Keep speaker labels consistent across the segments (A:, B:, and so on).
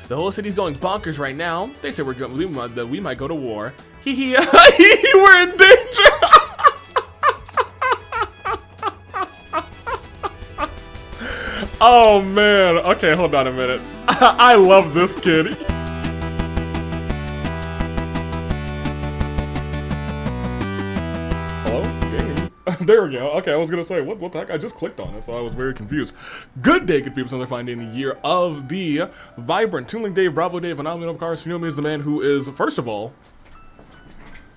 A: The whole city's going bonkers right now. They say we might go to war. Hee hee. We're in danger. Oh man. Okay, hold on a minute. I love this kid. Hello? Game. There we go. Okay, I was gonna say, what the heck? I just clicked on it, so I was very confused. Good day, good people. So they're finding the year of the vibrant Toonlink Dave, Bravo Dave, and I'm of course, you know me as the man who is, first of all,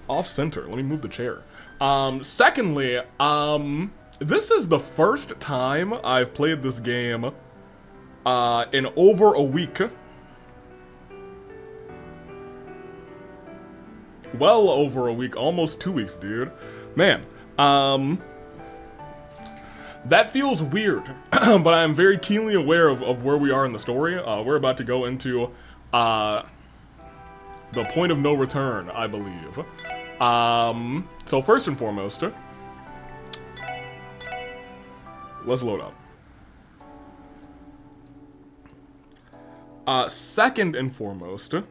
A: off center. Let me move the chair. Secondly, this is the first time I've played this game in over a week. Well over a week, almost 2 weeks, dude. Man, that feels weird, but I'm very keenly aware of where we are in the story. We're about to go into the point of no return, I believe. So first and foremost, let's load up. Second and foremost, well,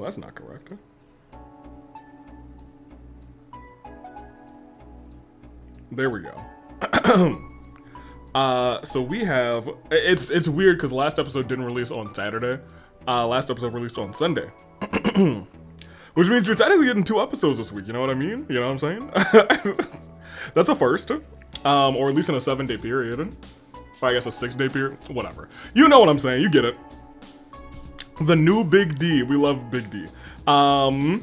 A: that's not correct. There we go. So we have, it's weird because last episode didn't release on Saturday. Last episode released on Sunday. Which means you're technically getting 2 episodes this week, you know what I mean? You know what I'm saying? That's a first. Or at least in a 7-day period. Or I guess a 6-day period, whatever. You know what I'm saying, you get it. The new Big D, we love Big D. Love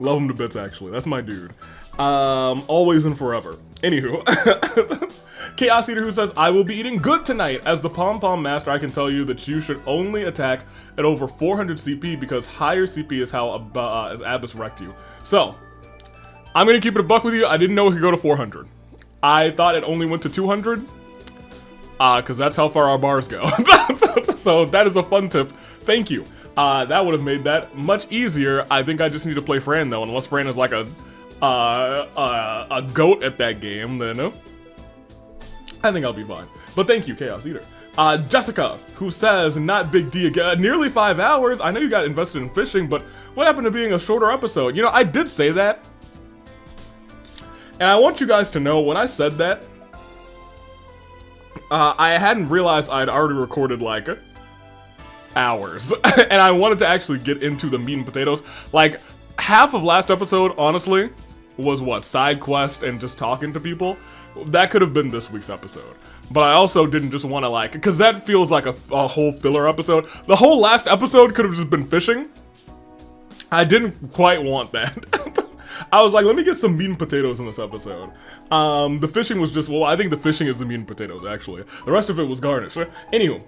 A: him to bits, actually, that's my dude. Always and forever. Anywho, Chaos Eater who says, I will be eating good tonight. As the Pom Pom Master, I can tell you that you should only attack at over 400 CP because higher CP is how as Abyss wrecked you. So, I'm gonna keep it a buck with you. I didn't know it could go to 400. I thought it only went to 200. Because that's how far our bars go. So that is a fun tip. Thank you. That would have made that much easier. I think I just need to play Fran though. Unless Fran is like a goat at that game, then I think I'll be fine. But thank you, Chaos Eater. Jessica, who says, not Big D again. Nearly 5 hours. I know you got invested in fishing, but what happened to being a shorter episode? You know, I did say that. And I want you guys to know, when I said that, I hadn't realized I'd already recorded, like, hours. And I wanted to actually get into the meat and potatoes. Like, half of last episode, honestly, was what? Side quest and just talking to people? That could have been this week's episode. But I also didn't just want to, like, because that feels like a whole filler episode. The whole last episode could have just been fishing. I didn't quite want that. I was like, let me get some meat and potatoes in this episode. The fishing was just, well, I think the fishing is the meat and potatoes, actually. The rest of it was garnish. Anywho,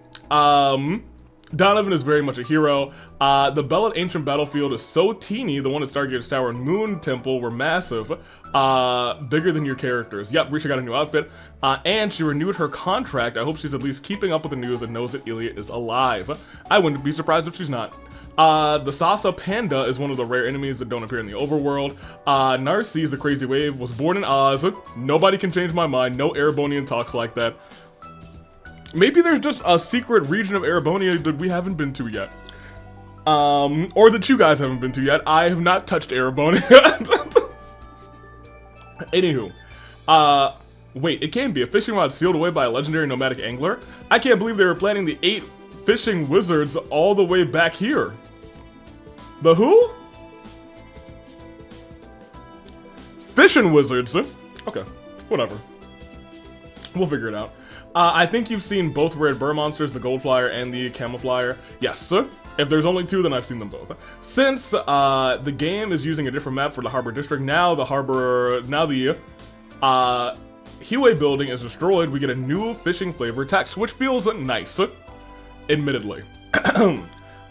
A: Donovan is very much a hero. The Bell at Ancient Battlefield is so teeny. The one at Stargate's Tower and Moon Temple were massive. Bigger than your characters. Yep, Risha got a new outfit. And she renewed her contract. I hope she's at least keeping up with the news and knows that Ilya is alive. I wouldn't be surprised if she's not. The Sasa Panda is one of the rare enemies that don't appear in the overworld. Narcisse, the Crazy Wave, was born in Oz. Nobody can change my mind. No Erebonian talks like that. Maybe there's just a secret region of Erebonia that we haven't been to yet. Or that you guys haven't been to yet. I have not touched Erebonia. Anywho. Wait, it can't be. A fishing rod sealed away by a legendary nomadic angler? I can't believe they were planning the 8 fishing wizards all the way back here. The who? Fishing wizards. Okay, whatever. We'll figure it out. I think you've seen both Red Burr monsters, the Gold Flyer and the Camouflyer. Yes. If there's only 2, then I've seen them both. Since the game is using a different map for the Harbor District, now the Hiway building is destroyed, we get a new fishing flavor text, which feels nice. Admittedly.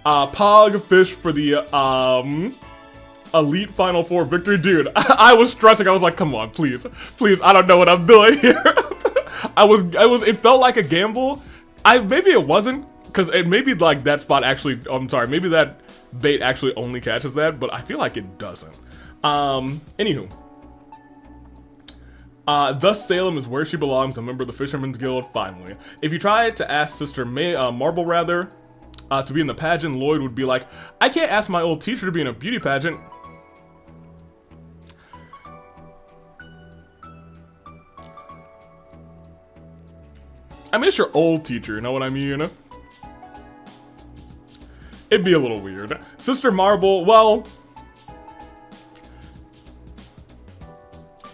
A: Pog fish for the Elite Final 4 victory. Dude, I was stressing. I was like, come on, please. Please, I don't know what I'm doing here. It felt like a gamble. Maybe it wasn't, because maybe like that spot actually, I'm sorry, maybe that bait actually only catches that, but I feel like it doesn't. Anywho. Thus Salem is where she belongs, a member of the Fisherman's Guild, finally. If you try to ask Sister Marble, rather, to be in the pageant, Lloyd would be like, I can't ask my old teacher to be in a beauty pageant. I mean, it's your old teacher, you know what I mean? It'd be a little weird. Sister Marble, well,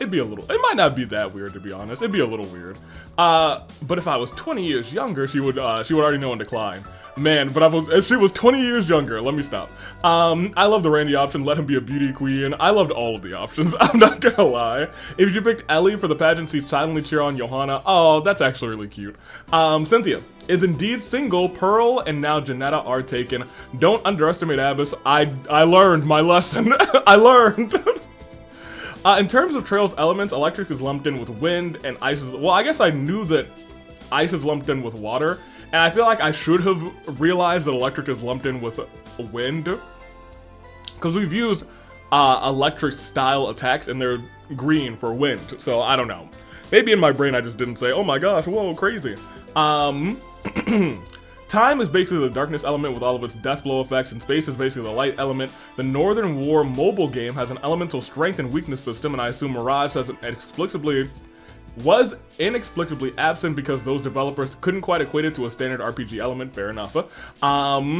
A: it might not be that weird, to be honest. It'd be a little weird. But if I was 20 years younger, she would already know in decline. Man, but if she was 20 years younger, let me stop. I love the Randy option, let him be a beauty queen. I loved all of the options, I'm not gonna lie. If you picked Ellie for the pageant, she'd silently cheer on Johanna. Oh, that's actually really cute. Cynthia is indeed single. Pearl and now Janetta are taken. Don't underestimate Abbas. I learned my lesson. I learned. In terms of Trail's elements, electric is lumped in with wind and ice is, well, I guess I knew that ice is lumped in with water, and I feel like I should have realized that electric is lumped in with wind, because we've used electric style attacks and they're green for wind, so I don't know. Maybe in my brain I just didn't say, oh my gosh, whoa, crazy. Time is basically the darkness element with all of its death blow effects, and space is basically the light element. The Northern War mobile game has an elemental strength and weakness system, and I assume Mirage was inexplicably absent because those developers couldn't quite equate it to a standard RPG element. Fair enough. Well,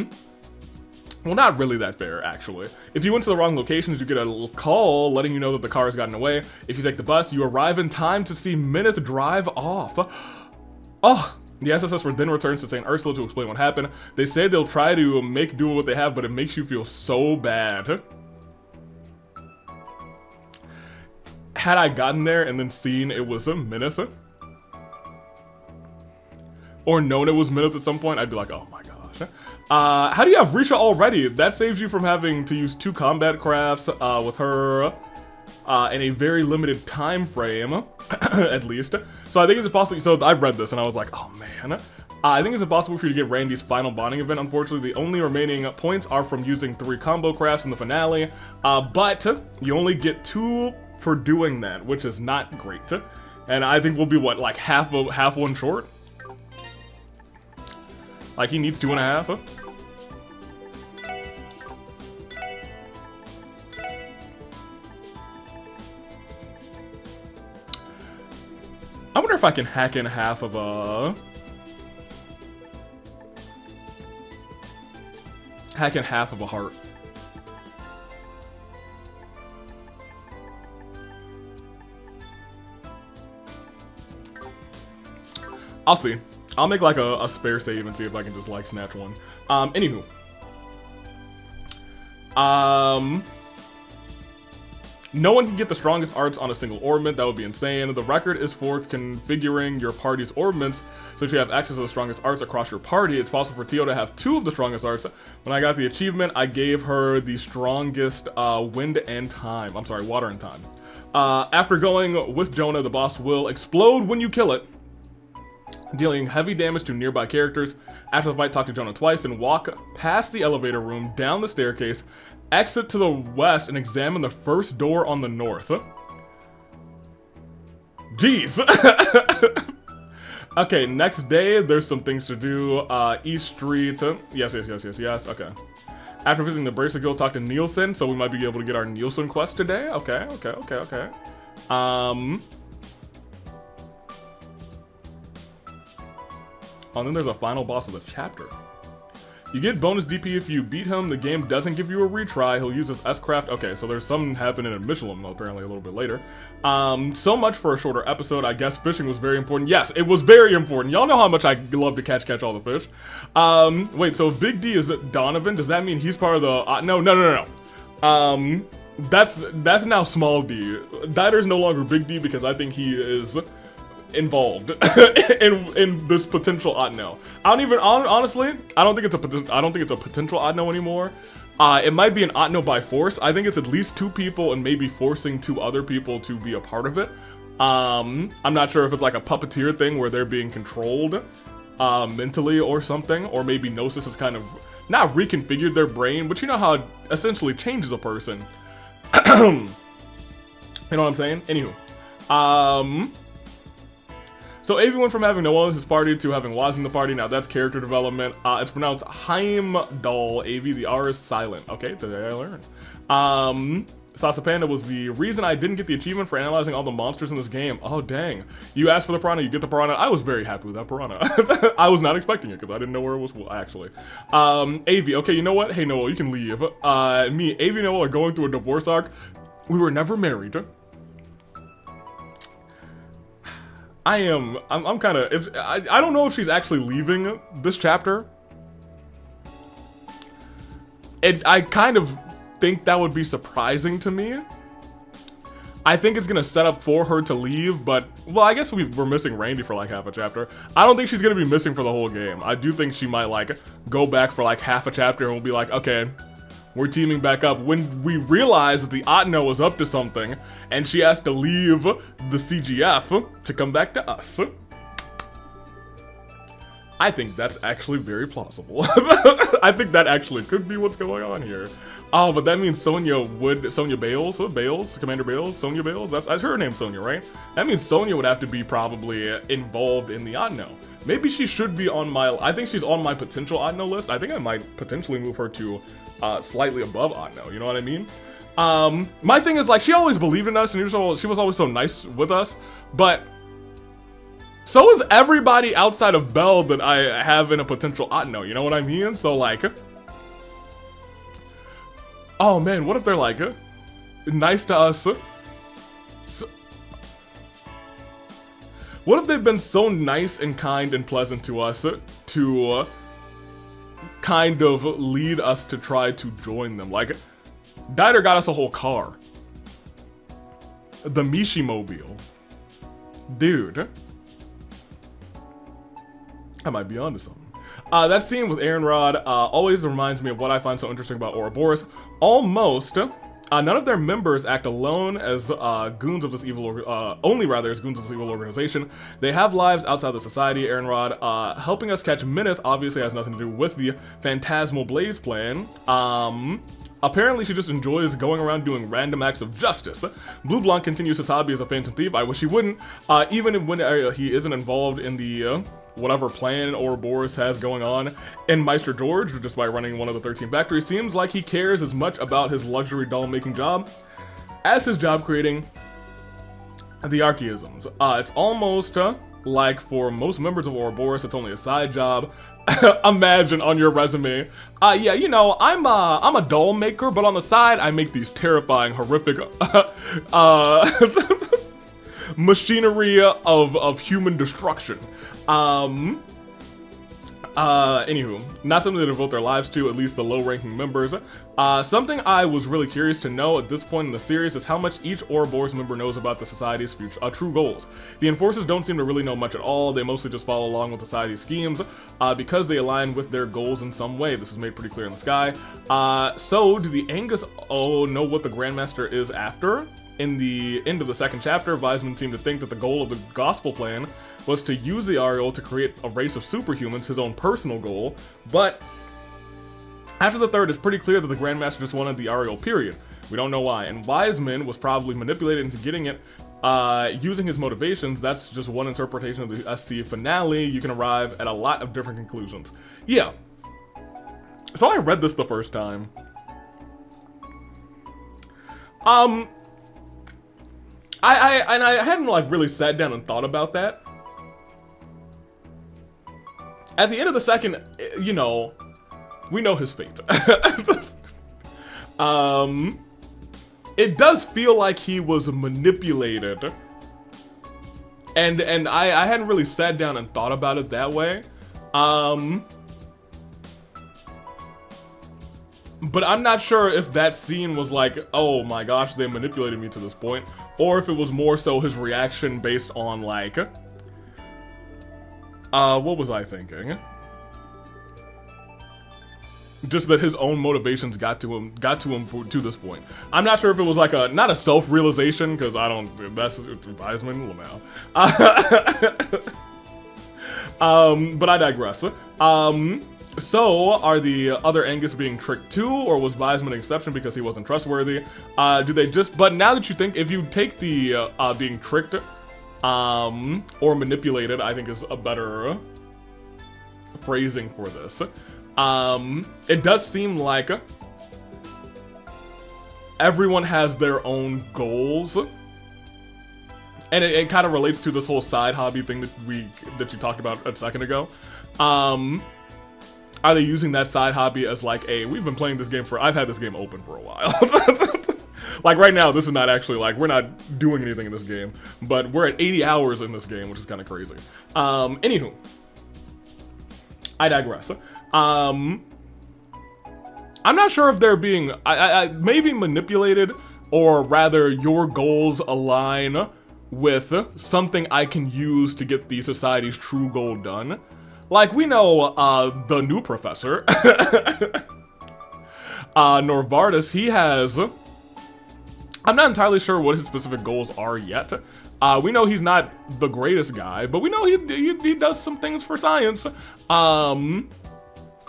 A: not really that fair, actually. If you went to the wrong locations, you get a call letting you know that the car has gotten away. If you take the bus, you arrive in time to see Minith drive off. Oh. The SSS then returns to St. Ursula to explain what happened. They say they'll try to make do with what they have, but it makes you feel so bad. Had I gotten there and then seen it was a Minith, or known it was Minith at some point, I'd be like, oh my gosh. How do you have Risha already? That saves you from having to use 2 combat crafts with her in a very limited time frame, at least. So I think it's impossible. So I read this and I was like, oh man. I think it's impossible for you to get Randy's final bonding event. Unfortunately, the only remaining points are from using 3 combo crafts in the finale, but you only get 2 for doing that, which is not great. And I think we'll be what, like half one short? Like he needs 2.5. I wonder if I can hack in half of a heart. I'll see. I'll make like a spare save and see if I can just like snatch one. Anywho. No one can get the strongest arts on a single orbment. That would be insane. The record is for configuring your party's orbments so that you have access to the strongest arts across your party. It's possible for Tio to have 2 of the strongest arts. When I got the achievement, I gave her the strongest wind and time. I'm sorry, water and time. After going with Jonah, the boss will explode when you kill it, dealing heavy damage to nearby characters. After the fight, talk to Jonah twice and walk past the elevator room, down the staircase, exit to the west, and examine the first door on the north. Jeez. Okay, next day, there's some things to do. East Street. Yes. Okay. After visiting the Bracer Guild, talk to Nielsen, so we might be able to get our Nielsen quest today. Okay. Oh, and then there's a final boss of the chapter. You get bonus DP if you beat him. The game doesn't give you a retry. He'll use his S-Craft. Okay, so there's something happening in Michelin, apparently a little bit later. So much for a shorter episode. I guess fishing was very important. Yes, it was very important. Y'all know how much I love to catch all the fish. Wait, so if Big D is Donovan, does that mean he's part of the... No. That's now Small D. Dieter's no longer Big D because I think he is involved in this potential Otno. Honestly, I don't think it's a potential Otno anymore. It might be an Otno by force. I think it's at least 2 people and maybe forcing 2 other people to be a part of it. I'm not sure if it's like a puppeteer thing where they're being controlled mentally or something, or maybe Gnosis has kind of not reconfigured their brain, but you know how it essentially changes a person. You know what I'm saying? Anywho. So Avi went from having no one in his party to having Waz in the party. Now that's character development. It's pronounced Heimdall. Avi, the R is silent. Okay, today I learned. Sasa Panda was the reason I didn't get the achievement for analyzing all the monsters in this game. Oh, dang. You asked for the piranha, you get the piranha. I was very happy with that piranha. I was not expecting it because I didn't know where it was, actually. Avi, okay, you know what? Hey, Noel, you can leave. Me, Avi and Noel are going through a divorce arc. We were never married. I'm kind of, I don't know if she's actually leaving this chapter. I kind of think that would be surprising to me. I think it's gonna set up for her to leave, but, well, I guess we're missing Randy for like half a chapter. I don't think she's gonna be missing for the whole game. I do think she might like go back for like half a chapter and we'll be like, okay, we're teaming back up. When we realize that the Otno is up to something and she has to leave the CGF to come back to us. I think that's actually very plausible. I think that actually could be what's going on here. Oh, but that means Sonya Bales, Commander Bales, Sonya Bales, that's her name, Sonya, right? That means Sonya would have to be probably involved in the Otno. Maybe she should be on my, I think she's on my potential Otno list. I think I might potentially move her to slightly above Otno, you know what I mean? My thing is, like, she always believed in us and she was always so nice with us, but so is everybody outside of Belle that I have in a potential Otno, you know what I mean? So, like, oh man, what if they're like, nice to us? What if they've been so nice and kind and pleasant to us to kind of lead us to try to join them? Like, Dieter got us a whole car. The Mishi-mobile. Dude. I might be onto something. That scene with Aaron Rod always reminds me of what I find so interesting about Ouroboros. Almost, none of their members act alone as goons of this evil, only rather as goons of this evil organization. They have lives outside the society. Aaron Rod helping us catch Minith obviously has nothing to do with the Phantasmal Blaze plan. Apparently she just enjoys going around doing random acts of justice. Blue Blanc continues his hobby as a phantom thief. I wish he wouldn't, even when he isn't involved in the whatever plan Ouroboros has going on. And Meister George, just by running one of the 13 factories, seems like he cares as much about his luxury doll making job as his job creating the archaisms. It's almost like for most members of Ouroboros, it's only a side job. Imagine on your resume, yeah, you know, I'm a doll maker, but on the side, I make these terrifying, horrific, machinery of human destruction. Anywho, not something to devote their lives to, at least the low-ranking members. Something I was really curious to know at this point in the series is how much each Ouroboros member knows about the Society's future, true goals. The Enforcers don't seem to really know much at all. They mostly just follow along with the Society's schemes, because they align with their goals in some way. This is made pretty clear in the sky. So, do the Angus know what the Grandmaster is after? In the end of the second chapter, Wiseman seemed to think that the goal of the Gospel Plan was to use the Ariel to create a race of superhumans, his own personal goal, but after the third, it's pretty clear that the Grandmaster just wanted the Ariel, period. We don't know why, and Wiseman was probably manipulated into getting it using his motivations. That's just one interpretation of the SC finale. You can arrive at a lot of different conclusions. Yeah. So I read this the first time. I hadn't like really sat down and thought about that. At the end of the second, you know, we know his fate. It does feel like he was manipulated. And I hadn't really sat down and thought about it that way. But I'm not sure if that scene was like, oh my gosh, they manipulated me to this point, or if it was more so his reaction based on like, what was I thinking? Just that his own motivations got to him to this point. I'm not sure if it was like not a self-realization, because I don't, that's Wiseman now. But I digress. So, are the other Angus being tricked too, or was Wiseman an exception because he wasn't trustworthy? Do they just... But now that you think, if you take the being tricked or manipulated, I think is a better phrasing for this. It does seem like everyone has their own goals. And it kind of relates to this whole side hobby thing that you talked about a second ago. Are they using that side hobby as like we've been playing this game I've had this game open for a while. Like right now, this is not actually like, we're not doing anything in this game, but we're at 80 hours in this game, which is kind of crazy. Anywho, I digress. I'm not sure if they're being, maybe manipulated, or rather your goals align with something I can use to get the society's true goal done. Like, we know, the new professor, Norvardis, he has... I'm not entirely sure what his specific goals are yet. We know he's not the greatest guy, but we know he does some things for science. I'm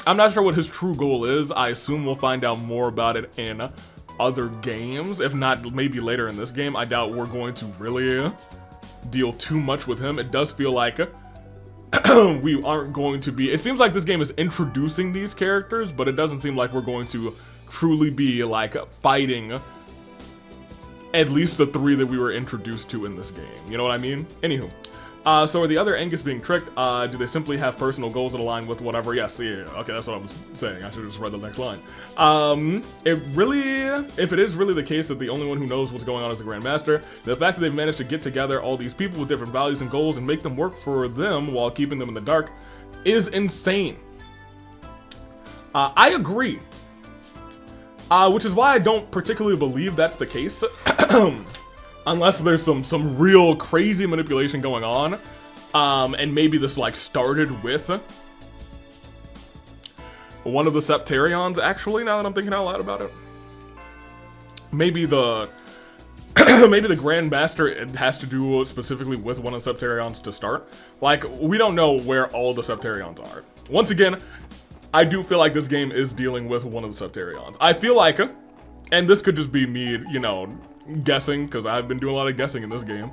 A: not sure what his true goal is. I assume we'll find out more about it in other games. If not, maybe later in this game. I doubt we're going to really deal too much with him. It does feel like... we aren't going to be... It seems like this game is introducing these characters, but it doesn't seem like we're going to truly be, like, fighting at least the 3 that we were introduced to in this game. You know what I mean? Anywho. So are the other Angus being tricked? Do they simply have personal goals that align with whatever? Yes, yeah, okay, that's what I was saying. I should have just read the next line. If it is really the case that the only one who knows what's going on is the Grand Master, the fact that they've managed to get together all these people with different values and goals and make them work for them while keeping them in the dark is insane. I agree. Which is why I don't particularly believe that's the case. Unless there's some real crazy manipulation going on. And maybe this like started with one of the Septarions, actually, now that I'm thinking out loud about it. Maybe the maybe the Grand Master has to do specifically with one of the Septarions to start. Like, we don't know where all the Septarions are. Once again, I do feel like this game is dealing with one of the Septarions. I feel like, and this could just be me, you know, guessing, because I've been doing a lot of guessing in this game.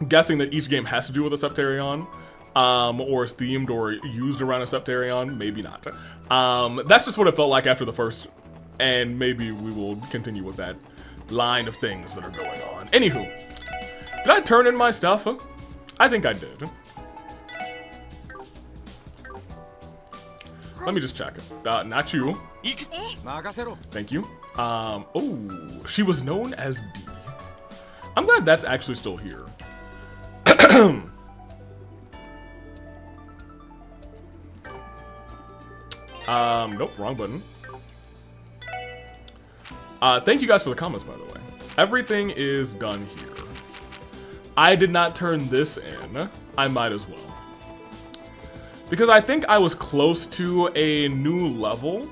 A: Guessing that each game has to do with a Septarion, or is themed or used around a Septarion, maybe not. That's just what it felt like after the first, and maybe we will continue with that line of things that are going on. Anywho, did I turn in my stuff? I think I did. Let me just check. Not you. Thank you. Oh, she was known as D. I'm glad that's actually still here. Nope, wrong button. Thank you guys for the comments, by the way. Everything is done here. I did not turn this in. I might as well. Because I think I was close to a new level.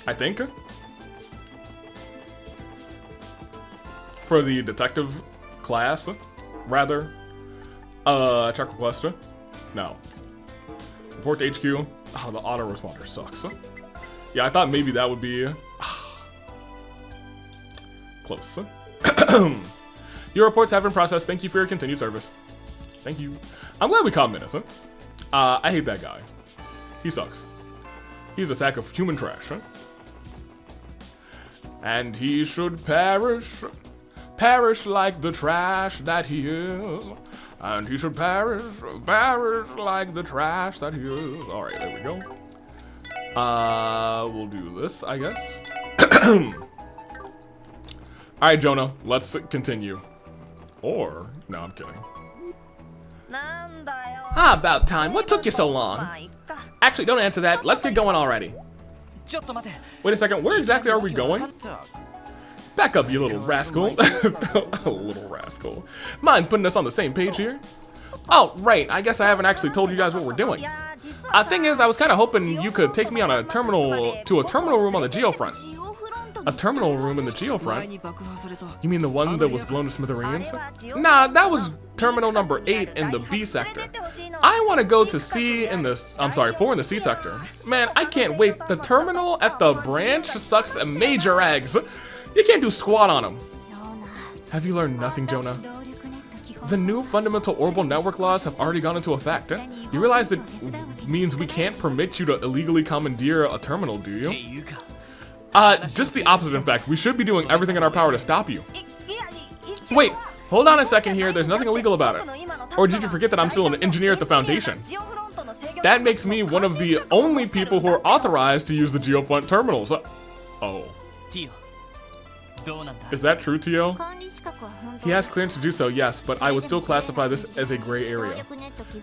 A: I think. For the detective class, rather. Check request. No. Report to HQ. Oh, the autoresponder sucks. Yeah, I thought maybe that would be close. Your reports have been processed. Thank you for your continued service. Thank you. I'm glad we caught Minith. I hate that guy. He sucks. He's a sack of human trash. And he should perish. Perish like the trash that he is. And he should perish like the trash that he is. Alright, there we go. We'll do this, I guess. Alright, Jonah, let's continue. Or, no, I'm kidding. Ah, about time. What took you so long? Actually, don't answer that. Let's get going already. Wait a second, where exactly are we going? Back up, you little rascal. Little rascal. Mind putting us on the same page here? Oh, right. I guess I haven't actually told you guys what we're doing. Thing is, I was kind of hoping you could take me on a terminal room on the geofront. A terminal room in the geofront? You mean the one that was blown to smithereens? Nah, that was terminal number 8 in the B sector. I want to go to C in the, 4 in the C sector. Man, I can't wait. The terminal at the branch sucks major eggs. You can't do squat on them. Have you learned nothing, Jonah? The new fundamental orbital network laws have already gone into effect. You realize that means we can't permit you to illegally commandeer a terminal, do you? Just the opposite, in fact. We should be doing everything in our power to stop you. Wait, hold on a second here. There's nothing illegal about it. Or did you forget that I'm still an engineer at the Foundation? That makes me one of the only people who are authorized to use the Geofront terminals. Oh. Is that true, Tio? He has clearance to do so, yes, but I would still classify this as a gray area.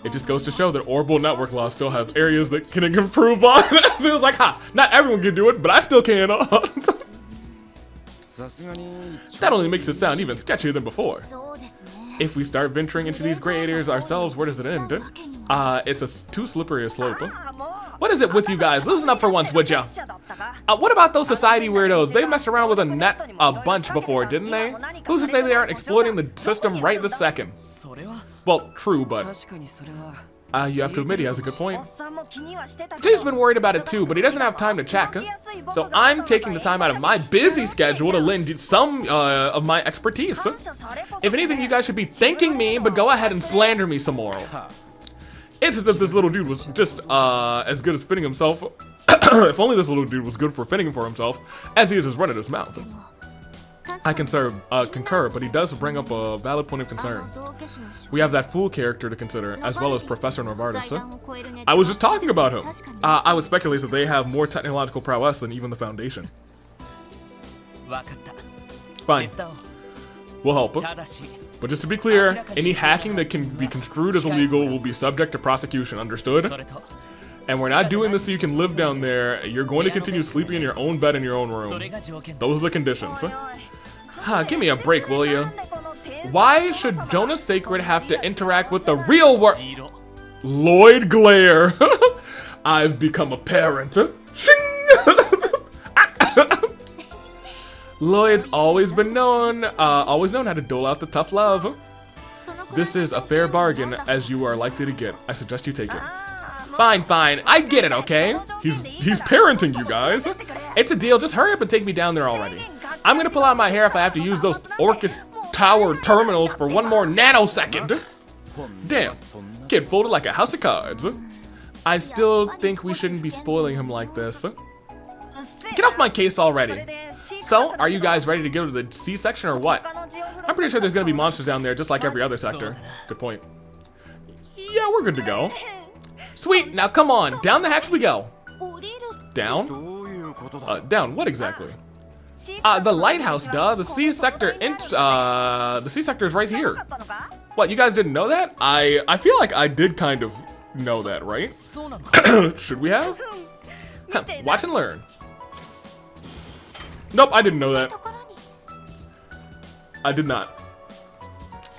A: It just goes to show that orbital network laws still have areas that can improve on. So it was like, ha, not everyone can do it, but I still can. That only makes it sound even sketchier than before. If we start venturing into these gray areas ourselves, where does it end? It's too slippery a slope. What is it with you guys? Listen up for once, would ya? What about those society weirdos? They messed around with a net a bunch before, didn't they? Who's to say they aren't exploiting the system right this second? Well, true, but you have to admit he has a good point. Jay's been worried about it too, but he doesn't have time to check. So I'm taking the time out of my busy schedule to lend some of my expertise. If anything, you guys should be thanking me, but go ahead and slander me some more. It's as if this little dude was just as good as fitting himself. If only this little dude was good for fitting for himself, as he is his run at his mouth. I concur, but he does bring up a valid point of concern. We have that fool character to consider, as well as Professor Novartis. I was just talking about him. I would speculate that they have more technological prowess than even the Foundation. Fine. We'll help. But just to be clear, any hacking that can be construed as illegal will be subject to prosecution, understood? And we're not doing this so you can live down there. You're going to continue sleeping in your own bed in your own room. Those are the conditions. Give me a break, will you? Why should Jonah Sacred have to interact with the real world? Lloyd Glare. I've become a parent. Lloyd's always known how to dole out the tough love. This is a fair bargain, as you are likely to get. I suggest you take it. Fine, I get it, okay? He's parenting you guys. It's a deal, just hurry up and take me down there already. I'm gonna pull out my hair if I have to use those Orcus Tower terminals for one more nanosecond. Damn, kid folded like a house of cards. I still think we shouldn't be spoiling him like this. Get off my case already. So, are you guys ready to go to the C section or what? I'm pretty sure there's gonna be monsters down there just like every other sector. Good point. Yeah, we're good to go. Sweet, now come on, down the hatch we go. Down? Down, what exactly? The lighthouse, duh. The C sector is right here. What, you guys didn't know that? I feel like I did kind of know that, right? Should we have? Watch and learn. Nope, I didn't know that. I did not.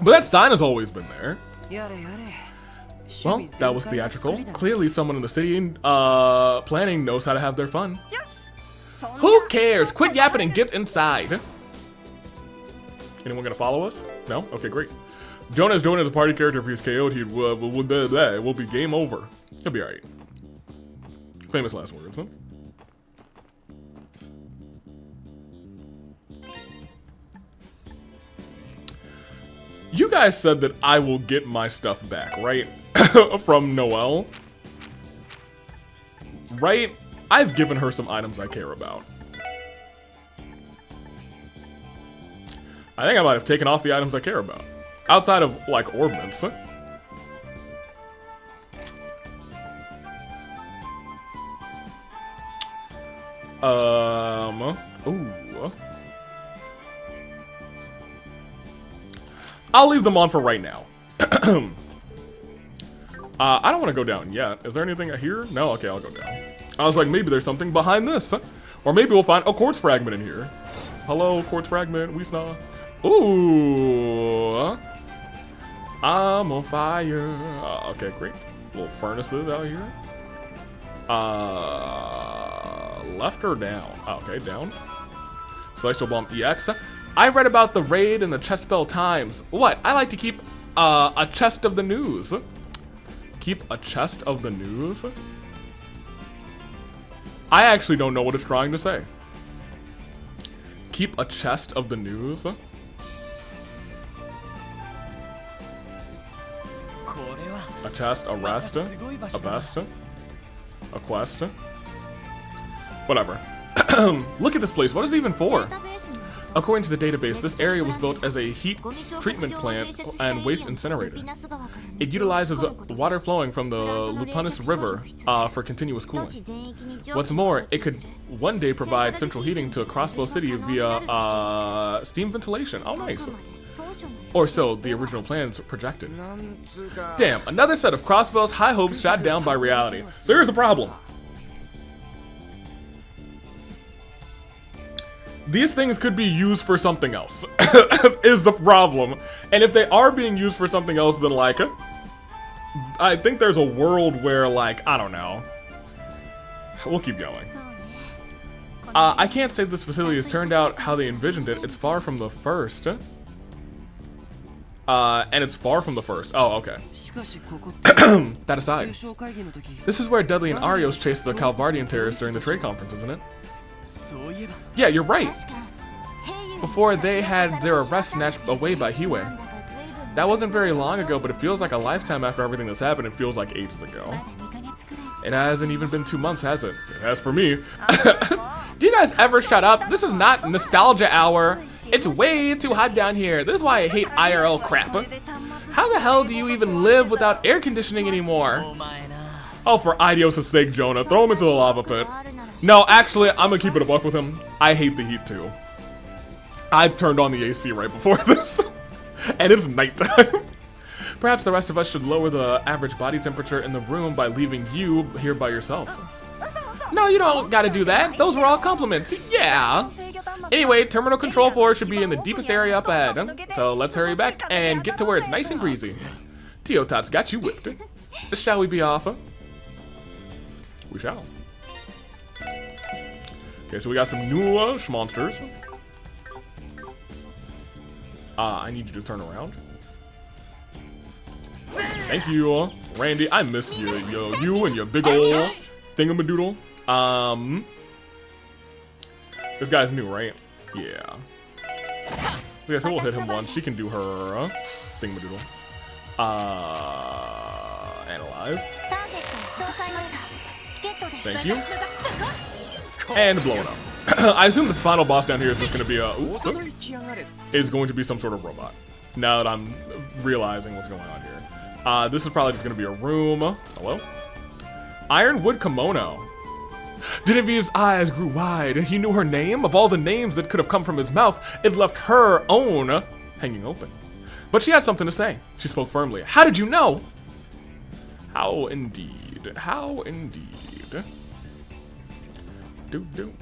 A: But that sign has always been there. Well, that was theatrical. Clearly someone in the city planning knows how to have their fun. Who cares? Quit yapping and get inside. Anyone gonna follow us? No? Okay, great. Jonah's joined as a party character. If he's KO'd, it will be game over. He'll be alright. Famous last words, huh? You guys said that I will get my stuff back, right? From Noelle. Right? I've given her some items I care about. I think I might have taken off the items I care about. Outside of, like, ordnance. Ooh. I'll leave them on for right now. I don't want to go down yet. Is there anything here? No? Okay, I'll go down. I was like, maybe there's something behind this. Or maybe we'll find a quartz fragment in here. Hello, quartz fragment. We saw. Ooh. I'm on fire. Okay, great. Little furnaces out here. Left or down? Okay, down. Celestial Bomb EX. I read about the raid in the Chess Bell Times. What? I like to keep A chest of the news. Keep a chest of the news? I actually don't know what it's trying to say. Keep a chest of the news? A chest, a rest, a vest, a quest. Whatever. Look at this place, what is it even for? According to the database, this area was built as a heat treatment plant and waste incinerator. It utilizes water flowing from the Lupunus River for continuous cooling. What's more, it could one day provide central heating to Crossbow City via steam ventilation. Oh, nice. Or so the original plans projected. Damn, another set of Crossbow's high hopes shot down by reality. So here's the problem. These things could be used for something else, is the problem. And if they are being used for something else, then like, I think there's a world where like, I don't know. We'll keep going. I can't say this facility has turned out how they envisioned it. It's far from the first. And it's far from the first. Oh, okay. That aside, this is where Dudley and Arios chased the Calvardian terrorists during the trade conference, isn't it? Yeah, you're right. Before they had their arrest snatched away by Hiwe. That wasn't very long ago, but it feels like a lifetime after everything that's happened. It feels like ages ago. It hasn't even been 2 months, has it? It has for me. Do you guys ever shut up? This is not nostalgia hour. It's way too hot down here. This is why I hate IRL crap. How the hell do you even live without air conditioning anymore? Oh, for Idios' sake, Jonah, throw him into the lava pit. No, actually, I'm gonna keep it a buck with him. I hate the heat too. I turned on the AC right before this, and it's nighttime. Perhaps the rest of us should lower the average body temperature in the room by leaving you here by yourself. No, you don't gotta do that. Those were all compliments. Yeah. Anyway, terminal control floor should be in the deepest area up ahead. So let's hurry back and get to where it's nice and breezy. Teotat's got you whipped. Shall we be off? We shall. Okay, so we got some new schmonsters. I need you to turn around. Thank you, Randy. I miss you, you and your big ol' thingamadoodle. This guy's new, right? Yeah. Okay, so we'll hit him once. She can do her thingamadoodle. Analyze. Thank you. And blow it up. I assume this final boss down here is just going to be is going to be some sort of robot. Now that I'm realizing what's going on here. This is probably just going to be a room. Hello? Ironwood kimono. Genevieve's eyes grew wide. He knew her name. Of all the names that could have come from his mouth, it left her own hanging open. But she had something to say. She spoke firmly. How did you know? How indeed. How indeed.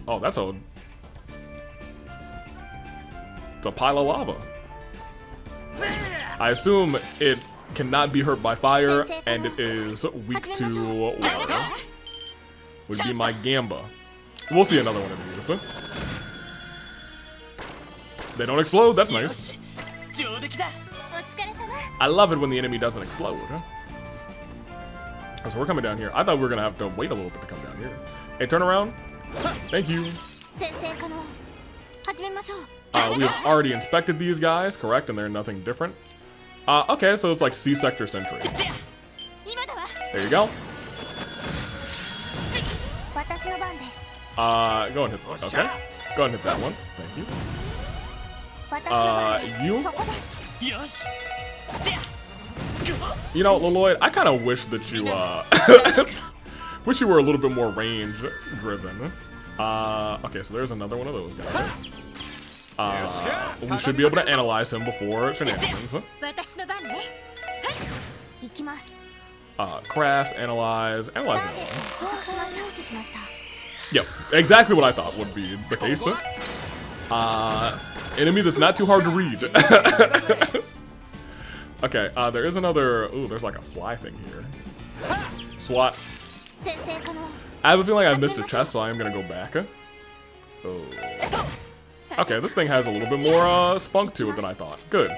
A: Oh, it's a pile of lava. I assume it cannot be hurt by fire, and it is weak to water. Would be my gamba. We'll see another one of these. They don't explode, that's nice. I love it when the enemy doesn't explode. So we're coming down here. I thought we were gonna have to wait a little bit to come down here. Hey, turn around. Thank you. We have already inspected these guys, correct? And they're nothing different. Okay, so it's like C-Sector Sentry. There you go. Go and hit. Okay. Go and hit that one. Thank you. You know, Leloid, I kind of wish that you, wish you were a little bit more range driven. Okay, so there's another one of those guys. We should be able to analyze him before shenanigans. Craft, analyze. Yep, exactly what I thought would be the case. Enemy that's not too hard to read. Okay, there is another. Ooh, there's like a fly thing here. SWAT. I have a feeling I missed a chest, so I am gonna go back. Oh. Okay, this thing has a little bit more spunk to it than I thought. Good.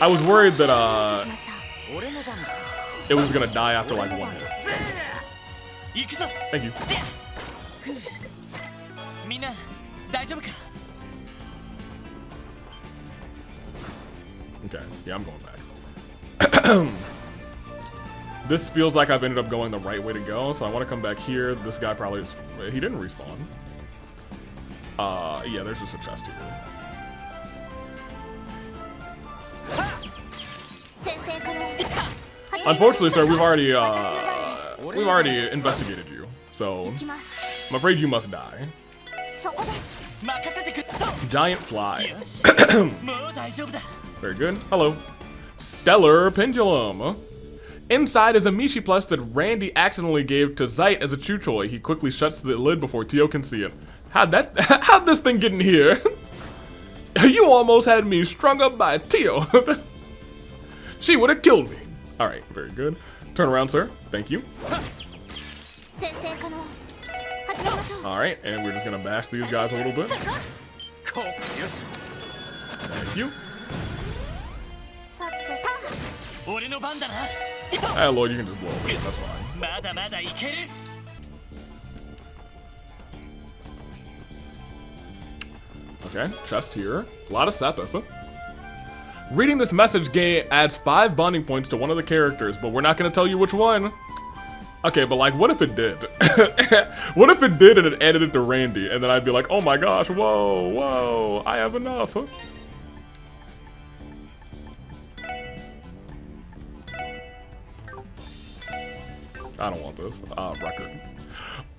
A: I was worried that it was gonna die after like one hit. Thank you. Okay, yeah, I'm going back. This feels like I've ended up going the right way to go, so I want to come back here. This guy probably is, he didn't respawn. Yeah, there's just a chest here. Unfortunately, sir, we've already investigated you, so I'm afraid you must die. Giant fly. Very good. Hello. Stellar pendulum. Inside is a Mishi Plus that Randy accidentally gave to Zeit as a chew toy. He quickly shuts the lid before Tio can see it. How'd this thing get in here? You almost had me strung up by Tio. She would have killed me. All right, very good. Turn around, sir. Thank you. All right, and we're just gonna bash these guys a little bit. Thank you. Hey, Lloyd, you can just blow it. That's fine. Okay, chest here. A lot of Sepith. Reading this message adds 5 bonding points to one of the characters, but we're not gonna tell you which one. Okay, but like, what if it did? What if it did and it added it to Randy, and then I'd be like, oh my gosh, whoa, whoa, I have enough. I don't want this. Record.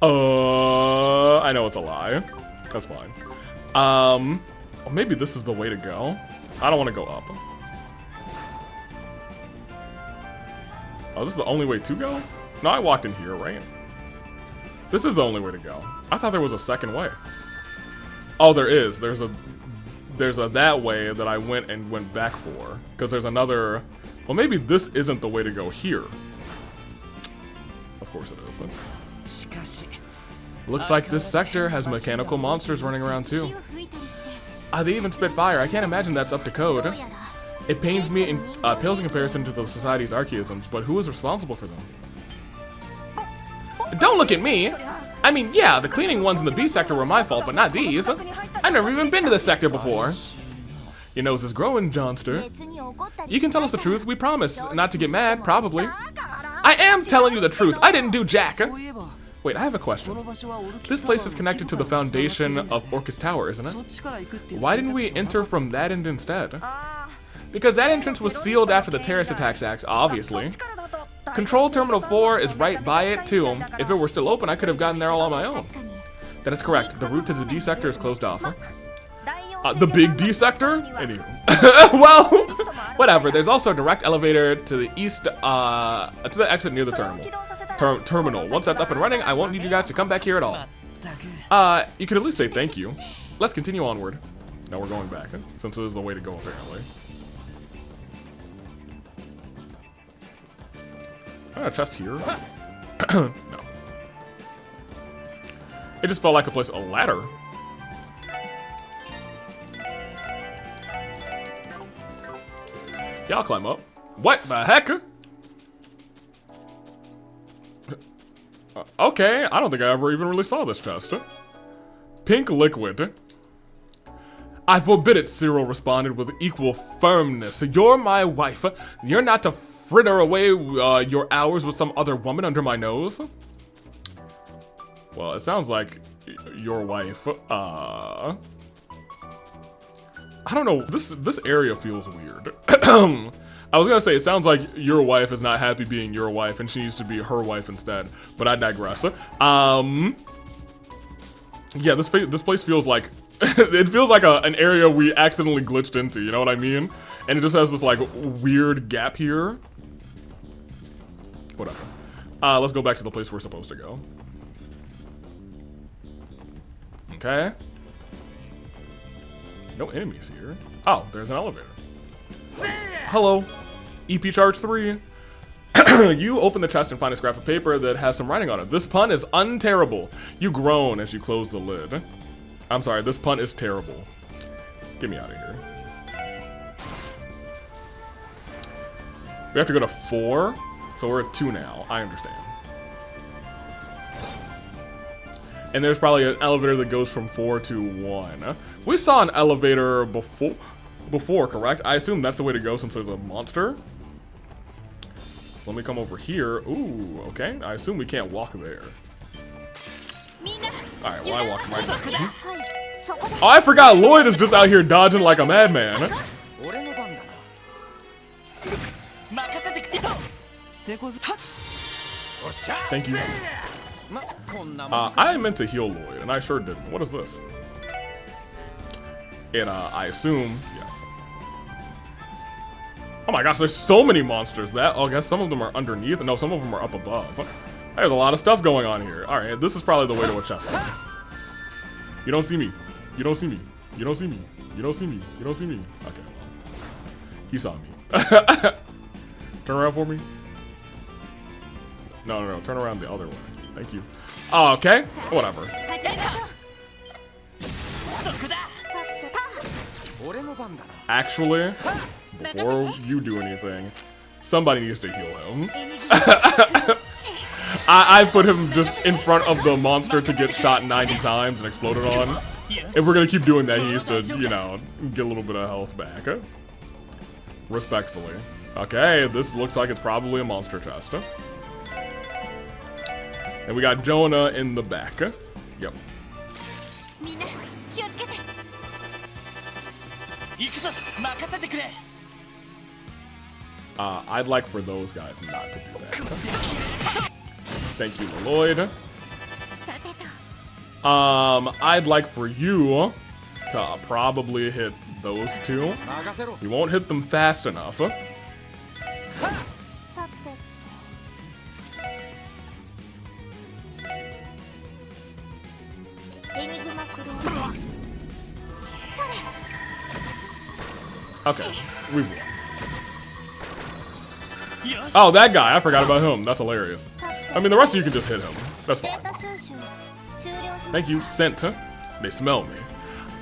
A: I know it's a lie. That's fine. Well, maybe this is the way to go. I don't want to go up. Oh, this is the only way to go? No, I walked in here, right? This is the only way to go. I thought there was a second way. Oh, there is. There's a that way that I went back for. Because there's another... Well, maybe this isn't the way to go here. Of course it is. Looks like this sector has mechanical monsters running around too. They even spit fire. I can't imagine that's up to code. It pains me pales in comparison to the society's archaisms, but who is responsible for them? Don't look at me! I mean, yeah, the cleaning ones in the B sector were my fault, but not these. I've never even been to this sector before. Your nose is growing, Johnster. You can tell us the truth, we promise. Not to get mad, probably. I am telling you the truth. I didn't do jack. Wait, I have a question. This place is connected to the foundation of Orcus Tower, isn't it? Why didn't we enter from that end instead? Because that entrance was sealed after the terrorist attacks act, obviously. Control Terminal 4 is right by it, too. If it were still open, I could have gotten there all on my own. That is correct. The route to the D sector is closed off. The big D sector? Anywho. Well, whatever. There's also a direct elevator to the east, to the exit near the terminal. Once that's up and running, I won't need you guys to come back here at all. You could at least say thank you. Let's continue onward. Now we're going back, since this is the way to go, apparently. A chest here? No. It just felt like a place. A ladder. Yeah, I'll climb up. What the heck? Okay, I don't think I ever even really saw this chest. Pink liquid. I forbid it, Cyril responded with equal firmness. You're my wife. You're not to fritter away your hours with some other woman under my nose. Well, it sounds like your wife. I don't know. This area feels weird. I was gonna say, it sounds like your wife is not happy being your wife and she needs to be her wife instead, but I digress. Yeah, this place feels like, it feels like an area we accidentally glitched into, you know what I mean? And it just has this like weird gap here. Whatever. Let's go back to the place we're supposed to go. Okay. No enemies here. Oh, there's an elevator. Hello. EP charge 3. You open the chest and find a scrap of paper that has some writing on it. This pun is unterrible. You groan as you close the lid. I'm sorry, this pun is terrible. Get me out of here. We have to go to 4, so we're at 2 now. I understand. And there's probably an elevator that goes from 4 to 1. We saw an elevator before, correct? I assume that's the way to go since there's a monster. Let me come over here. Ooh, okay. I assume we can't walk there. Alright, well I walked right there. Oh, I forgot Lloyd is just out here dodging like a madman. Thank you. I meant to heal Lloyd, and I sure didn't. What is this? And I assume, yes. Oh my gosh, there's so many monsters. I guess some of them are underneath. No, some of them are up above. There's a lot of stuff going on here. All right, this is probably the way to a chest. You don't see me. You don't see me. You don't see me. You don't see me. You don't see me. Okay, well, he saw me. Turn around for me. No. Turn around the other way. Thank you. Oh, okay. Whatever. Actually, before you do anything, somebody needs to heal him. I put him just in front of the monster to get shot 90 times and exploded on. If we're gonna keep doing that, he needs to, you know, get a little bit of health back. Respectfully. Okay, this looks like it's probably a monster chest. And we got Jonah in the back. Yep. I'd like for those guys not to do that. Thank you, Lloyd. I'd like for you to probably hit those two. You won't hit them fast enough. Okay, we won. Oh, that guy, I forgot about him. That's hilarious. I mean, the rest of you can just hit him. That's fine. Thank you, Sent. They smell me.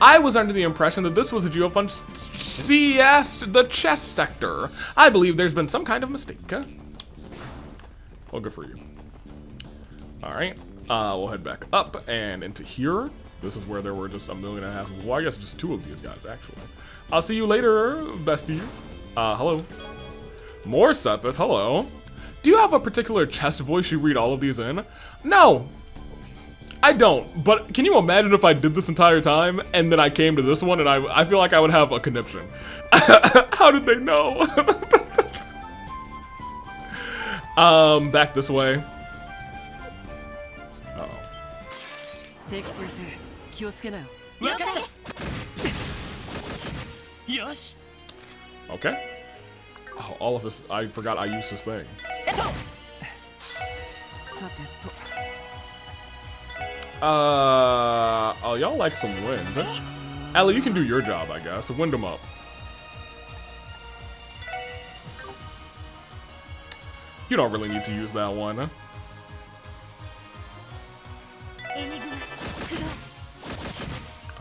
A: I was under the impression that this was a Geofund CS, the chest sector. I believe there's been some kind of mistake. Well, good for you. Alright, we'll head back up and into here. This is where there were just 1.5 million. Well, I guess just 2 of these guys, actually. I'll see you later, besties. Hello. More Sepith, hello. Do you have a particular chest voice you read all of these in? No, I don't. But can you imagine if I did this entire time and then I came to this one and I feel like I would have a conniption. How did they know? Back this way. Uh-oh. Okay. Oh, all of this, I forgot I used this thing. Oh, y'all like some wind. Ellie, you can do your job, I guess. Wind them up. You don't really need to use that one, huh?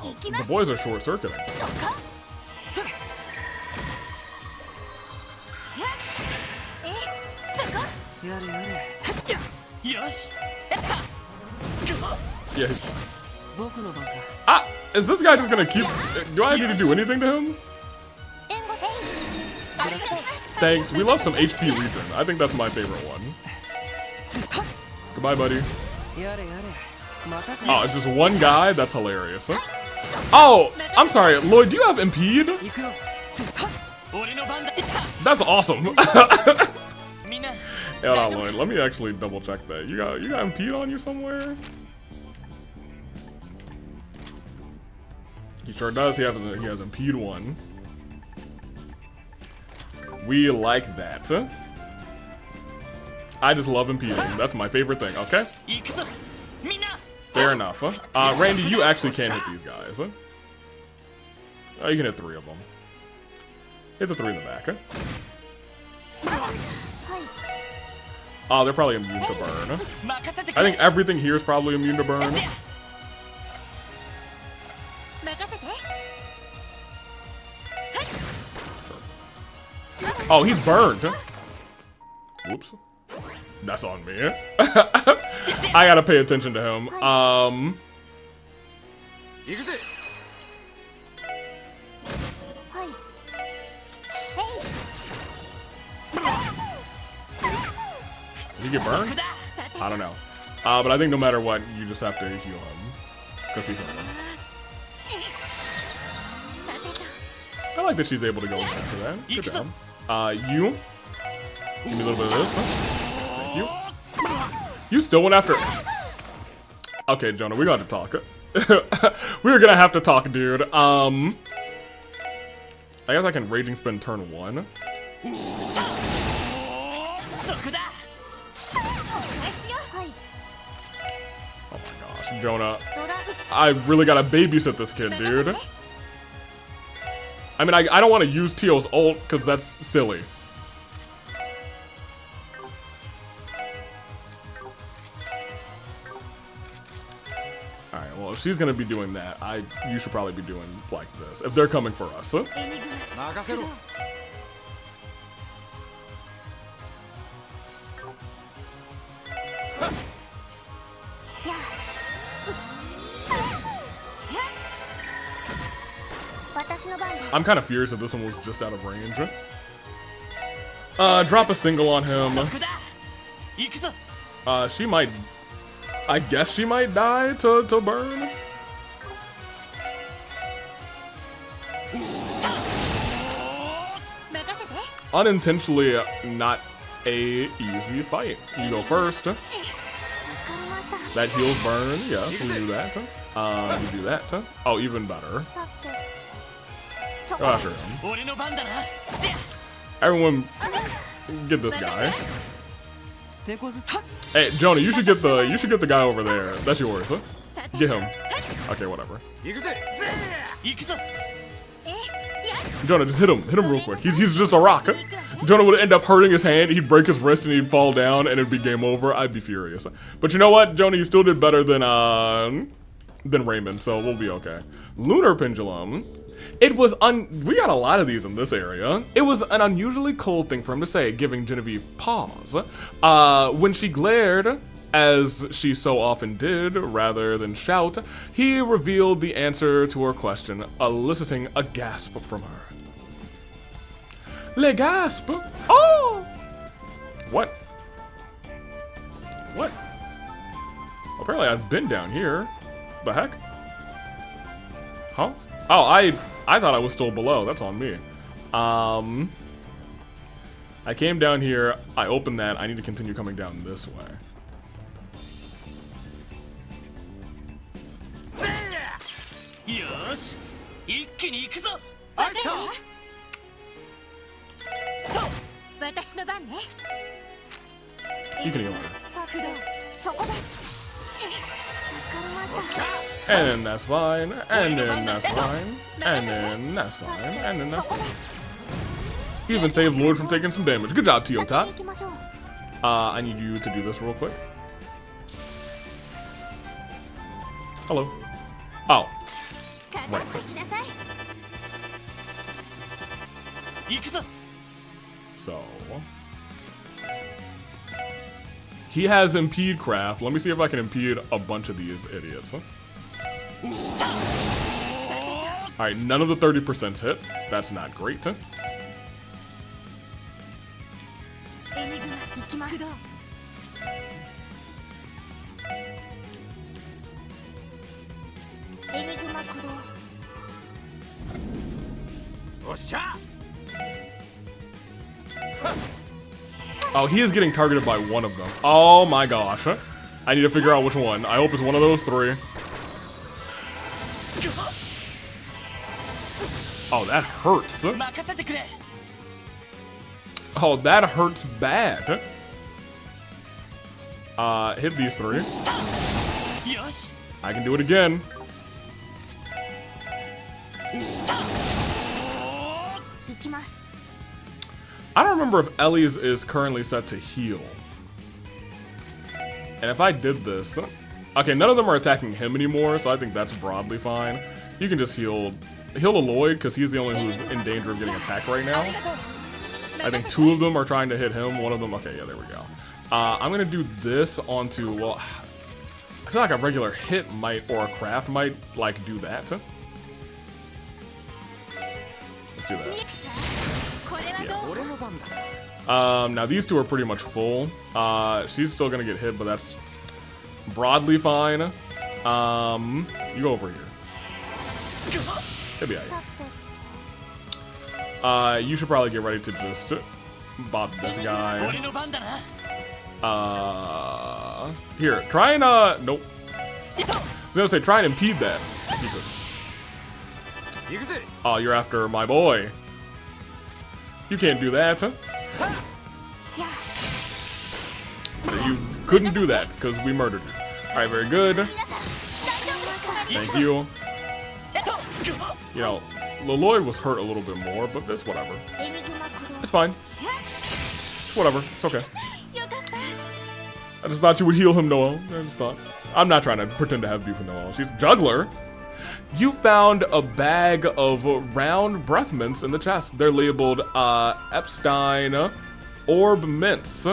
A: Oh, the boys are short-circuiting. Yeah, he's fine. Ah! Is this guy just gonna keep... Do I need to do anything to him? Thanks. We love some HP regen. I think that's my favorite one. Goodbye, buddy. Oh, it's just one guy? That's hilarious. Huh? Oh! I'm sorry. Lloyd, do you have Impede? That's awesome. Hold on, Lloyd. Let me actually double check that. You got Impede on you somewhere? He sure does. He has Impede 1. We like that. I just love impeding. That's my favorite thing. Okay. Fair enough. Randy, you actually can't hit these guys. Oh, you can hit 3 of them. Hit the 3 in the back. Oh, they're probably immune to burn. I think everything here is probably immune to burn. Oh, he's burned. Whoops. That's on me. I gotta pay attention to him. Did he get burned? I don't know. But I think no matter what, you just have to heal him. Because he's hurting. I like that she's able to go back to that. Good job. You. Give me a little bit of this. Thank you. You still went after... Okay, Jonah, we gotta talk. We're gonna have to talk, dude. I guess I can Raging Spin turn 1. Oh my gosh, Jonah. I really gotta babysit this kid, dude. I mean, I don't want to use Tio's ult, because that's silly. Alright, well, if she's gonna be doing that, you should probably be doing like this. If they're coming for us. Huh? I'm kind of furious if this one was just out of range. Drop a single on him. She might... I guess she might die to burn. Unintentionally not a easy fight. You go first. That heals burn. Yes, we do that. You do that. Oh, even better. Go after him. Everyone, get this guy. Hey, Jonah, you should get the guy over there. That's yours. Huh? Get him. Okay, whatever. Jonah, just hit him. Hit him real quick. He's just a rock. Jonah would end up hurting his hand. He'd break his wrist and he'd fall down, and it'd be game over. I'd be furious. But you know what, Jonah, you still did better than Raymond, so we'll be okay. Lunar Pendulum. It was we got a lot of these in this area. It was an unusually cold thing for him to say, giving Genevieve pause. When she glared, as she so often did, rather than shout, he revealed the answer to her question, eliciting a gasp from her. Le gasp! Oh! What? What? Apparently I've been down here. The heck? Huh? Oh, I thought I was still below. That's on me. I came down here. I opened that. I need to continue coming down this way. You can heal her. And then that's fine, and then that's fine, and then that's fine, and then that's fine. You even saved Lord from taking some damage. Good job, Tio-Ta. I need you to do this real quick. Hello. Oh. Right. So... he has impede craft. Let me see if I can impede a bunch of these idiots. Alright, none of the 30%s hit. That's not great. Oh, he is getting targeted by one of them. Oh my gosh. I need to figure out which one. I hope it's one of those three. Oh, that hurts. Oh, that hurts bad. Hit these three. I can do it again. I don't remember if Ellie's is currently set to heal. And if I did this... okay, none of them are attacking him anymore, so I think that's broadly fine. You can just heal Lloyd, because he's the only who's in danger of getting attacked right now. I think 2 of them are trying to hit him. One of them, okay, yeah, there we go. I'm gonna do this onto, well, I feel like a regular hit might, or a craft might, like, do that. Let's do that. Yeah. Now these 2 are pretty much full. She's still gonna get hit, but that's broadly fine. You go over here. He'll be alright. You should probably get ready to just bop this guy. Here, try and, nope. I was gonna say, try and impede that. Oh, you're after my boy. You can't do that, huh? You couldn't do that, because we murdered you. Alright, very good. Thank you. You know, Lloyd was hurt a little bit more, but that's whatever. It's fine. It's whatever. It's okay. I just thought you would heal him, Noel. I just thought. I'm not trying to pretend to have beef with Noel. She's juggler. You found a bag of round breath mints in the chest. They're labeled Epstein Orb Mints.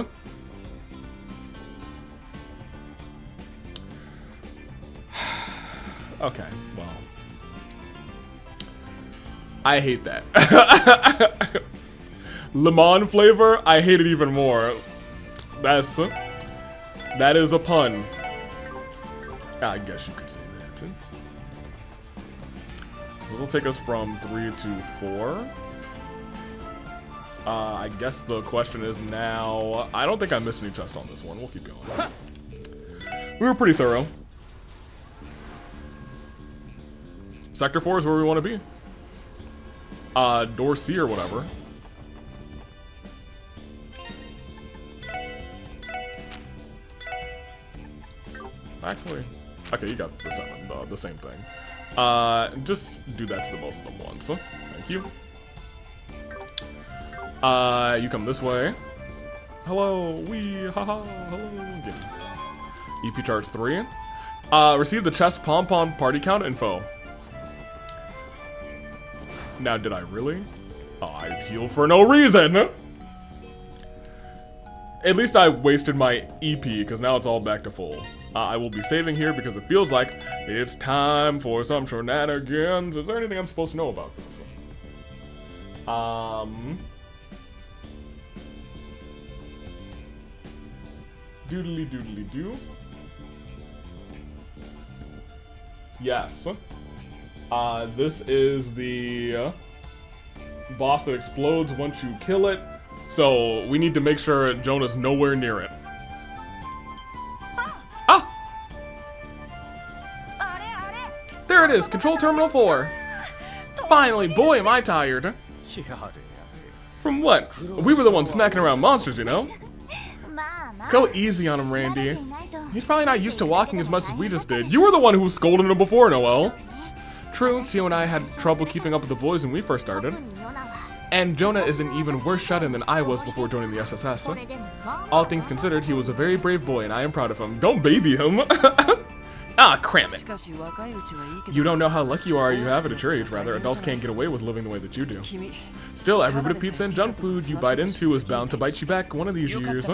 A: Okay, well. I hate that. Lemon flavor, I hate it even more. That is a pun. I guess you could say that. This will take us from 3 to 4. I guess the question is now, I don't think I missed any chests on this one. We'll keep going. We were pretty thorough. Sector 4 is where we want to be. Door C or whatever. Actually, okay, you got the same thing. Just do that to the both of them once. Thank you. You come this way. Hello, haha, hello. Again. EP charge 3. Receive the chest pom-pom party count info. Now, did I really? Oh, I healed for no reason! At least I wasted my EP, because now it's all back to full. I will be saving here because it feels like it's time for some shenanigans. Is there anything I'm supposed to know about this? Doodly doodly doo. Yes. This is the boss that explodes once you kill it. So we need to make sure Jonah's nowhere near it. Ah! There it is, Control Terminal 4. Finally, boy am I tired. From what? We were the ones smacking around monsters, you know? Go easy on him, Randy. He's probably not used to walking as much as we just did. You were the one who was scolding him before, Noel. True, Tio and I had trouble keeping up with the boys when we first started. And Jonah is an even worse shut-in than I was before joining the SSS. All things considered, he was a very brave boy, and I am proud of him. Don't baby him. Ah, cram it. You don't know how lucky you are you have it at your age, rather. Adults can't get away with living the way that you do. Still, every bit of pizza and junk food you bite into is bound to bite you back one of these years.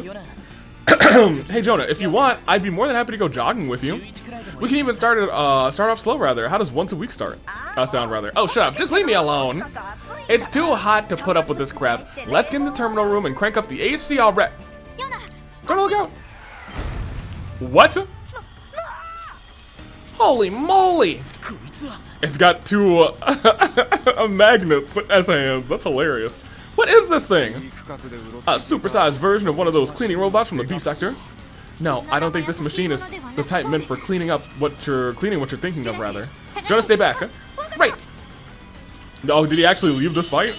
A: Hey Jonah, if you want, I'd be more than happy to go jogging with you. We can even start off slow, rather. How does once a week sound, rather? Oh, shut up. Just leave me alone. It's too hot to put up with this crap. Let's get in the terminal room and crank up the AC already. Go, look out. What? Holy moly. It's got 2 magnets as hands. That's hilarious. What is this thing? A supersized version of one of those cleaning robots from the B sector? No, I don't think this machine is the type meant for cleaning what you're thinking of, rather. Jonah, stay back, huh? Right. Oh, did he actually leave this fight?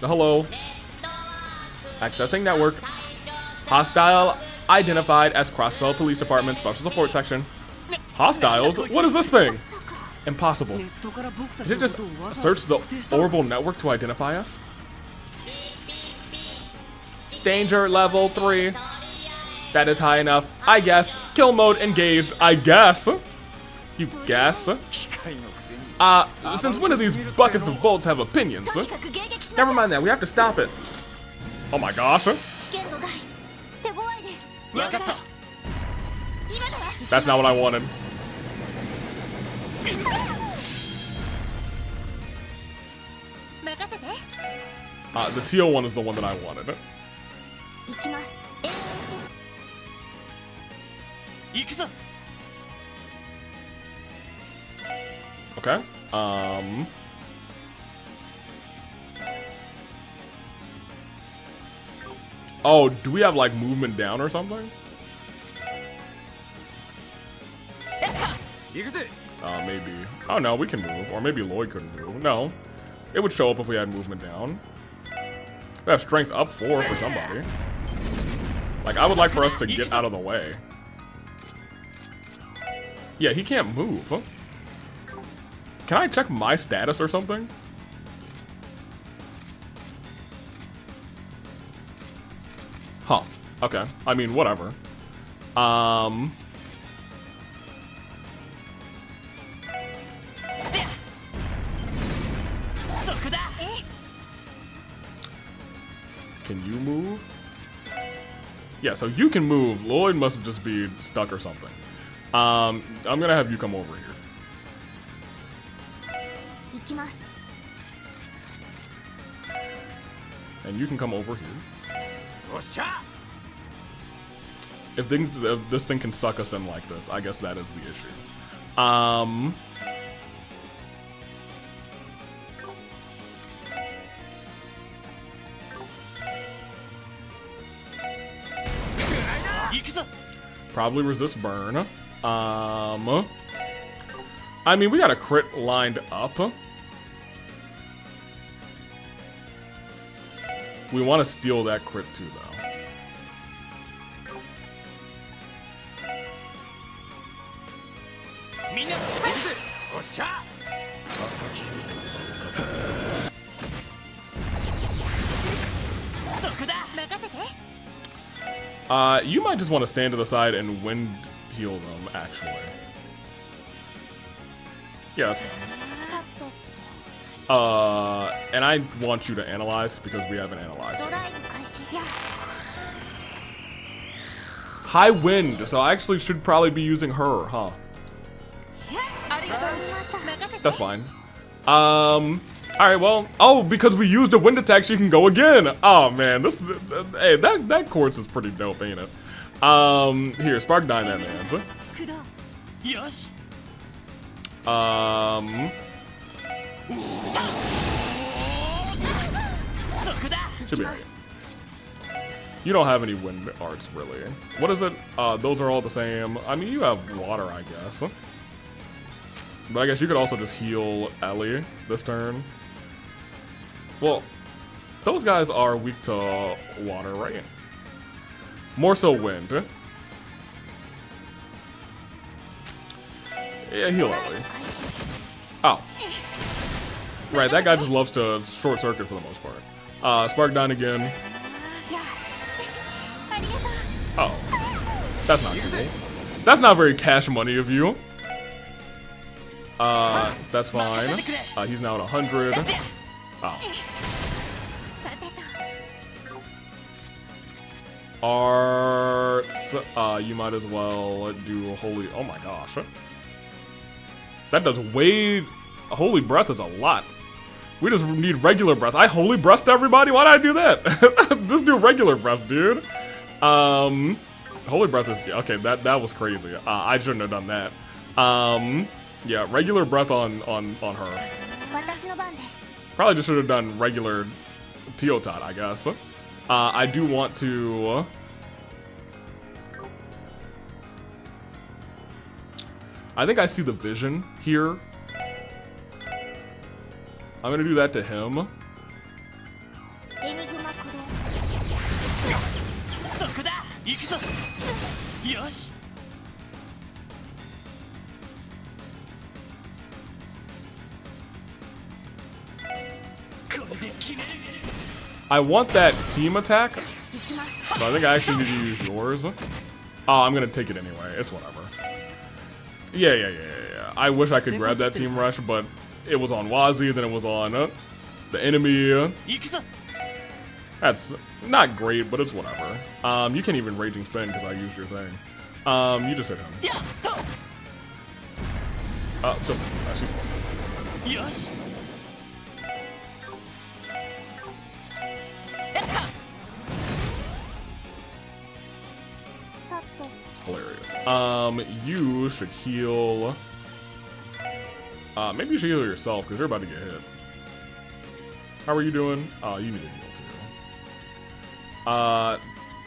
A: Hello. Accessing network. Hostile identified as Crossbell Police Department Special Support Section. Hostiles? What is this thing? Impossible. Did it just search the orbital network to identify us? Danger level 3. That is high enough, I guess. Kill mode engaged, I guess. You guess. Since when do these buckets of bolts have opinions? Never mind that, we have to stop it. Oh my gosh. That's not what I wanted. The teal one is the one that I wanted. Okay. Oh, do we have like movement down or something? Maybe. Oh no, we can move. Or maybe Lloyd couldn't move. No. It would show up if we had movement down. We have strength up 4 for somebody. Like, I would like for us to get out of the way. Yeah, he can't move. Huh? Can I check my status or something? Huh. Okay. I mean, whatever. Can you move? Yeah, so you can move. Lloyd must just be stuck or something. I'm gonna have you come over here. And you can come over here. If this thing can suck us in like this, I guess that is the issue. Probably resist burn. I mean, we got a crit lined up. We want to steal that crit too, though. You might just want to stand to the side and wind heal them, actually. Yeah, that's fine. And I want you to analyze because we haven't analyzed it. High wind, so I actually should probably be using her, huh? That's fine. Alright, well, oh, because we used a wind attack, she can go again. Oh man, this hey, that course is pretty dope, ain't it? Here, spark dine that man. Should be alright. You don't have any wind arts, really. What is it? Those are all the same. I mean, you have water, I guess. But I guess you could also just heal Ellie this turn. Well, those guys are weak to water, right? More so wind. Yeah, heal Ellie. Oh. Right, that guy just loves to short circuit for the most part. Spark down again. Oh. That's not cool. That's not very cash money of you. That's fine. He's now at 100. Oh. Arts. You might as well do holy. Oh my gosh. That does way. Holy breath is a lot. We just need regular breath. I holy breathed everybody? Why did I do that? Just do regular breath, dude. Holy breath is. Okay, that was crazy. I shouldn't have done that. Yeah, regular breath on her. Probably just should have done regular Teotot, I guess. I do want to... I think I see the vision here. I'm gonna do that to him. I want that team attack, but I think I actually need to use yours. Oh, I'm gonna take it anyway. It's whatever. Yeah. I wish I could grab that team rush, but it was on Wazi, then it was on the enemy. That's not great, but it's whatever. You can't even Raging Spin because I used your thing. You just hit him. So she's fine. Hilarious. You should heal. Maybe you should heal yourself because you're about to get hit. How are you doing? You need to heal too.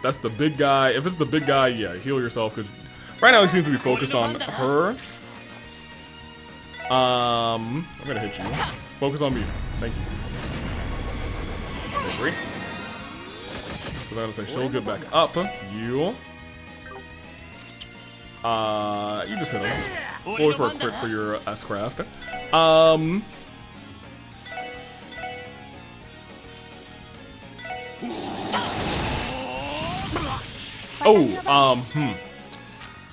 A: That's the big guy. If it's the big guy, yeah, heal yourself because right now he seems to be focused on her. I'm gonna hit you. Focus on me. Thank you. Okay, great. I'm gonna say she'll get back up. You just hit him. Boy for a crit for your S-Craft.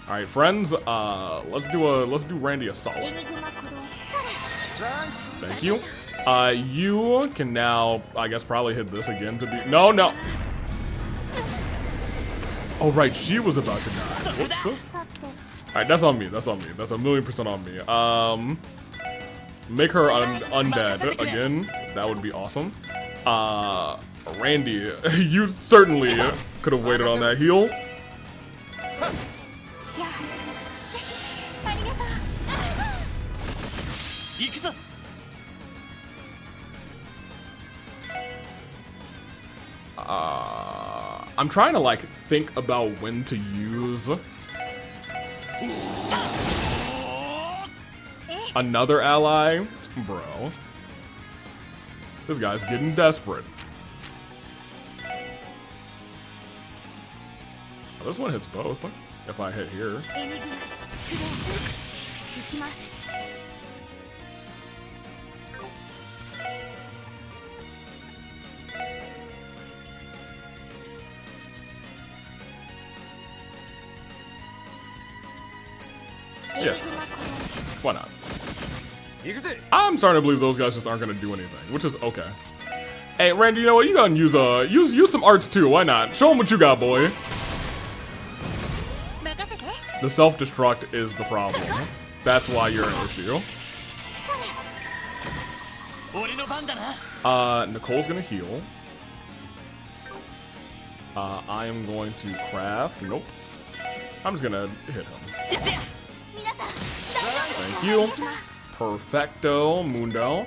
A: Alright, friends, let's do Randy a solid. Thank you. You can now, I guess, probably hit this again to be. No. Oh, right, she was about to die. Whoops. Alright, that's on me. That's a 1,000,000% on me. Make her undead again. That would be awesome. Randy, you certainly could have waited on that heal. I'm trying to like think about when to use another ally. Bro, this guy's getting desperate. Oh, this one hits both. If I hit here. Yeah, why not? I'm starting to believe those guys just aren't gonna do anything, which is okay. Hey, Randy, you know what? You gotta use some arts too. Why not? Show them what you got, boy. The self-destruct is the problem. That's why you're an issue. Nicole's gonna heal. I am going to craft. Nope. I'm just gonna hit him. Thank you. Perfecto, Mundo.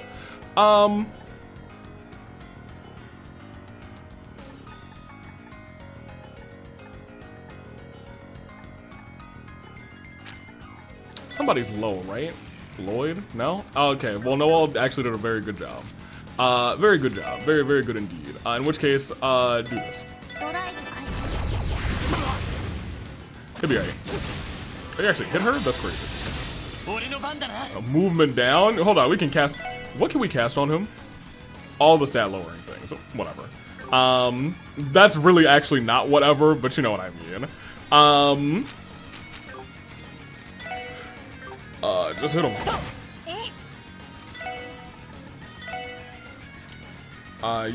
A: Somebody's low, right? Lloyd? No? Okay, well, Noel actually did a very good job. Very good job. Very, very good indeed. In which case, do this. It'll be right. Oh, you actually hit her? That's crazy. A movement down? Hold on, we can cast... What can we cast on him? All the stat lowering things. Whatever. That's really actually not whatever, but you know what I mean. Just hit him.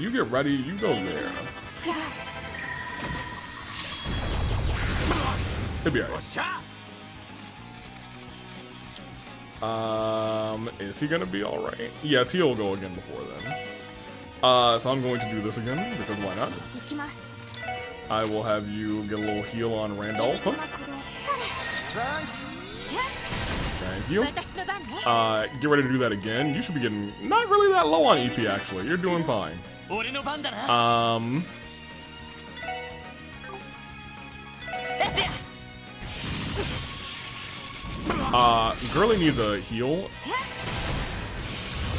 A: You get ready, you go there. It'll be alright. Is he gonna be alright? Yeah, T will go again before then. So I'm going to do this again, because why not? I will have you get a little heal on Randolph. Thank you. Get ready to do that again. You should be getting not really that low on EP actually. You're doing fine. Girly needs a heal.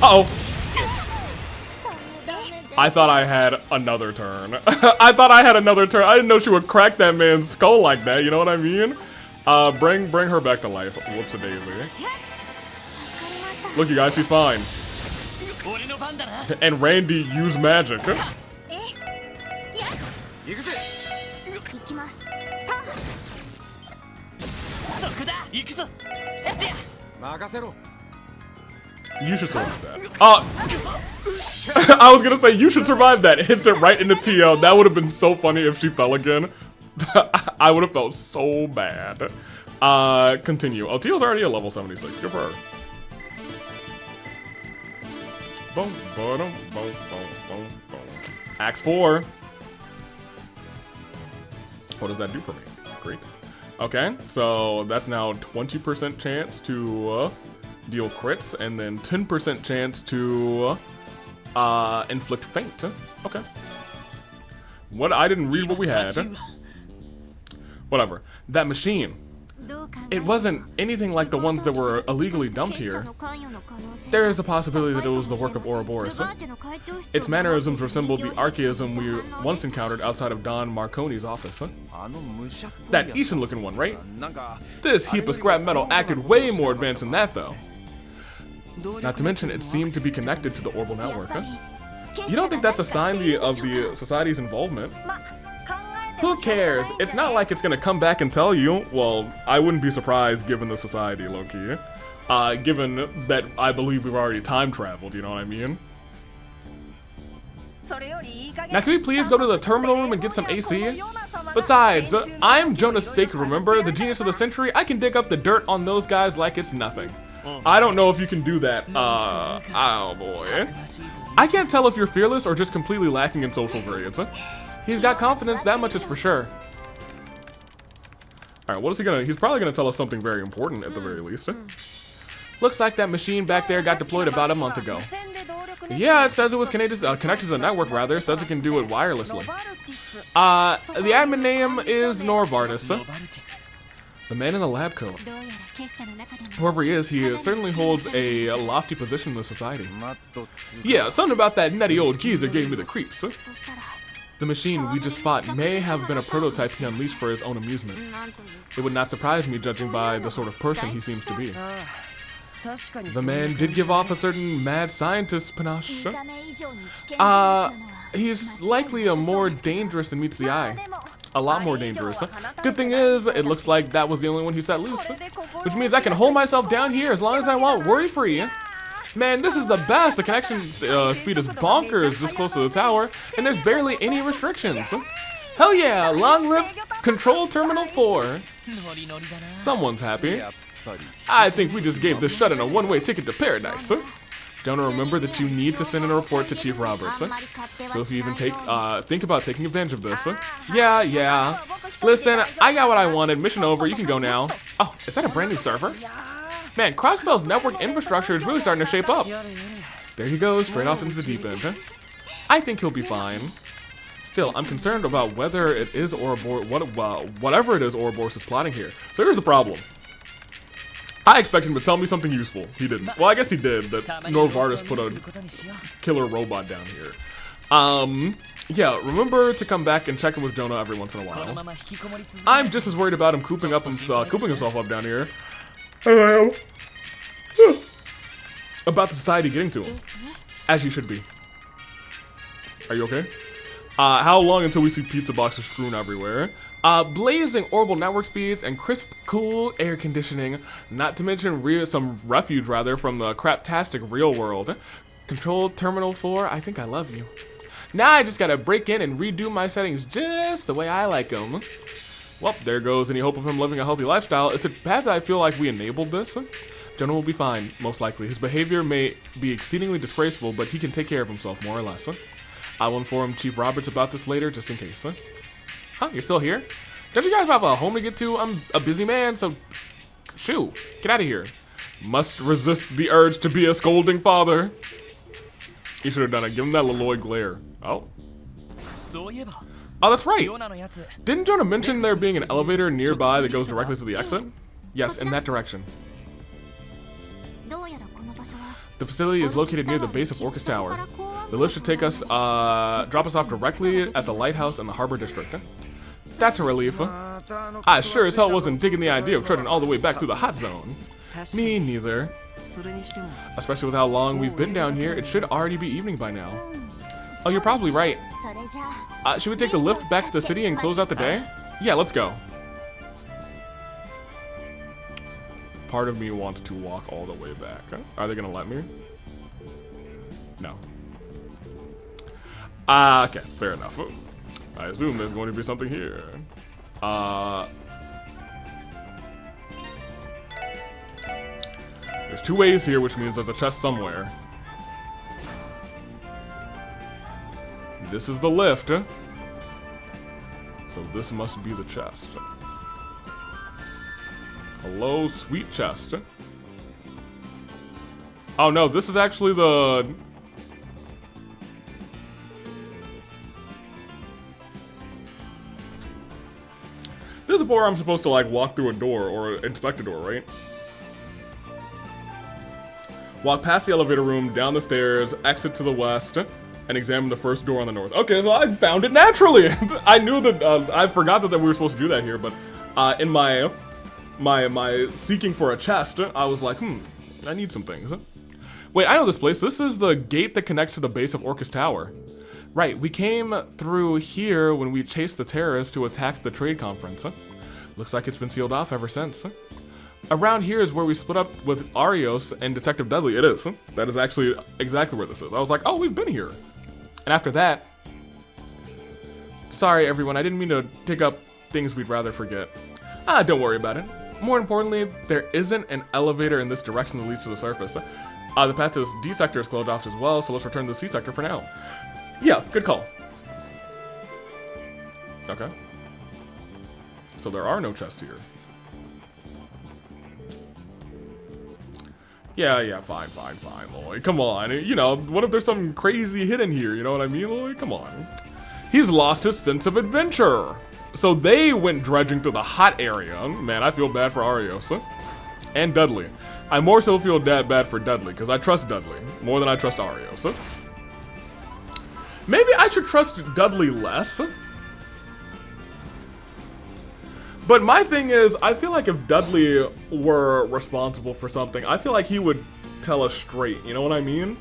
A: Uh-oh. I thought I had another turn. I thought I had another turn. I didn't know she would crack that man's skull like that, you know what I mean? Bring her back to life. Whoops-a-daisy. Look, you guys, she's fine. And Randy used magic. You should survive that. I was gonna say, you should survive that. It hits it right into TO. That would have been so funny if she fell again. I would have felt so bad. Continue. Oh, Tio's already at level 76. Good for her. Boom, boom, boom, boom, boom, boom. Axe 4. What does that do for me? Great. Okay, so that's now 20% chance to deal crits, and then 10% chance to inflict feint. Okay. What? I didn't read what we had. Whatever. That machine. It wasn't anything like the ones that were illegally dumped here. There is a possibility that it was the work of Ouroboros. Its mannerisms resembled the archaism we once encountered outside of Don Marconi's office. That Eastern-looking one, right? This heap of scrap metal acted way more advanced than that, though. Not to mention, it seemed to be connected to the Orbital network. You don't think that's a sign of the society's involvement? Who cares? It's not like it's gonna come back and tell you. Well, I wouldn't be surprised given the society, low-key. Given that I believe we've already time traveled, you know what I mean? Now, can we please go to the terminal room and get some AC? Besides, I'm Jonas Sacred, remember? The genius of the century? I can dig up the dirt on those guys like it's nothing. I don't know if you can do that. Oh boy. I can't tell if you're fearless or just completely lacking in social grades. He's got confidence, that much is for sure. Alright, what is he gonna... He's probably gonna tell us something very important at the very least. Looks like that machine back there got deployed about a month ago. Yeah, it says it was connected to the network, rather. It says it can do it wirelessly. The admin name is Norvardis. The man in the lab coat. Whoever he is, he certainly holds a lofty position in the society. Yeah, something about that nutty old geezer gave me the creeps. The machine we just fought may have been a prototype he unleashed for his own amusement. It would not surprise me, judging by the sort of person he seems to be. The man did give off a certain mad scientist panache. He's likely a more dangerous than meets the eye. A lot more dangerous. Good thing is, it looks like that was the only one he set loose. Which means I can hold myself down here as long as I want, worry-free. Man, this is the best. The connection speed is bonkers this close to the tower, and there's barely any restrictions. Hell yeah, long live Control Terminal 4. Someone's happy. I think we just gave this shut-in a one-way ticket to paradise. Don't remember that you need to send in a report to Chief Roberts. So if you even think about taking advantage of this. Yeah. Listen, I got what I wanted. Mission over. You can go now. Oh, is that a brand new server? Man, Crossbell's network infrastructure is really starting to shape up. There he goes, straight off into the deep end. I think he'll be fine. Still, I'm concerned about whether it is whatever it is Ouroboros is plotting here. So here's the problem. I expected him to tell me something useful. He didn't. Well, I guess he did, that Norvardis put a killer robot down here. Yeah, remember to come back and check in with Jonah every once in a while. I'm just as worried about him cooping himself up down here. About the society getting to him. As you should be. Are you okay? How long until we see pizza boxes strewn everywhere? Blazing orbital network speeds and crisp, cool air conditioning. Not to mention some refuge, rather, from the craptastic real world. Control Terminal 4, I think I love you. Now I just gotta break in and redo my settings just the way I like them. Well, there goes any hope of him living a healthy lifestyle. It's a bad that I feel like we enabled this. Jonah will be fine, most likely. His behavior may be exceedingly disgraceful, but he can take care of himself, more or less. I will inform Chief Roberts about this later, just in case. Huh, you're still here? Don't you guys have a home to get to? I'm a busy man, so... Shoo, get out of here. Must resist the urge to be a scolding father. You should have done it. Give him that Leloy glare. Oh. Oh, that's right. Didn't Jonah mention there being an elevator nearby that goes directly to the exit? Yes, in that direction. The facility is located near the base of Orcus Tower. The lift should take us, drop us off directly at the lighthouse in the harbor district. That's a relief. I sure as hell wasn't digging the idea of trudging all the way back through the hot zone. Me neither. Especially with how long we've been down here, it should already be evening by now. Oh, you're probably right. Should we take the lift back to the city and close out the day? Yeah, let's go. Part of me wants to walk all the way back. Are they gonna let me? No. Okay, fair enough. I assume there's going to be something here. There's 2 ways here, which means there's a chest somewhere. This is the lift. So this must be the chest. Hello, sweet chest. Oh no, this is actually the... This is where I'm supposed to like walk through a door or inspect a door, right? Walk past the elevator room, down the stairs, exit to the west, and examine the first door on the north. Okay, so I found it naturally. I knew that, I forgot that we were supposed to do that here, but in my seeking for a chest, I was like, I need some things. Wait, I know this place. This is the gate that connects to the base of Orcus Tower. Right, we came through here when we chased the terrorists who attacked the trade conference. Looks like it's been sealed off ever since. Around here is where we split up with Arios and Detective Dudley. It is. That is actually exactly where this is. I was like, oh, we've been here. And after that... Sorry, everyone, I didn't mean to dig up things we'd rather forget. Don't worry about it. More importantly, there isn't an elevator in this direction that leads to the surface. The path to D sector is closed off as well, so let's return to the C sector for now. Yeah, good call. Okay. So there are no chests here. Yeah, fine, Lloyd. Come on. You know, what if there's something crazy hidden here? You know what I mean, Lloyd? Come on. He's lost his sense of adventure. So they went dredging through the hot area. Man, I feel bad for Arios. And Dudley. I more so feel bad for Dudley, because I trust Dudley more than I trust Arios. Maybe I should trust Dudley less. But my thing is, I feel like if Dudley were responsible for something, I feel like he would tell us straight. You know what I mean?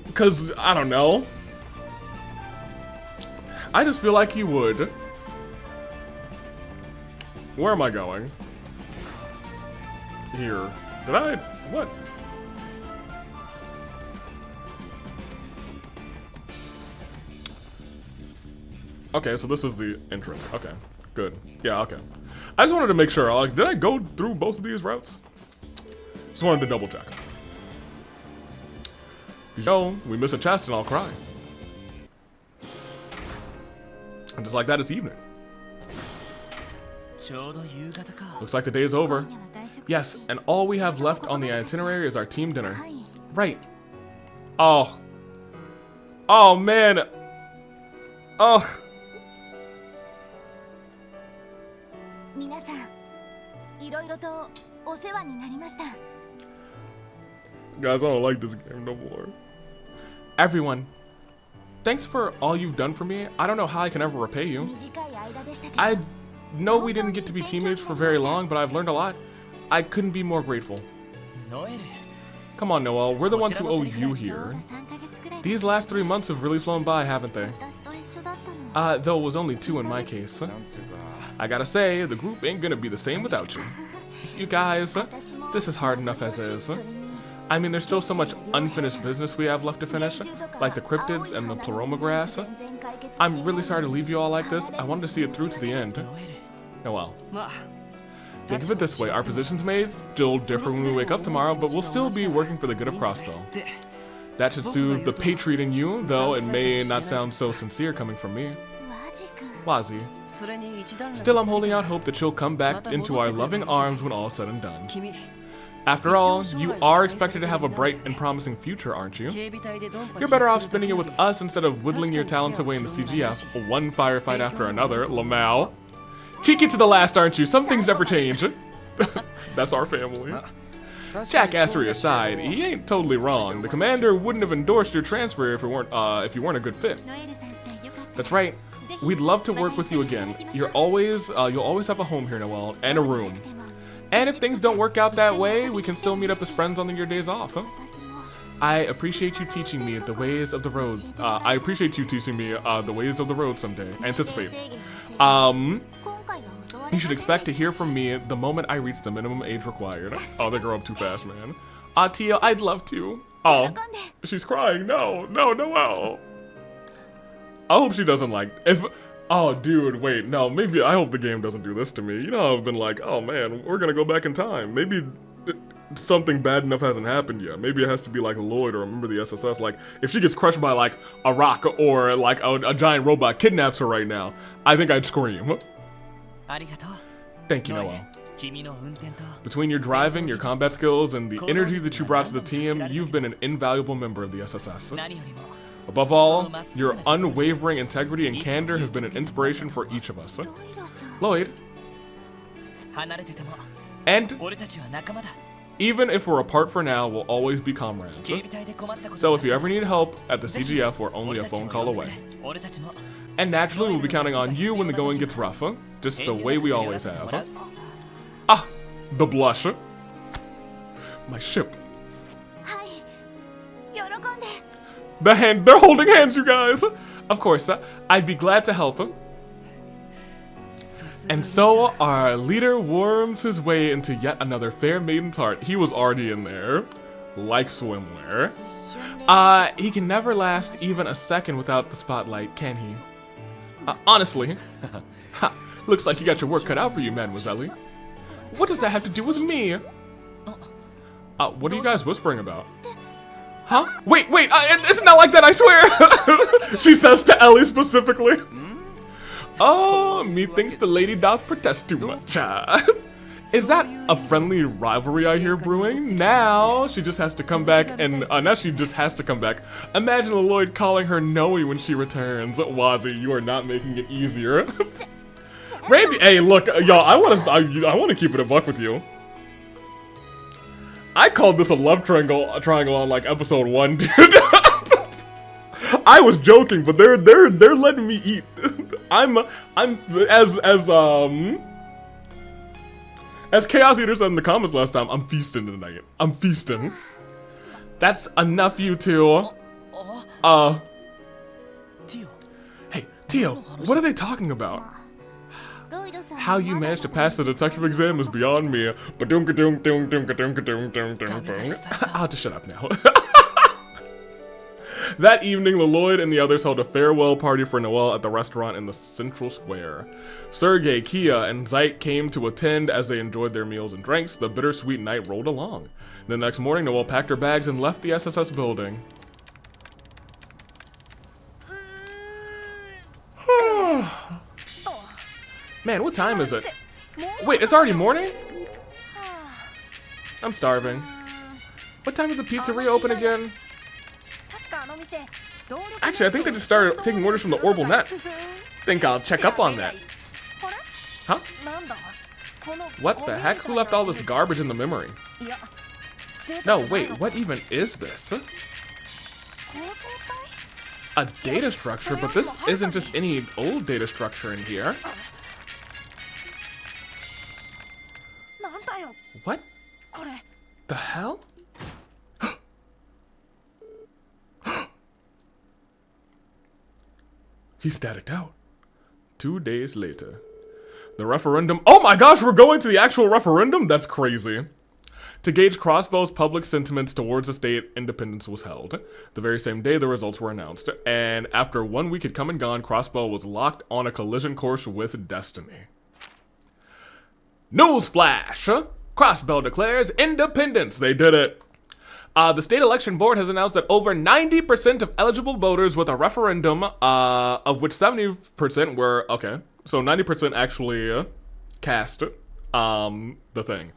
A: Because, I don't know. I just feel like he would. Where am I going? Here. Did I? What? Okay, so this is the entrance. Okay, good. Yeah, okay. I just wanted to make sure. Like, did I go through both of these routes? Just wanted to double check. You know, we miss a chest and I'll cry. And just like that, it's evening. Looks like the day is over. Yes, and all we have left on the itinerary is our team dinner. Right. Oh. Oh, man. Ugh. Guys, I don't like this game no more. Everyone, thanks for all you've done for me. I don't know how I can ever repay you. I know we didn't get to be teammates for very long, but I've learned a lot. I couldn't be more grateful. Come on, Noel, we're the ones who owe you here. These last 3 months have really flown by, haven't they? Though it was only 2 in my case. I gotta say, the group ain't gonna be the same without you. You guys, this is hard enough as is. I mean, there's still so much unfinished business we have left to finish, like the cryptids and the pleroma grass. I'm really sorry to leave you all like this. I wanted to see it through to the end. Noel. Think of it this way, our positions may still differ when we wake up tomorrow, but we'll still be working for the good of Crossbow. That should soothe the patriot in you, though it may not sound so sincere coming from me. Wazi. Still, I'm holding out hope that you'll come back into our loving arms when all's said and done. After all, you are expected to have a bright and promising future, aren't you? You're better off spending it with us instead of whittling your talents away in the CGF, one firefight after another, Lamau. Cheeky to the last, aren't you? Some things never change. That's our family. Jackassery aside, he ain't totally wrong. The commander wouldn't have endorsed your transfer if you weren't a good fit. That's right. We'd love to work with you again. You'll always have a home here, Noel, and a room. And if things don't work out that way, we can still meet up as friends on your days off, huh? I appreciate you teaching me the ways of the road. I appreciate you teaching me the ways of the road someday. Anticipate. You should expect to hear from me the moment I reach the minimum age required. Oh, they grow up too fast, man. Tia, I'd love to. Oh, she's crying. No, Noelle. I hope she doesn't like, oh, dude, wait, no, maybe, I hope the game doesn't do this to me. You know, I've been like, oh man, we're gonna go back in time. Maybe something bad enough hasn't happened yet. Maybe it has to be like Lloyd or a member of the SSS. Like, if she gets crushed by like a rock or like a giant robot kidnaps her right now, I think I'd scream. Thank you, Noelle. Between your driving, your combat skills, and the energy that you brought to the team, you've been an invaluable member of the SSS. Above all, your unwavering integrity and candor have been an inspiration for each of us. Lloyd. And even if we're apart for now, we'll always be comrades. So if you ever need help at the CGF, we're only a phone call away. And naturally, we'll be counting on you when the going gets rough, just the way we always have. Ah, the blush. My ship. The hand, they're holding hands, you guys. Of course, I'd be glad to help. And so our leader worms his way into yet another fair maiden's heart. He was already in there, like swimwear. He can never last even a second without the spotlight, can he? Honestly, looks like you got your work cut out for you, Mademoiselle. What does that have to do with me? What are you guys whispering about? Huh? Wait, it's not like that, I swear! She says to Ellie specifically. Oh, methinks the lady doth protest too much. Is that a friendly rivalry I hear brewing? Now she just has to come back and, Imagine Lloyd calling her Noe when she returns. Wazzy, you are not making it easier. Randy, hey, look, y'all, I want to keep it a buck with you. I called this a love triangle on like episode 1, dude. I was joking, but they're letting me eat. I'm as Chaos Eater said in the comments last time, I'm feasting tonight. I'm feasting. That's enough, you two. Hey, Tio, what are they talking about? How you managed to pass the detective exam is beyond me. I'll just shut up now. That evening, Lloyd and the others held a farewell party for Noelle at the restaurant in the central square. Sergey, Kia, and Zeit came to attend as they enjoyed their meals and drinks. The bittersweet night rolled along. The next morning, Noelle packed her bags and left the SSS building. Man, what time is it? Wait, it's already morning? I'm starving. What time did the pizzeria open again? Actually, I think they just started taking orders from the Orbital Net. Think I'll check up on that. Huh? What the heck? Who left all this garbage in the memory? No, wait, what even is this? A data structure, but this isn't just any old data structure in here. What the hell? He staticked out. 2 days later. The referendum. Oh my gosh, we're going to the actual referendum? That's crazy. To gauge Crossbow's public sentiments towards the state, independence was held. The very same day the results were announced, and after 1 week had come and gone, Crossbow was locked on a collision course with destiny. Newsflash! Crossbow declares independence. They did it. The state election board has announced that over 90% of eligible voters with a referendum, of which 70% were, okay, so 90% actually cast the thing,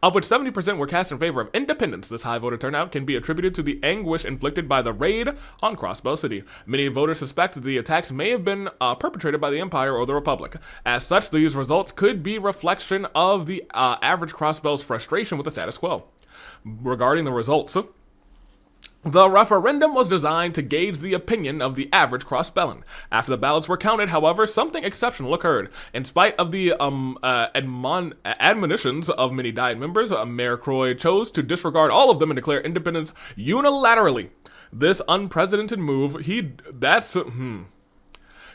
A: of which 70% were cast in favor of independence. This high voter turnout can be attributed to the anguish inflicted by the raid on Crossbow City. Many voters suspect that the attacks may have been perpetrated by the Empire or the Republic. As such, these results could be reflection of the average Crossbow's frustration with the status quo. Regarding the results, the referendum was designed to gauge the opinion of the average Crossbellan. After the ballots were counted, however, something exceptional occurred. In spite of the admonitions of many Diet members, Mayor Croy chose to disregard all of them and declare independence unilaterally. This unprecedented move,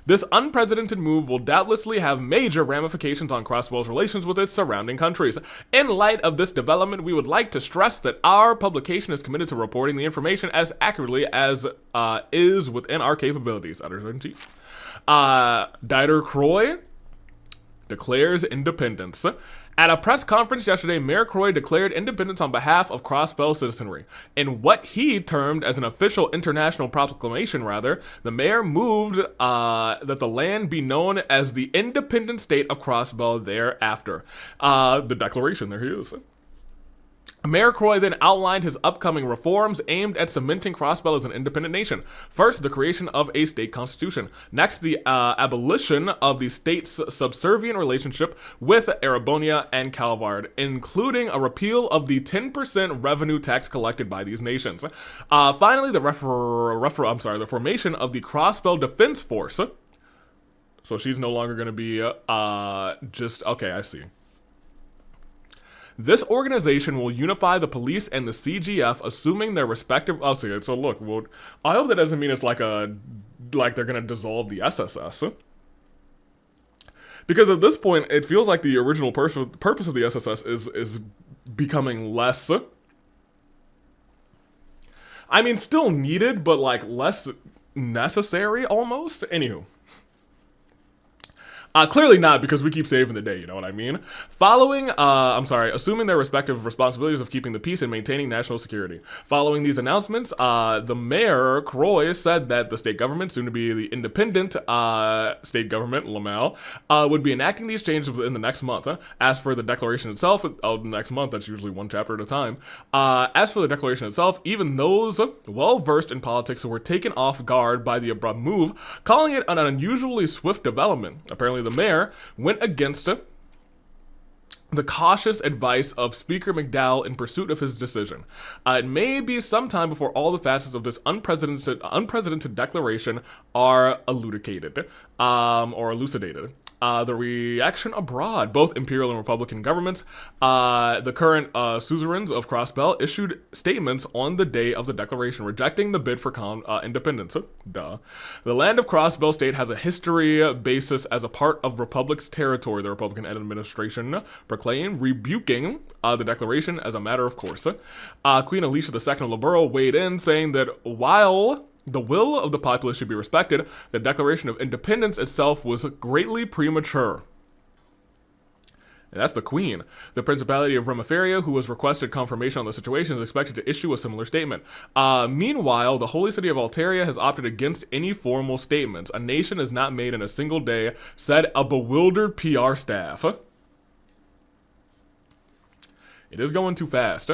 A: This unprecedented move will doubtlessly have major ramifications on Crossbell's relations with its surrounding countries. In light of this development, we would like to stress that our publication is committed to reporting the information as accurately as is within our capabilities. Editor-in-Chief. Dieter Croy declares independence. At a press conference yesterday, Mayor Croy declared independence on behalf of Crossbell citizenry. In what he termed as an official international proclamation, the mayor moved that the land be known as the independent state of Crossbell thereafter. The declaration, there he is. Mayor Croy then outlined his upcoming reforms aimed at cementing Crossbell as an independent nation. First, the creation of a state constitution. Next, the abolition of the state's subservient relationship with Erebonia and Calvard, including a repeal of the 10% revenue tax collected by these nations. Finally, the formation of the Crossbell Defense Force. So she's no longer going to be okay, I see. This organization will unify the police and the CGF, assuming their respective. Oh, so look, well, I hope that doesn't mean it's like they're gonna dissolve the SSS, because at this point it feels like the original purpose of the SSS is becoming less. I mean, still needed, but like less necessary almost. Anywho. Clearly not, because we keep saving the day, you know what I mean? Assuming their respective responsibilities of keeping the peace and maintaining national security. Following these announcements, the mayor, Croy, said that the state government, soon to be the independent state government, Lamal, would be enacting these changes within the next month. As for the declaration itself, the next month, that's usually one chapter at a time. As for the declaration itself, even those well-versed in politics were taken off guard by the abrupt move, calling it an unusually swift development. Apparently, the mayor went against the cautious advice of Speaker McDowell in pursuit of his decision. It may be some time before all the facets of this unprecedented declaration are elucidated. The reaction abroad, both imperial and republican governments, the current suzerains of Crossbell issued statements on the day of the declaration rejecting the bid for independence. The land of Crossbell State has a history basis as a part of Republic's territory, the Republican administration proclaimed, rebuking the declaration as a matter of course. Queen Alicia II of Liberal weighed in, saying that while the will of the populace should be respected, the Declaration of Independence itself was greatly premature. And that's the Queen. The Principality of Remiferia, who has requested confirmation on the situation, is expected to issue a similar statement. Meanwhile, the Holy City of Altaria has opted against any formal statements. A nation is not made in a single day, said a bewildered PR staff. It is going too fast.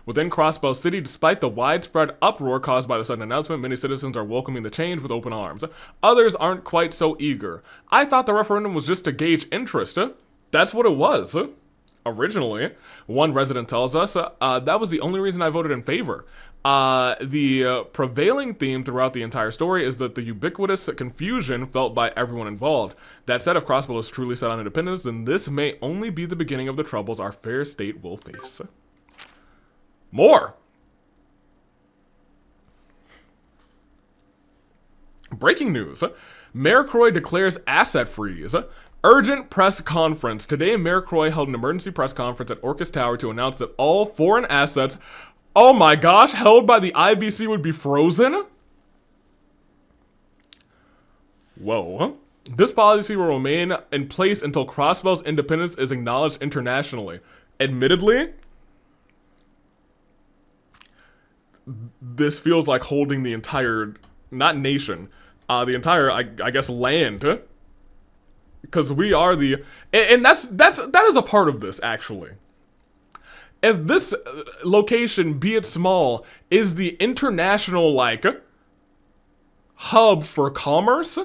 A: Within Crossbell City, despite the widespread uproar caused by the sudden announcement, many citizens are welcoming the change with open arms. Others aren't quite so eager. I thought the referendum was just to gauge interest. That's what it was. Originally, one resident tells us, that was the only reason I voted in favor. The prevailing theme throughout the entire story is that the ubiquitous confusion felt by everyone involved. That said, if Crossbell is truly set on independence, then this may only be the beginning of the troubles our fair state will face. More. Breaking news. Mayor Croy declares asset freeze. Urgent press conference. Today, Mayor Croy held an emergency press conference at Orcus Tower to announce that all foreign assets, oh my gosh, held by the IBC would be frozen? Whoa. This policy will remain in place until Crossbell's independence is acknowledged internationally. Admittedly, this feels like holding the entire, not nation, the entire, I guess, land, because we are the, and that is a part of this, actually. If this location, be it small, is the international, like, hub for commerce,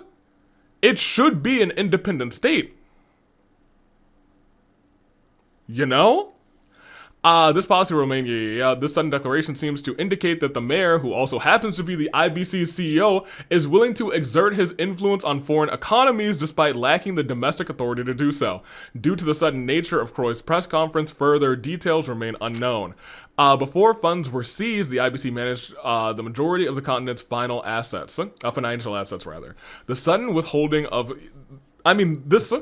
A: it should be an independent state. You know? This policy will remain, this sudden declaration seems to indicate that the mayor, who also happens to be the IBC CEO, is willing to exert his influence on foreign economies despite lacking the domestic authority to do so. Due to the sudden nature of Croy's press conference, further details remain unknown. Before funds were seized, the IBC managed the majority of the continent's financial assets, rather. The sudden withholding of, this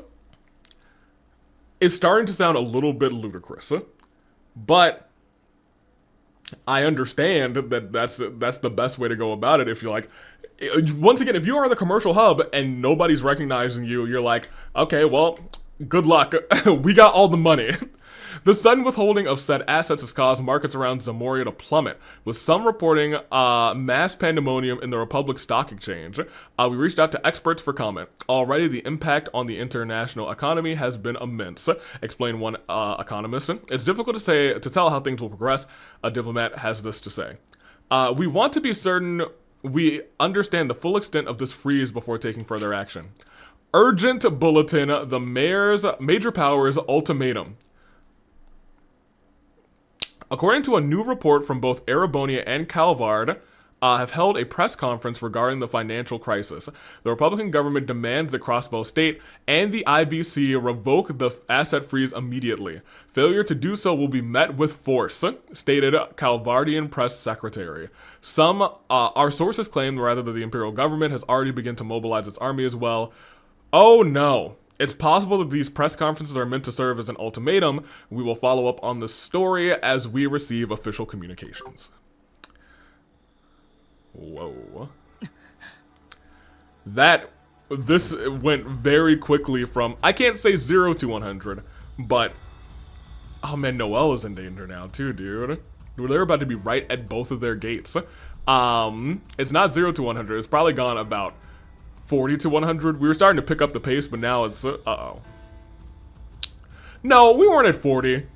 A: is starting to sound a little bit ludicrous. But I understand that that's the best way to go about it. If you're like, once again, if you are the commercial hub and nobody's recognizing you, you're like, okay, well, good luck. We got all the money. The sudden withholding of said assets has caused markets around Zamoria to plummet, with some reporting mass pandemonium in the Republic Stock Exchange. We reached out to experts for comment. Already, the impact on the international economy has been immense, explained one economist. It's difficult to tell how things will progress. A diplomat has this to say. We want to be certain we understand the full extent of this freeze before taking further action. Urgent bulletin, the mayor's major powers ultimatum. According to a new report from both Erebonia and Calvard, have held a press conference regarding the financial crisis. The Republican government demands that Crossbow State and the IBC revoke the asset freeze immediately. Failure to do so will be met with force, stated Calvardian press secretary. Our sources claim rather that the imperial government has already begun to mobilize its army as well. Oh no. It's possible that these press conferences are meant to serve as an ultimatum. We will follow up on this story as we receive official communications. Whoa. This went very quickly from, I can't say 0 to 100, but, oh man, Noelle is in danger now too, dude. They're about to be right at both of their gates. It's not 0 to 100, it's probably gone about 40 to 100. We were starting to pick up the pace, but now it's, uh-oh. No, we weren't at 40.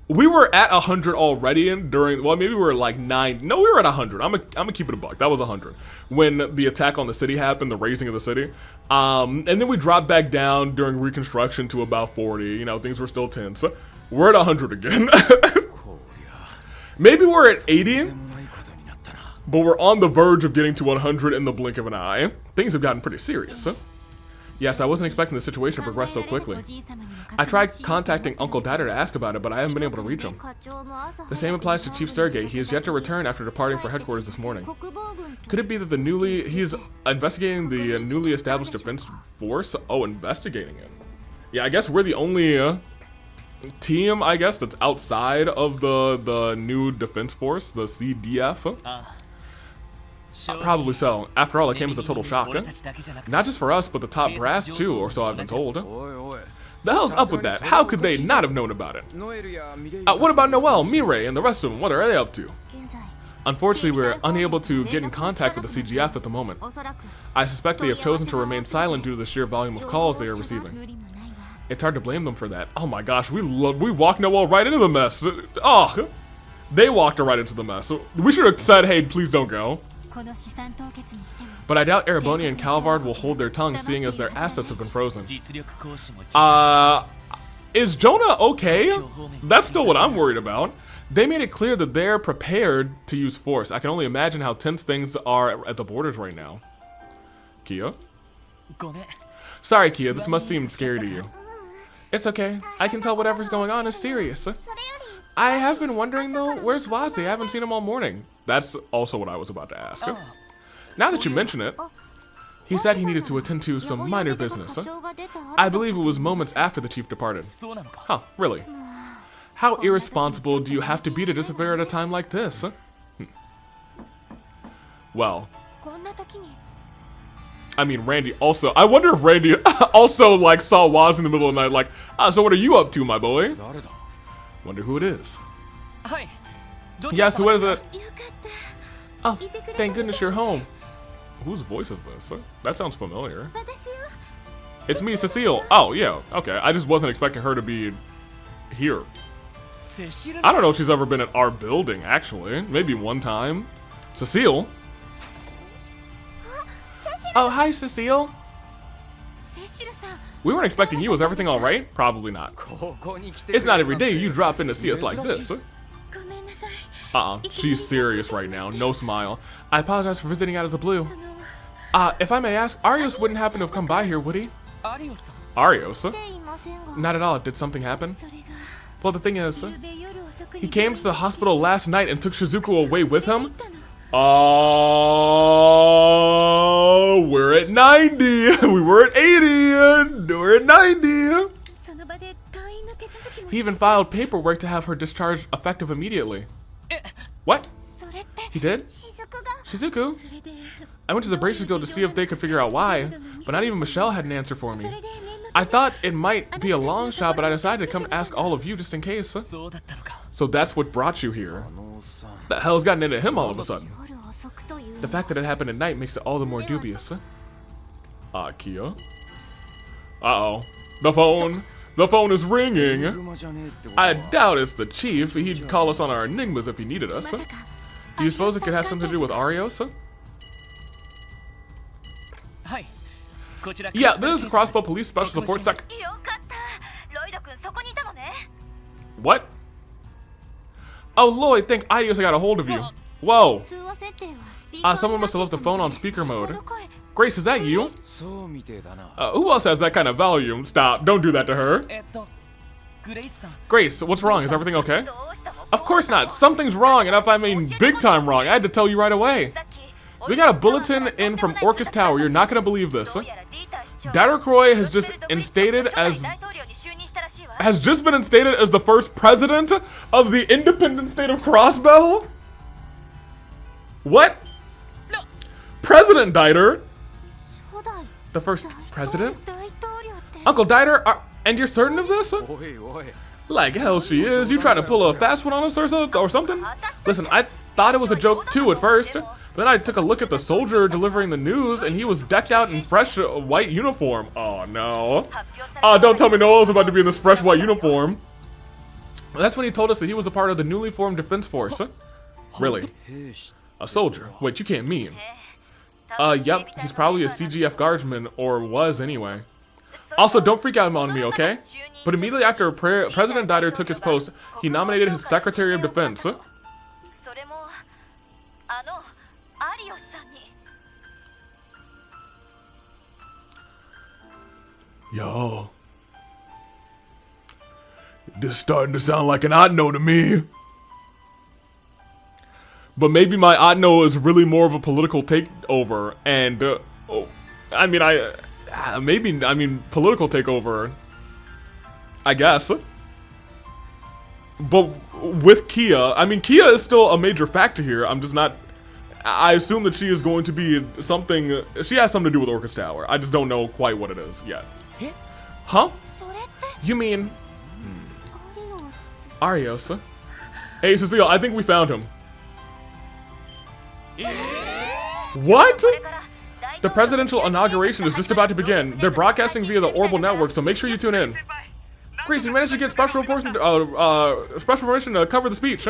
A: We were at 100 already well, maybe we were like 9. No, we were at 100. I'm gonna keep it a buck. That was 100. When the attack on the city happened, the razing of the city. And then we dropped back down during Reconstruction to about 40. You know, things were still tense. We're at 100 again. Maybe we're at 80. But we're on the verge of getting to 100 in the blink of an eye. Things have gotten pretty serious. Yes, I wasn't expecting the situation to progress so quickly. I tried contacting Uncle Data to ask about it, but I haven't been able to reach him. The same applies to Chief Sergei. He is yet to return after departing for headquarters this morning. Could it be that he's investigating the newly established defense force? Oh, investigating it. Yeah, I guess we're the only team, I guess, that's outside of the new defense force, the CDF. Probably so. After all, it came as a total shock. Not just for us, but the top brass too, or so I've been told. The hell's up with that? How could they not have known about it? What about Noelle, Mireille, and the rest of them? What are they up to? Unfortunately, we're unable to get in contact with the CGF at the moment. I suspect they have chosen to remain silent due to the sheer volume of calls they are receiving. It's hard to blame them for that. Oh my gosh, we walked Noelle right into the mess. Oh, they walked her right into the mess. We should have said, hey, please don't go. But I doubt Erebonia and Calvard will hold their tongue, seeing as their assets have been frozen. Is Jonah okay? That's still what I'm worried about. They made it clear that they're prepared to use force. I can only imagine how tense things are at the borders right now. Kia? Sorry, Kia, this must seem scary to you. It's okay. I can tell whatever's going on is serious. I have been wondering though, where's Ruze? I haven't seen him all morning. That's also what I was about to ask. Now that you mention it, he said he needed to attend to some minor business. I believe it was moments after the chief departed. Huh, really? How irresponsible do you have to be to disappear at a time like this? Well, I mean, Randy also, I wonder if Randy also like saw Waz in the middle of the night like, so what are you up to, my boy? Wonder who it is. Yes, who is it? Oh, thank goodness you're home. Whose voice is this? That sounds familiar. It's me, Cecile. Oh, yeah, okay. I just wasn't expecting her to be here. I don't know if she's ever been at our building, actually. Maybe one time. Cecile? Oh, hi, Cecile. We weren't expecting you. Was everything all right? Probably not. It's not every day you drop in to see us like this. She's serious right now. No smile. I apologize for visiting out of the blue. If I may ask, Arios wouldn't happen to have come by here, would he? Arios? Not at all. Did something happen? Well, the thing is, he came to the hospital last night and took Shizuku away with him? Oh, we're at 90. We were at 80. We're at 90. He even filed paperwork to have her discharged effective immediately. What? He did? Shizuku? I went to the Braces Guild to see if they could figure out why, but not even Michelle had an answer for me. I thought it might be a long shot, but I decided to come ask all of you just in case. So that's what brought you here. The hell's gotten into him all of a sudden? The fact that it happened at night makes it all the more dubious. Kia? Uh-oh. The phone. The phone is ringing. I doubt it's the chief. He'd call us on our enigmas if he needed us. Do you suppose it could have something to do with Arios? Yeah, this is the Crossbow Police Special Support Sec. What? Oh, Lloyd, thank Arios I got a hold of you. Whoa. Someone must have left the phone on speaker mode. Grace, is that you? Who else has that kind of volume? Stop, don't do that to her. Grace, what's wrong? Is everything okay? Of course not. Something's wrong, and if I mean big time wrong, I had to tell you right away. We got a bulletin in from Orcus Tower. You're not gonna believe this. Dattercroy has just been instated as the first president of the independent state of Crossbell? What? President Dieter? The first president? Uncle Dieter, and you're certain of this? Like hell she is. You trying to pull a fast one on us or something? Listen, I thought it was a joke too at first. Then I took a look at the soldier delivering the news, and he was decked out in fresh white uniform. Oh no. Don't tell me Noel's about to be in this fresh white uniform. That's when he told us that he was a part of the newly formed defense force. Really? A soldier? Wait, you can't mean. Yep, he's probably a CGF guardsman, or was anyway. Also, don't freak out on me, okay? But immediately after President Dieter took his post, he nominated his Secretary of Defense. Yo. This starting to sound like an odd no to me. But maybe my odd no is really more of a political takeover, and political takeover, I guess. But with Kia, Kia is still a major factor here. I'm just not. I assume that she is going to be something. She has something to do with Orcus Tower. I just don't know quite what it is yet. Huh? You mean Arios? Hey, Cecile, I think we found him. What? The presidential inauguration is just about to begin. They're broadcasting via the Orbital network, so make sure you tune in. Grace, you managed to get special permission to cover the speech.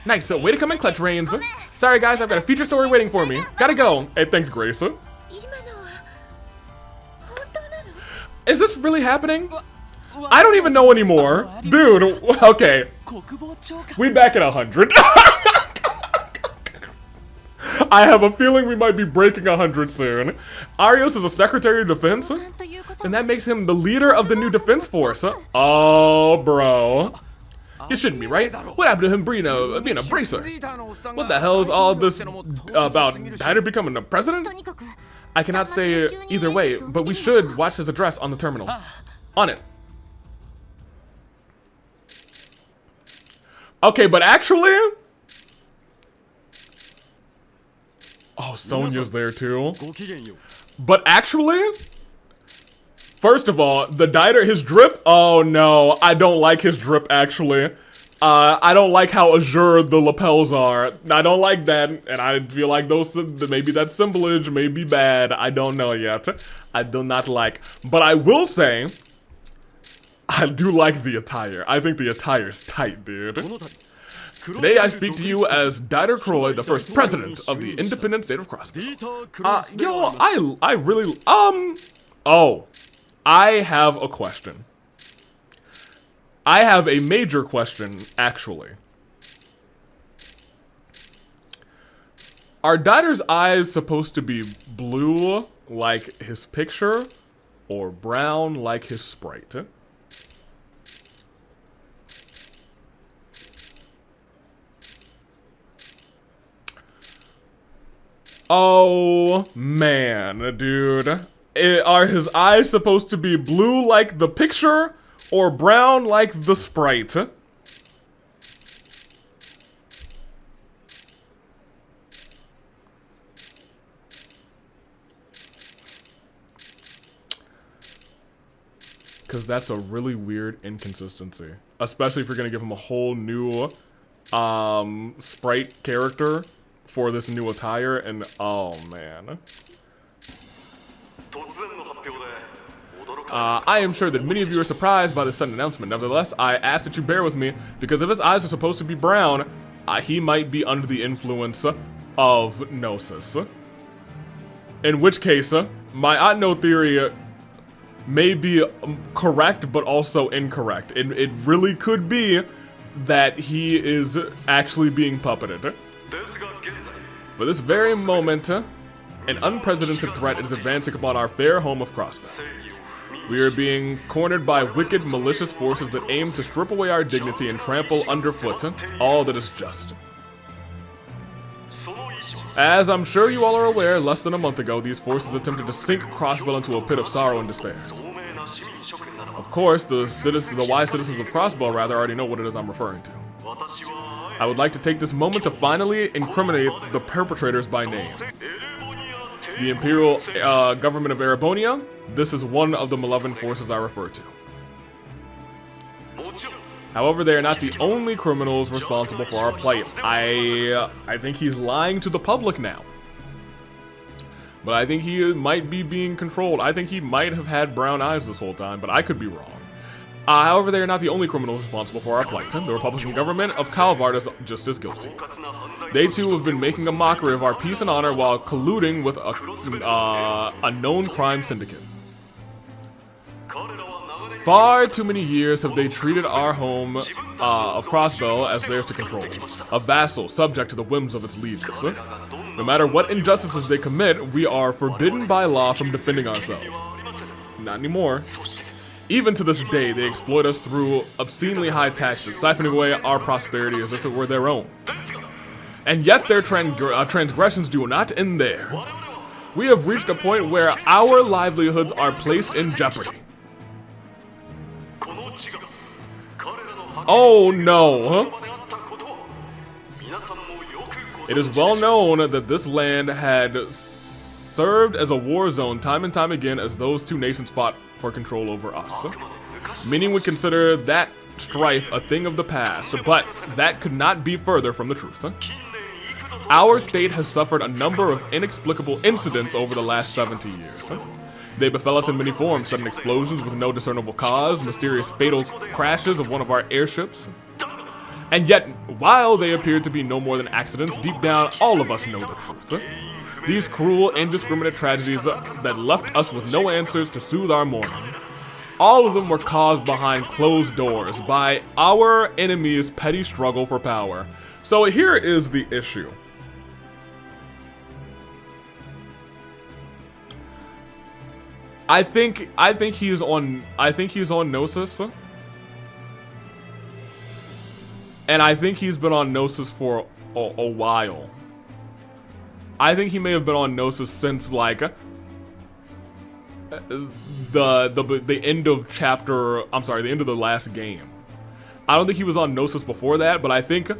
A: Nice, way to come in, Clutch Reigns. Sorry guys, I've got a feature story waiting for me. Gotta go. Hey, thanks, Grace. Is this really happening? I don't even know anymore. Dude, okay. We back at 100. I have a feeling we might be breaking 100 soon. Arios is a Secretary of Defense? Then that makes him the leader of the new defense force. Oh, bro. You shouldn't be, right? What happened to him being a bracer? What the hell is all this about Dieter becoming the president? I cannot say either way, but we should watch his address on the terminal. On it. Okay, but actually... Oh, Sonya's there too. But actually... First of all, the Dieter, his drip? Oh no, I don't like his drip actually. I don't like how Azure the lapels are. I don't like that, and I feel like maybe that symbolage may be bad. I don't know yet. I do not like. But I will say, I do like the attire. I think the attire's tight, dude. Today I speak to you as Dieter Croy, the first president of the independent state of Crossbell. Yo, I really, oh, I have a question. I have a major question, actually. Are Diter's eyes supposed to be blue like his picture or brown like his sprite? Oh man, dude. Are his eyes supposed to be blue like the picture or brown like the sprite? Because that's a really weird inconsistency. Especially if you're going to give him a whole new sprite character for this new attire. And oh man. I am sure that many of you are surprised by this sudden announcement. Nevertheless, I ask that you bear with me, because if his eyes are supposed to be brown, he might be under the influence of Gnosis. In which case, my Otno theory may be correct, but also incorrect. It really could be that he is actually being puppeted. For this very moment, an unprecedented threat is advancing upon our fair home of Crossbow. We are being cornered by wicked, malicious forces that aim to strip away our dignity and trample underfoot all that is just. As I'm sure you all are aware, less than a month ago, these forces attempted to sink Crossbell into a pit of sorrow and despair. Of course, the wise citizens of Crossbell already know what it is I'm referring to. I would like to take this moment to finally incriminate the perpetrators by name. The Imperial Government of Erebonia, this is one of the malevolent forces I refer to. However, they are not the only criminals responsible for our plight. I think he's lying to the public now. But I think he might be being controlled. I think he might have had brown eyes this whole time, but I could be wrong. However, they are not the only criminals responsible for our plight. The Republican government of Calvard is just as guilty. They too have been making a mockery of our peace and honor while colluding with a known crime syndicate. Far too many years have they treated our home of Crossbell as theirs to control, a vassal subject to the whims of its lieges. No matter what injustices they commit, we are forbidden by law from defending ourselves. Not anymore. Even to this day, they exploit us through obscenely high taxes, siphoning away our prosperity as if it were their own. And yet their transgressions do not end there. We have reached a point where our livelihoods are placed in jeopardy. Oh no! It is well known that this land had served as a war zone time and time again as those two nations fought for control over us. Many would consider that strife a thing of the past, but that could not be further from the truth. Our state has suffered a number of inexplicable incidents over the last 70 years. They befell us in many forms: sudden explosions with no discernible cause, mysterious fatal crashes of one of our airships. And yet, while they appear to be no more than accidents, deep down all of us know the truth. These cruel, indiscriminate tragedies that left us with no answers to soothe our mourning, all of them were caused behind closed doors by our enemy's petty struggle for power. So here is the issue. I think he's on Gnosis. And I think he's been on Gnosis for a while. I think he may have been on Gnosis since like the end of the end of the last game. I don't think he was on Gnosis before that, but I think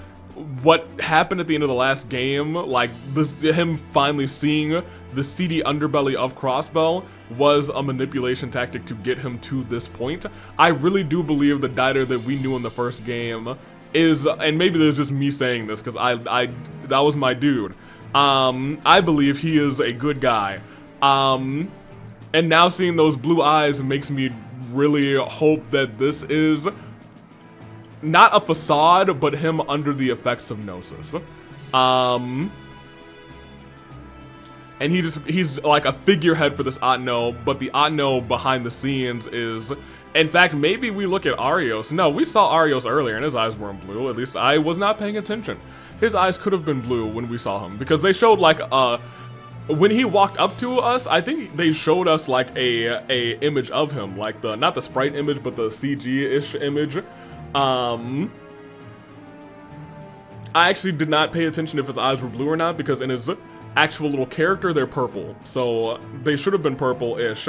A: what happened at the end of the last game, like him finally seeing the seedy underbelly of Crossbell, was a manipulation tactic to get him to this point. I really do believe the Diter that we knew in the first game is, and maybe there's just me saying this because that was my dude. I believe he is a good guy. And now seeing those blue eyes makes me really hope that this is not a facade, but him under the effects of Gnosis. And he's like a figurehead for this Atno, but the Atno behind the scenes is, in fact, maybe we look at Arios. No, we saw Arios earlier and his eyes weren't blue. At least I was not paying attention. His eyes could have been blue when we saw him, because they showed like when he walked up to us, I think they showed us like a image of him, like not the sprite image, but the CG-ish image. I actually did not pay attention if his eyes were blue or not, because in his actual little character, they're purple. So they should have been purple-ish.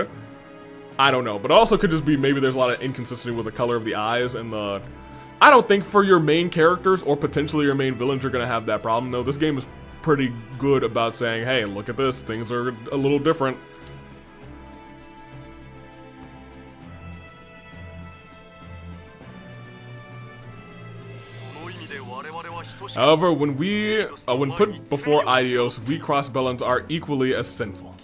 A: I don't know, but it also could just be maybe there's a lot of inconsistency with the color of the eyes and the... I don't think for your main characters or potentially your main villains you're gonna have that problem, though. This game is pretty good about saying, hey, look at this, things are a little different. However, when put before Aidios, we crossbellans are equally as sinful.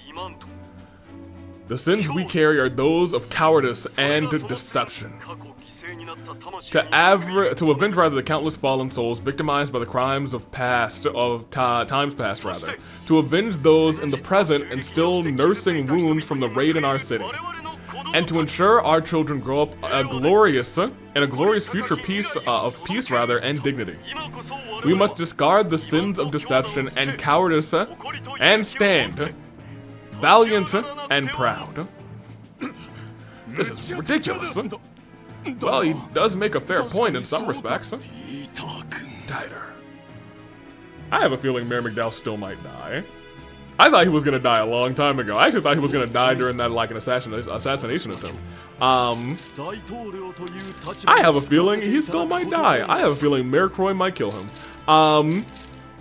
A: The sins we carry are those of cowardice and deception. To avenge rather the countless fallen souls victimized by the crimes of times past rather. To avenge those in the present and still nursing wounds from the raid in our city. And to ensure our children grow up in a glorious future of peace and dignity. We must discard the sins of deception and cowardice and stand valiant and proud. This is ridiculous. Well, he does make a fair point in some respects. Tighter. I have a feeling Mayor McDowell still might die. I thought he was gonna die a long time ago. I actually thought he was gonna die during that, like, an assassination attempt. I have a feeling he still might die. I have a feeling Mayor Croy might kill him.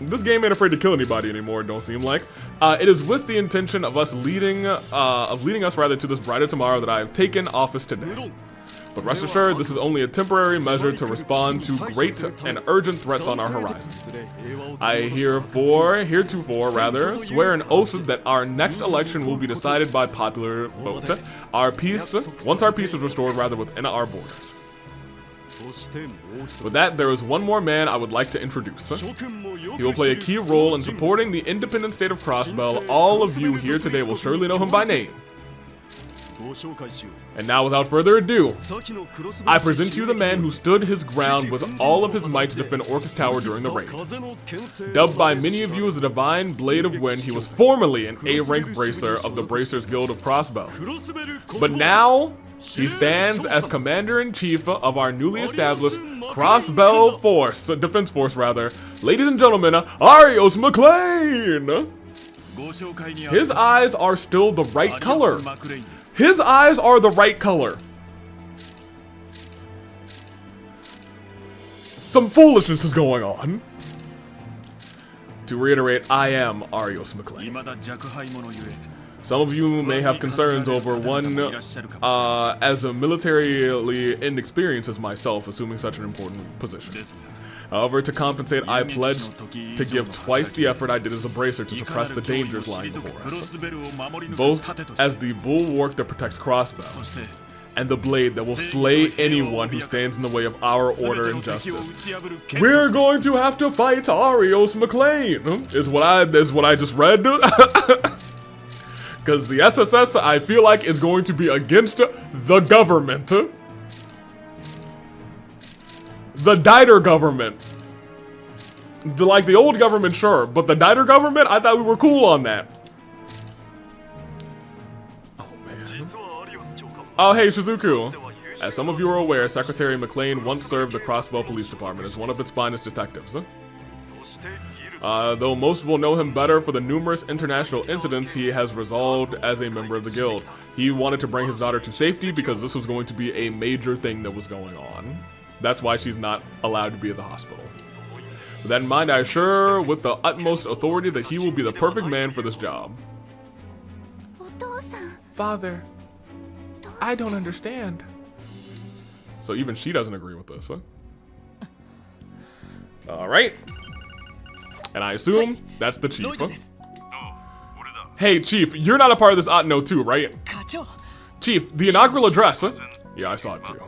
A: This game ain't afraid to kill anybody anymore, it don't seem like. It is with the intention of leading us rather to this brighter tomorrow that I have taken office today. But rest assured, this is only a temporary measure to respond to great and urgent threats on our horizon. I heretofore swear an oath that our next election will be decided by popular vote. Once our peace is restored within our borders. With that, there is one more man I would like to introduce. He will play a key role in supporting the independent state of Crossbell. All of you here today will surely know him by name. And now, without further ado, I present to you the man who stood his ground with all of his might to defend Orcus Tower during the raid. Dubbed by many of you as the Divine Blade of Wind, he was formerly an A-rank bracer of the Bracers Guild of Crossbell. But now, he stands as Commander-in-Chief of our newly established Crossbell Defense Force. Ladies and gentlemen, Arios McLean! His eyes are still the right color. His eyes are the right color. Some foolishness is going on. To reiterate, I am Arios McLean. Some of you may have concerns over one, as a militarily inexperienced as myself, assuming such an important position. However, to compensate, I pledged to give twice the effort I did as a bracer to suppress the dangers lying before us, both as the bulwark that protects Crossbell, and the blade that will slay anyone who stands in the way of our order and justice. We're going to have to fight Arios McLean, is what I just read. Because the SSS, I feel like, is going to be against the government. The Dieter government. Like the old government, sure, but the Dieter government, I thought we were cool on that. Oh, man. Oh, hey, Shizuku. As some of you are aware, Secretary McLean once served the Crossbell Police Department as one of its finest detectives. Though most will know him better for the numerous international incidents he has resolved as a member of the guild. He wanted to bring his daughter to safety because this was going to be a major thing that was going on. That's why she's not allowed to be at the hospital. With that in mind, I assure with the utmost authority that he will be the perfect man for this job. Father, I don't understand. So even she doesn't agree with this, huh? Alright. And I assume that's the chief, huh? Hey, Chief, you're not a part of this Atno too, right? Chief, the inaugural address, huh? Yeah, I saw it too.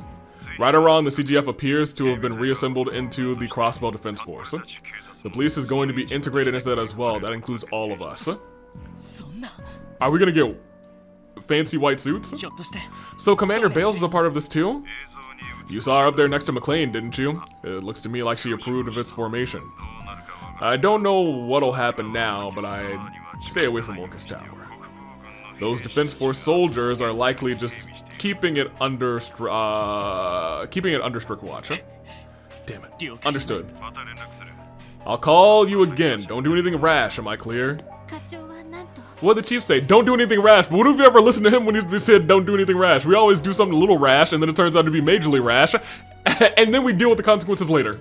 A: Right or wrong, the CGF appears to have been reassembled into the Crossbell Defense Force. The police is going to be integrated into that as well. That includes all of us. Are we gonna get fancy white suits? So Commander Bales is a part of this too? You saw her up there next to McLean, didn't you? It looks to me like she approved of its formation. I don't know what'll happen now, but I'd stay away from Orcus Tower. Those Defense Force soldiers are likely just keeping it under strict watch. Huh? Damn it. Understood. I'll call you again. Don't do anything rash, am I clear? What did the chief say? Don't do anything rash. But what have you ever listened to him when he said don't do anything rash? We always do something a little rash, and then it turns out to be majorly rash, and then we deal with the consequences later.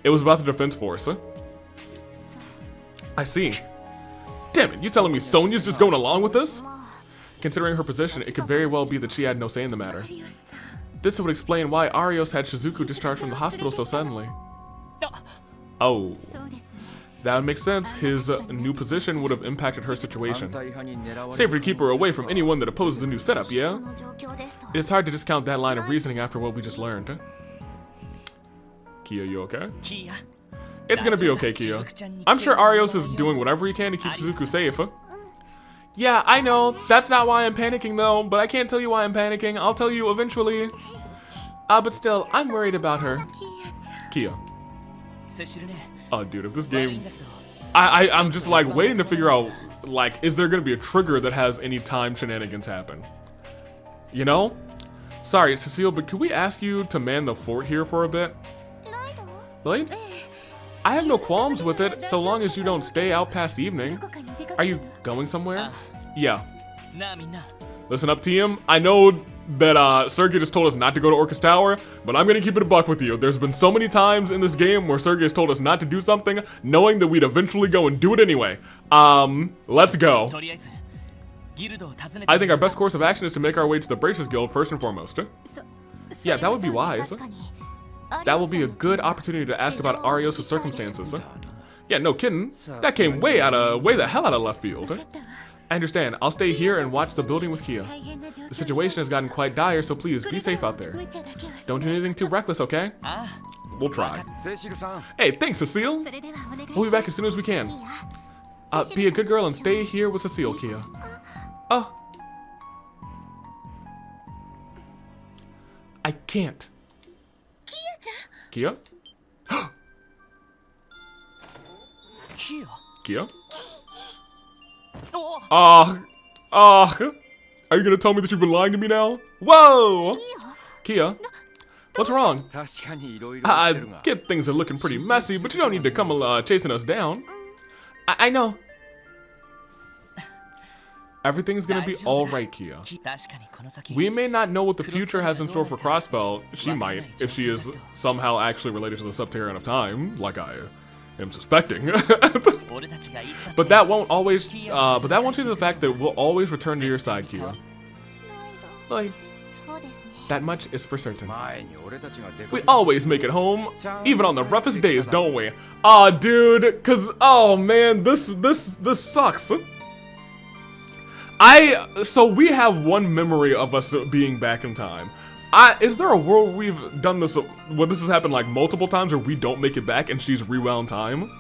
A: It was about the Defense Force, huh? I see. Damn it, you telling me Sonya's just going along with this? Considering her position, it could very well be that she had no say in the matter. This would explain why Arios had Shizuku discharged from the hospital so suddenly. Oh. That would make sense. His new position would have impacted her situation. Safer to keep her away from anyone that opposes the new setup, yeah? It's hard to discount that line of reasoning after what we just learned. Huh? Kia, you okay? It's gonna be okay, Kia. I'm sure Arios is doing whatever he can to keep Shizuku safe. Huh? Yeah, I know. That's not why I'm panicking, though. But I can't tell you why I'm panicking. I'll tell you eventually. But still, I'm worried about her. Kia. Oh, dude, if this game... I'm just, like, waiting to figure out, like, is there gonna be a trigger that has any time shenanigans happen? You know? Sorry, Cecile, but could we ask you to man the fort here for a bit? Really? I have no qualms with it, so long as you don't stay out past evening. Are you going somewhere? Yeah. Listen up, team. I know that Sergey just told us not to go to Orcus Tower, but I'm gonna keep it a buck with you. There's been so many times in this game where Sergey has told us not to do something, knowing that we'd eventually go and do it anyway. Let's go. I think our best course of action is to make our way to the Braces Guild first and foremost. Yeah, that would be wise. That will be a good opportunity to ask about Arios' circumstances. Yeah, no kidding. That came way the hell out of left field. I understand. I'll stay here and watch the building with Kia. The situation has gotten quite dire, so please be safe out there. Don't do anything too reckless, okay? We'll try. Hey, thanks, Cecile. We'll be back as soon as we can. Be a good girl and stay here with Cecile, Kia. Oh. I can't. Kia? Kia? Are you gonna tell me that you've been lying to me now? Whoa! Kia? What's wrong? I get things are looking pretty messy, but you don't need to come chasing us down. I know. Everything's gonna be alright, Kia. We may not know what the future has in store for Crossbell. She might, if she is somehow actually related to the Subterran of Time, like I am suspecting. But that won't change the fact that we'll always return to your side, Kia. Like, that much is for certain. We always make it home, even on the roughest days, don't we? Aw, dude, oh man, this sucks. So we have one memory of us being back in time. Is there a world where we've done this, where this has happened like multiple times, where we don't make it back and she's rewound time?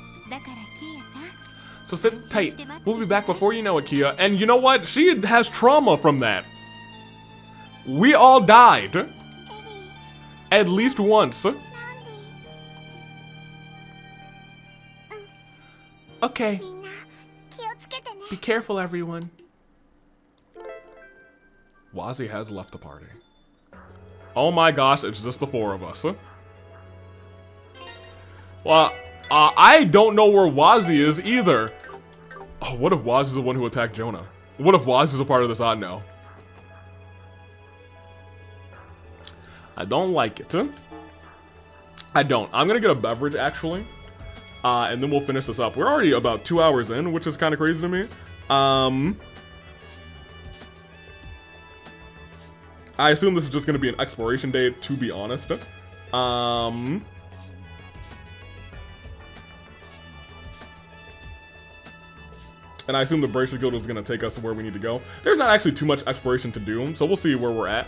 A: So sit tight. We'll be back before you know it, Kia. And you know what? She has trauma from that. We all died. At least once. Okay. Be careful, everyone. Wazi has left the party. Oh my gosh, it's just the four of us. Well, I don't know where Wazi is either. Oh, what if Wazi's the one who attacked Jonah? What if Wazi's a part of this odd no? I don't like it. I don't. I'm gonna get a beverage actually. And then we'll finish this up. We're already about 2 hours in, which is kind of crazy to me. I assume this is just going to be an exploration day, to be honest. And I assume the Braces Guild is going to take us to where we need to go. There's not actually too much exploration to do, so we'll see where we're at.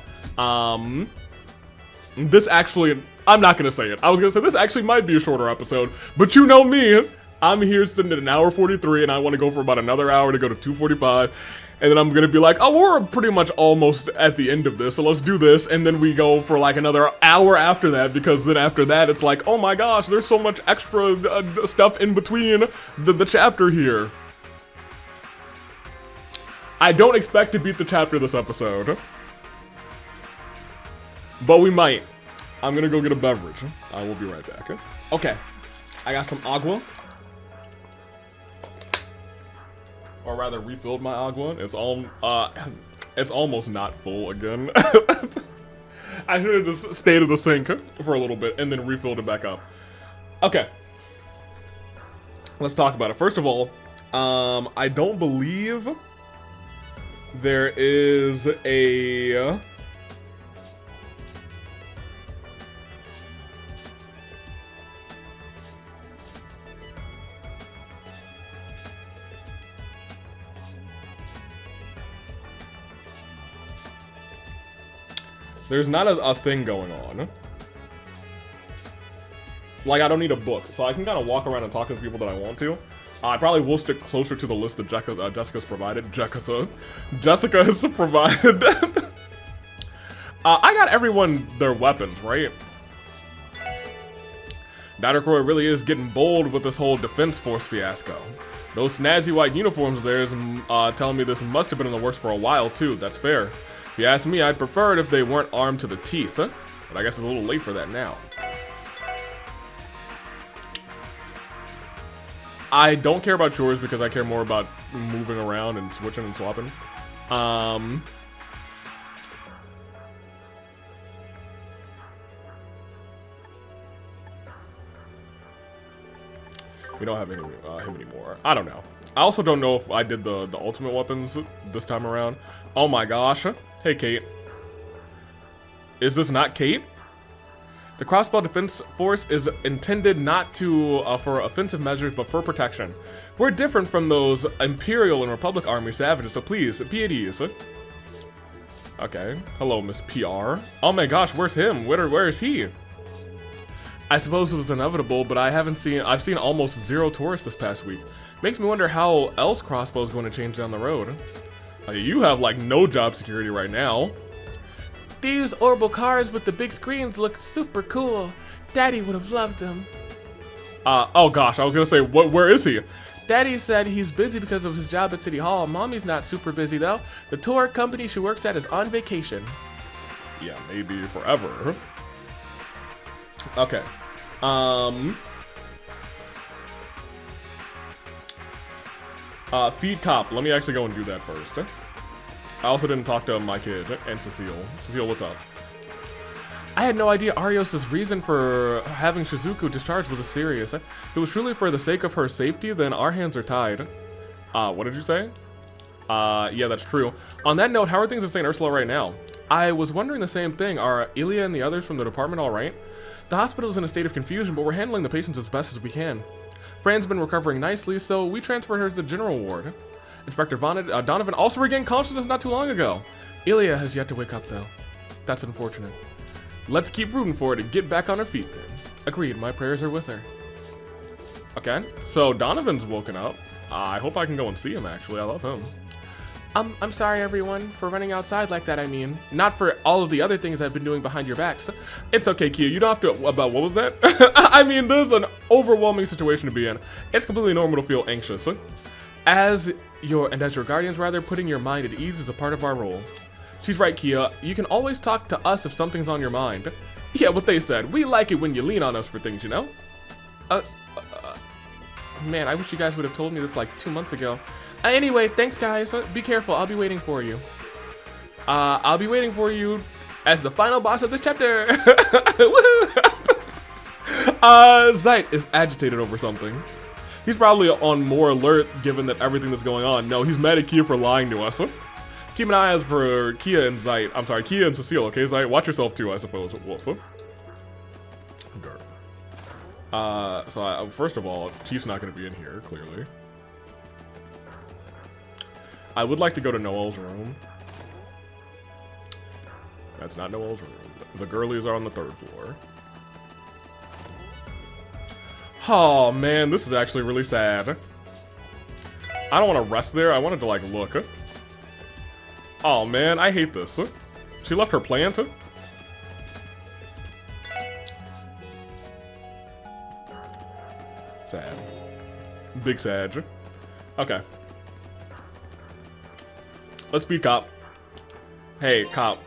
A: This actually, I'm not going to say it. I was going to say this actually might be a shorter episode, but you know me. I'm here sitting at an hour 43 and I want to go for about another hour to go to 2:45. And then I'm going to be like, oh, we're pretty much almost at the end of this, so let's do this. And then we go for like another hour after that, because then after that, it's like, oh my gosh, there's so much extra stuff in between the chapter here. I don't expect to beat the chapter this episode, but we might. I'm going to go get a beverage. I will be right back. Okay, I got some agua. Or rather, refilled my agua. It's almost not full again. I should have just stayed at the sink for a little bit and then refilled it back up. Okay. Let's talk about it. First of all, I don't believe there is a... There's not a thing going on. Like, I don't need a book, so I can kind of walk around and talk to the people that I want to. I probably will stick closer to the list that Jessica's provided. Jessica has provided. I got everyone their weapons, right? Dr. Croy really is getting bold with this whole Defense Force fiasco. Those snazzy white uniforms of theirs telling me this must have been in the works for a while, too. That's fair. If you ask me, I'd prefer it if they weren't armed to the teeth, but I guess it's a little late for that now. I don't care about yours because I care more about moving around and switching and swapping. We don't have him anymore. I don't know. I also don't know if I did the ultimate weapons this time around. Oh my gosh. Hey, Kate. Is this not Kate? The crossbow defense force is intended not to for offensive measures, but for protection. We're different from those Imperial and Republic Army savages, so please, be at ease. Okay. Hello, Miss PR. Oh my gosh, where's him? Where is he? I suppose it was inevitable, but I've seen almost zero tourists this past week. Makes me wonder how else crossbow is going to change down the road. You have like no job security right now.
B: These orbital cars with the big screens look super cool. Daddy would have loved them.
A: Oh gosh, I was gonna say, where is he?
B: Daddy said he's busy because of his job at City Hall. Mommy's not super busy though. The tour company she works at is on vacation.
A: Yeah, maybe forever. Okay. Feed cop. Let me actually go and do that first. I also didn't talk to my kid and Cecile. Cecile, what's up?
B: I had no idea Arios' reason for having Shizuku discharged was serious. If it was truly for the sake of her safety, then our hands are tied. What did you say? Yeah, that's true. On that note, how are things at St. Ursula right now? I was wondering the same thing. Are Ilya and the others from the department all right? The hospital's in a state of confusion, but we're handling the patients as best as we can. Fran's been recovering nicely, so we transferred her to the general ward. Inspector Donovan also regained consciousness not too long ago. Ilya has yet to wake up, though. That's unfortunate. Let's keep rooting for her to get back on her feet, then. Agreed, my prayers are with her.
A: Okay, so Donovan's woken up. I hope I can go and see him, actually. I love him.
B: I'm sorry, everyone, for running outside like that, I mean. Not for all of the other things I've been doing behind your backs.
A: It's okay, Kia. You don't have to... About what was that? I mean, this is an overwhelming situation to be in. It's completely normal to feel anxious.
B: As your guardians, rather, putting your mind at ease is a part of our role.
A: She's right, Kia. You can always talk to us if something's on your mind. Yeah, what they said. We like it when you lean on us for things, you know?
B: Man, I wish you guys would have told me this like 2 months ago. Anyway, thanks guys. Be careful. I'll be waiting for you.
A: I'll be waiting for you as the final boss of this chapter. Zeit is agitated over something. He's probably on more alert given that everything that's going on. No, he's mad at Kia for lying to us. Keep an eye out for Kia and Zeit. I'm sorry, Kia and Cecile, okay, Zeit? Watch yourself too, I suppose. Wolf. So first of all, Chief's not going to be in here, clearly. I would like to go to Noel's room. That's not Noel's room. The girlies are on the 3rd floor.
B: Oh man, this is actually really sad. I don't want to rest there. I wanted to like look. Oh man, I hate this. She left her plant. Sad. Big sad. Okay. Let's be cop. Hey, cop.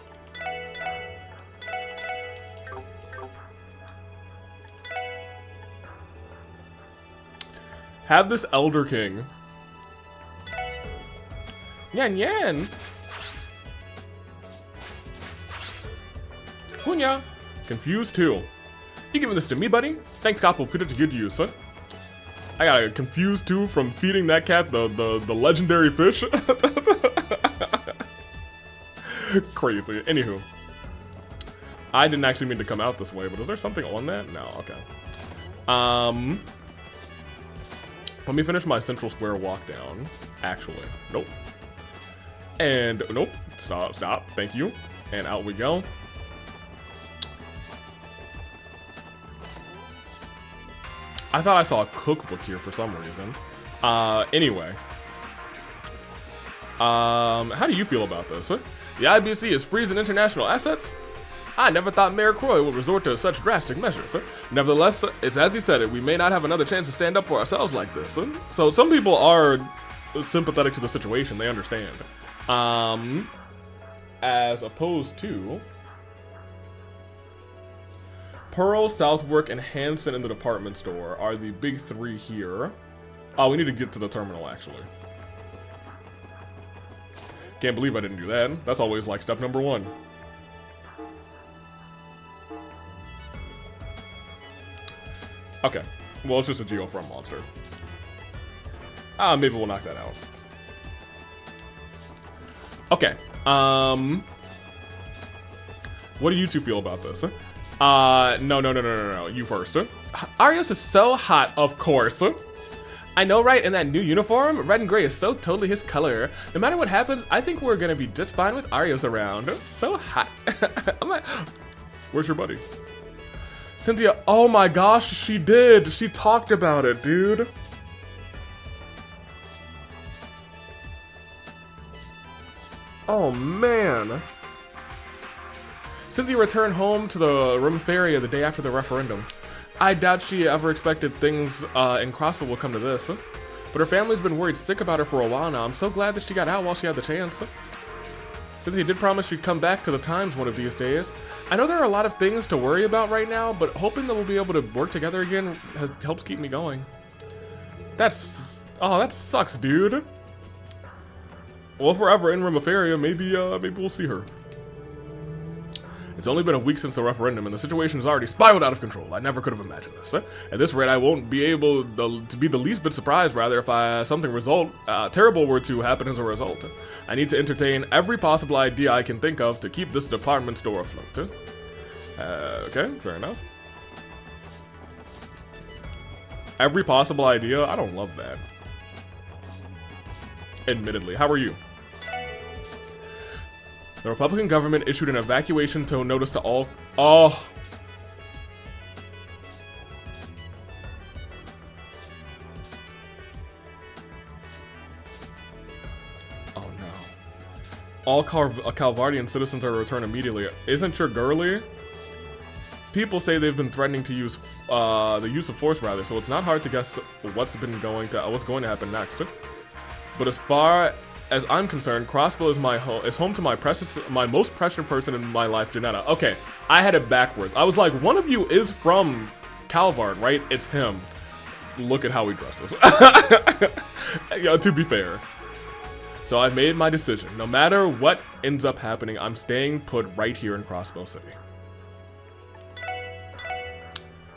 B: Have this Elder King. Yan yan. Funya. Confused too. You giving this to me, buddy? Thanks, cop. We'll put it to good use, huh? I got confused too from feeding that cat the legendary fish. Crazy. Anywho. I didn't actually mean to come out this way, but is there something on that? No, okay. Let me finish my Central Square walk down. Actually. Nope. And nope. Stop. Thank you. And out we go. I thought I saw a cookbook here for some reason. Anyway. How do you feel about this? The IBC is freezing international assets? I never thought Mayor Croy would resort to such drastic measures. Nevertheless, it's as he said it, we may not have another chance to stand up for ourselves like this. So some people are sympathetic to the situation, they understand. As opposed to Pearl, Southwark, and Hanson in the department store are the big three here. Oh, we need to get to the terminal, actually. Can't believe I didn't do that. That's always like step number one. Okay. Well, it's just a Geofront monster. Maybe we'll knock that out. Okay. What do you two feel about this? No. You first. Arios is so hot, of course. I know, right? In that new uniform, red and gray is so totally his color. No matter what happens, I think we're gonna be just fine with Arios around. So hot. I'm like, where's your buddy? Cynthia, oh my gosh, she did. She talked about it, dude. Oh man. Cynthia returned home to the Rumefaria the day after the referendum. I doubt she ever expected things in Crossville will come to this. But her family's been worried sick about her for a while now. I'm so glad that she got out while she had the chance. Cynthia did promise she'd come back to the Times one of these days. I know there are a lot of things to worry about right now, but hoping that we'll be able to work together again helps keep me going. That's... oh, that sucks, dude. Well, if we're ever in Rumefaria, maybe we'll see her. It's only been a week since the referendum, and the situation has already spiraled out of control. I never could have imagined this. At this rate, I won't be able to be the least bit surprised, rather, if something terrible were to happen as a result. I need to entertain every possible idea I can think of to keep this department store afloat. Okay, fair enough. Every possible idea? I don't love that. Admittedly. How are you? The Republican government issued an evacuation tone notice to all... oh. Oh no. All Calvardian citizens are to return immediately. Isn't your girly? People say they've been threatening to use the use of force, rather, so it's not hard to guess what's going to happen next. But as far as I'm concerned, Crossbow is home to my most precious person in my life, Janetta. Okay, I had it backwards. I was like, one of you is from Calvard, right? It's him. Look at how he dresses. Yeah, to be fair. So I've made my decision. No matter what ends up happening, I'm staying put right here in Crossbow City.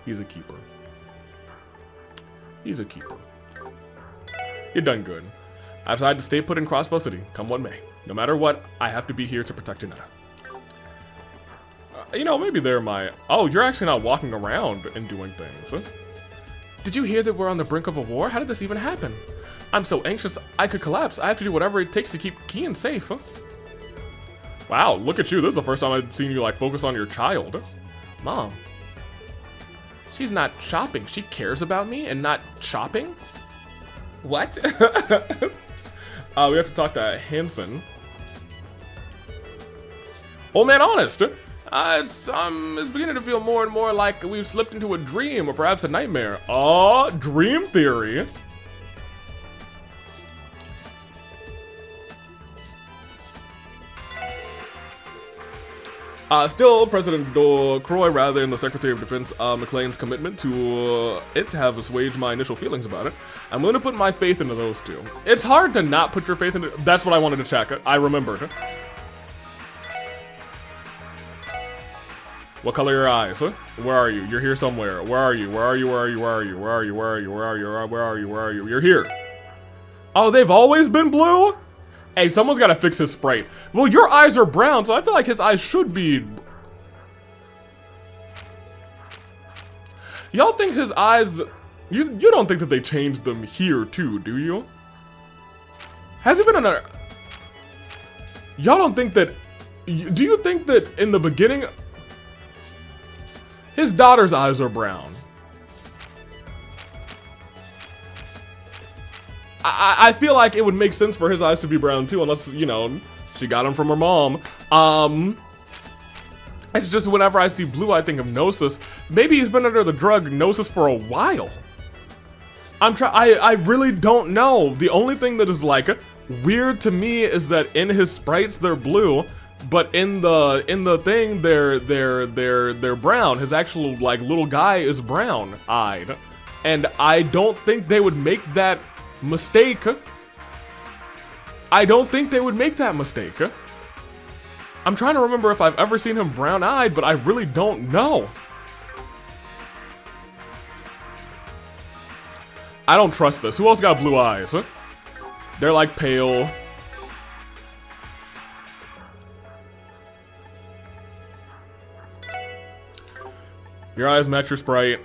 B: He's a keeper. He's a keeper. You done good. I've decided to stay put in Crossbow City, come what may. No matter what, I have to be here to protect Janetta. You know, maybe they're my... oh, you're actually not walking around and doing things. Huh? Did you hear that we're on the brink of a war? How did this even happen? I'm so anxious I could collapse. I have to do whatever it takes to keep Kian safe. Huh? Wow, look at you. This is the first time I've seen you, like, focus on your child. Mom. She's not shopping. She cares about me and not shopping? What? We have to talk to Hanson. Oh man, honest. It's beginning to feel more and more like we've slipped into a dream or perhaps a nightmare. Oh, dream theory. Still, President Croy, rather than the Secretary of Defense, McLean's commitment to it have assuaged my initial feelings about it. I'm willing to put my faith into those two. It's hard to not put your faith into. That's what I wanted to check. I remembered. What color are your eyes? Where are you? You're here somewhere. Where are you? Where are you? Where are you? Where are you? Where are you? Where are you? Where are you? Where are you? Where are you? You're here. Oh, they've always been blue? Hey, someone's gotta fix his sprite. Well, your eyes are brown, so I feel like his eyes should be... Y'all think his eyes... You don't think that they changed them here, too, do you? Has he been in a... Y'all don't think that... Do you think that in the beginning... His daughter's eyes are brown? I feel like it would make sense for his eyes to be brown too, unless, you know, she got them from her mom. It's just whenever I see blue, I think of Gnosis. Maybe he's been under the drug Gnosis for a while. I really don't know. The only thing that is like weird to me is that in his sprites they're blue, but in the thing they're brown. His actual like little guy is brown-eyed, and I don't think they would make that mistake. I don't think they would make that mistake. I'm trying to remember if I've ever seen him brown-eyed, but I really don't know. I don't trust this. Who else got blue eyes? They're like pale. Your eyes match your sprite.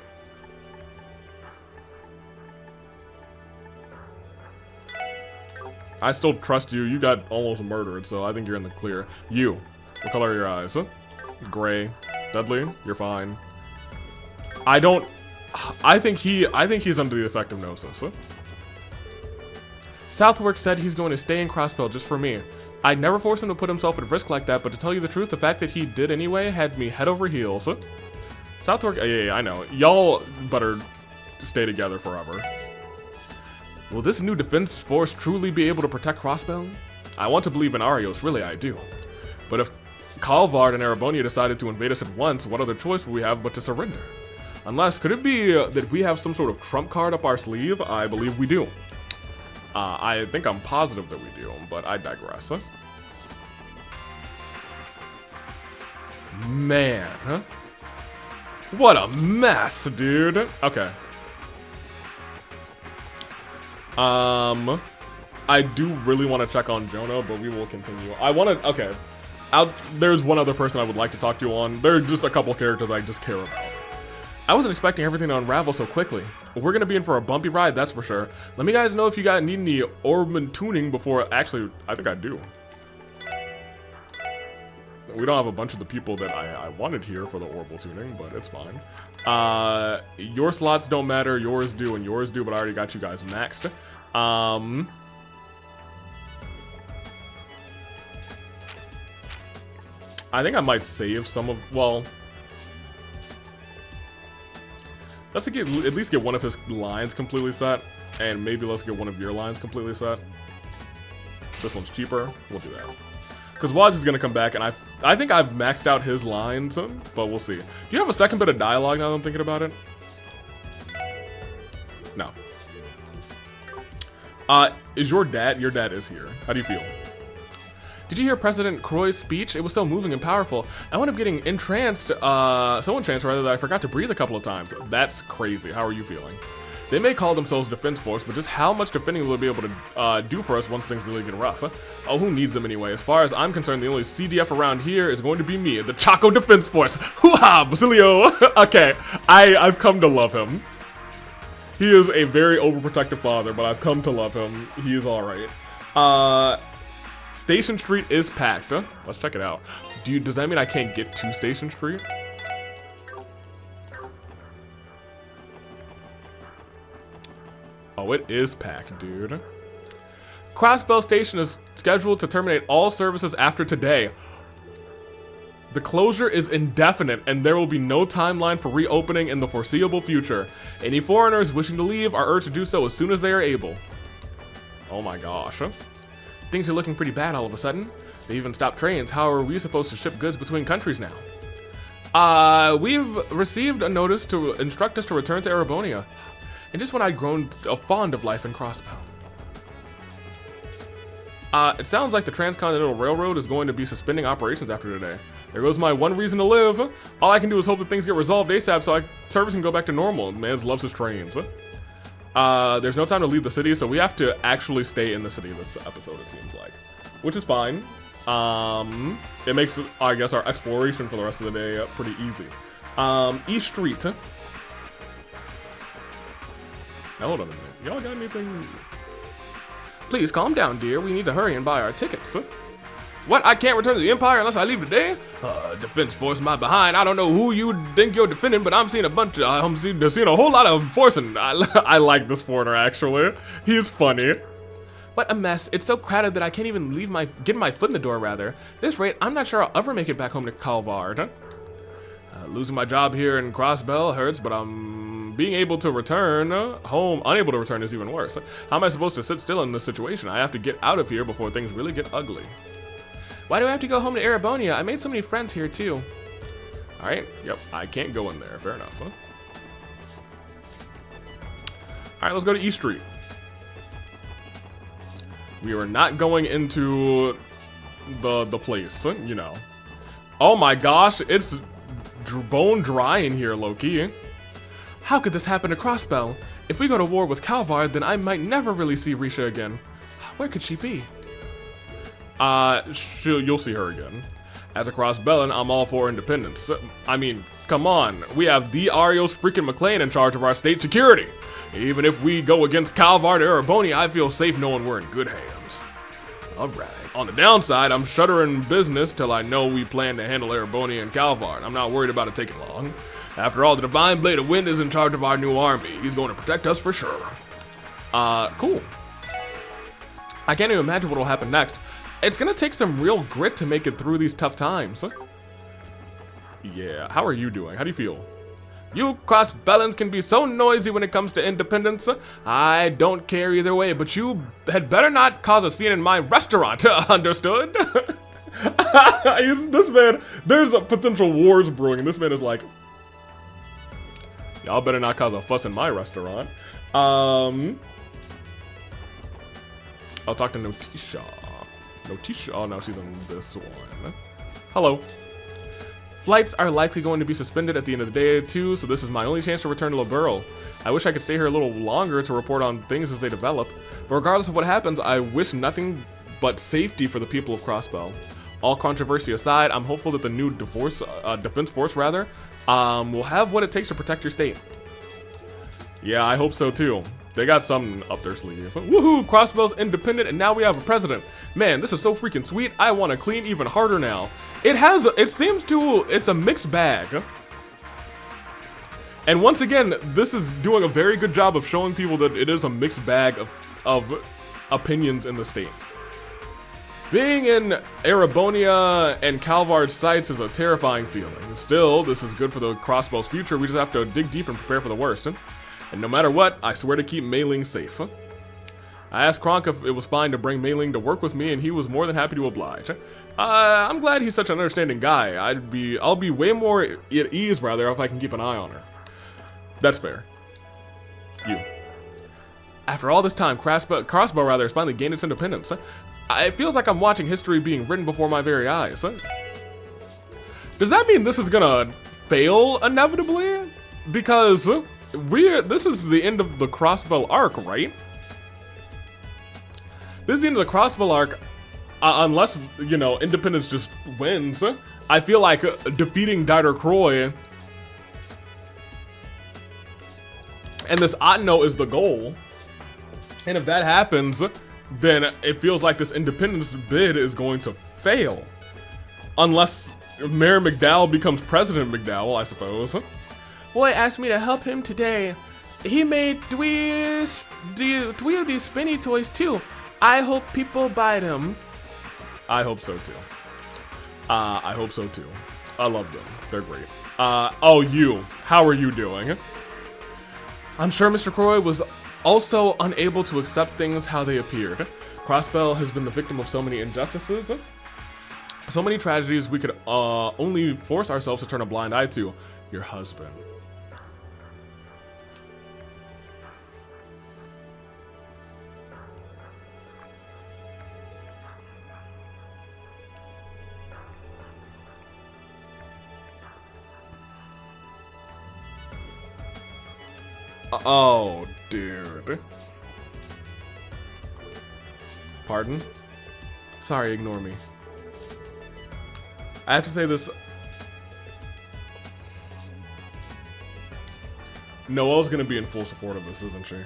B: I still trust you. You got almost murdered, so I think you're in the clear. You. What color are your eyes? Gray. Dudley, you're fine. I think he's under the effect of Gnosis. Southwark said he's going to stay in Crossbell just for me. I'd never force him to put himself at risk like that, but to tell you the truth, the fact that he did anyway had me head over heels. Southwark, yeah, I know. Y'all better stay together forever. Will this new defense force truly be able to protect Crossbell? I want to believe in Arios, really I do. But if Calvard and Arabonia decided to invade us at once, what other choice will we have but to surrender? Unless, could it be that we have some sort of trump card up our sleeve? I believe we do. I think I'm positive that we do, but I digress. Man, huh? What a mess, dude. Okay. I do really want to check on Jonah, but we will continue. Okay. There's one other person I would like to talk to on. There are just a couple characters I just care about. I wasn't expecting everything to unravel so quickly. We're gonna be in for a bumpy ride, that's for sure. Let me guys know if you guys need any Orban tuning before, actually, I think I do. We don't have a bunch of the people that I wanted here for the Orbital tuning, but it's fine. Your slots don't matter, yours do, and yours do, but I already got you guys maxed. I think I might save some of, well, let's at least get one of his lines completely set, and maybe let's get one of your lines completely set. This one's cheaper, we'll do that. Because Waz is going to come back, and I think I've maxed out his lines, but we'll see. Do you have a second bit of dialogue now that I'm thinking about it? No. Is your dad is here. How do you feel? Did you hear President Croy's speech? It was so moving and powerful. I wound up getting entranced, so entranced rather, that I forgot to breathe a couple of times. That's crazy. How are you feeling? They may call themselves Defense Force, but just how much defending will they be able to do for us once things really get rough? Oh, who needs them anyway? As far as I'm concerned, the only CDF around here is going to be me, the Chaco Defense Force. Hoo-ha, Basilio! Okay, I've come to love him. He is a very overprotective father, but I've come to love him. He is alright. Station Street is packed. Let's check it out. Does that mean I can't get to Station Street? Oh, it is packed, dude. Crossbell Station is scheduled to terminate all services after today. The closure is indefinite, and there will be no timeline for reopening in the foreseeable future. Any foreigners wishing to leave are urged to do so as soon as they are able. Oh my gosh. Things are looking pretty bad all of a sudden. They even stopped trains. How are we supposed to ship goods between countries now? We've received a notice to instruct us to return to Erebonia. And just when I'd grown fond of life in Crossbell. It sounds like the Transcontinental Railroad is going to be suspending operations after today. There goes my one reason to live. All I can do is hope that things get resolved ASAP so service can go back to normal. Mans loves his trains. There's no time to leave the city, so we have to actually stay in the city this episode, it seems like. Which is fine. It makes, I guess, our exploration for the rest of the day pretty easy. East Street. Now, hold on a minute. Y'all got anything? Please calm down, dear. We need to hurry and buy our tickets. What? I can't return to the Empire unless I leave today? Defense force my behind. I don't know who you think you're defending, but I'm seeing I'm seeing a whole lot of forcing. I like this foreigner, actually. He's funny. What a mess. It's so crowded that I can't even get my foot in the door, rather. At this rate, I'm not sure I'll ever make it back home to Calvard. Losing my job here in Crossbell hurts, but I'm being able to return home. Unable to return is even worse. How am I supposed to sit still in this situation? I have to get out of here before things really get ugly. Why do I have to go home to Erebonia? I made so many friends here, too. Alright, yep, I can't go in there. Fair enough, huh? Alright, let's go to East Street. We are not going into the place, you know. Oh my gosh, it's bone dry in here, low-key. How could this happen to Crossbell? If we go to war with Calvard, then I might never really see Risha again. Where could she be? You'll see her again. As a Crossbellan, I'm all for independence. I mean, come on. We have the Arios freaking McLean in charge of our state security. Even if we go against Calvard or Erebonia, I feel safe knowing we're in good hands. Alright. On the downside, I'm shuttering business till I know we plan to handle Erebonia and Calvard. I'm not worried about it taking long. After all, the Divine Blade of Wind is in charge of our new army. He's going to protect us for sure. Cool. I can't even imagine what will happen next. It's gonna take some real grit to make it through these tough times. Yeah, how are you doing? How do you feel? You Crossbellans can be so noisy when it comes to independence. I don't care either way, but you had better not cause a scene in my restaurant, understood? This man, there's a potential wars brewing, and this man is like, y'all better not cause a fuss in my restaurant. I'll talk to Notisha. Notisha, oh no, she's on this one. Hello. Flights are likely going to be suspended at the end of the day too, so this is my only chance to return to Liberl. I wish I could stay here a little longer to report on things as they develop, but regardless of what happens, I wish nothing but safety for the people of Crossbell. All controversy aside, I'm hopeful that the new defense force will have what it takes to protect your state. Yeah, I hope so too. They got something up their sleeve. Woohoo! Crossbell's independent, and now we have a president. Man, this is so freaking sweet. I want to clean even harder now. It's a mixed bag. And once again, this is doing a very good job of showing people that it is a mixed bag of opinions in the state. Being in Erebonia and Calvard sites is a terrifying feeling. Still, this is good for the Crossbell's future. We just have to dig deep and prepare for the worst. And no matter what, I swear to keep Mei Ling safe. I asked Kronk if it was fine to bring Mei Ling to work with me, and he was more than happy to oblige. I'm glad he's such an understanding guy. I'll be way more at ease, rather, if I can keep an eye on her. That's fair. You. After all this time, Crossbell has finally gained its independence. It feels like I'm watching history being written before my very eyes. Does that mean this is gonna fail inevitably? Because this is the end of the Crossbell arc, right? This is the end of the Crossbell arc, unless, you know, Independence just wins. I feel like defeating Dieter Croy and this Otno is the goal. And if that happens, then it feels like this Independence bid is going to fail. Unless Mayor McDowell becomes President McDowell, I suppose. Boy asked me to help him today. he made three of these spinny toys too. I hope people buy them.
A: I hope so too. I hope so too. I love them. They're great. Oh, you. How are you doing?
B: I'm sure Mr. Croy was also unable to accept things how they appeared. Crossbell has been the victim of so many injustices, so many tragedies we could only force ourselves to turn a blind eye to. Your husband.
A: Oh, dude.
B: Pardon? Sorry, ignore me. I have to say this.
A: Noelle's gonna be in full support of this, isn't she?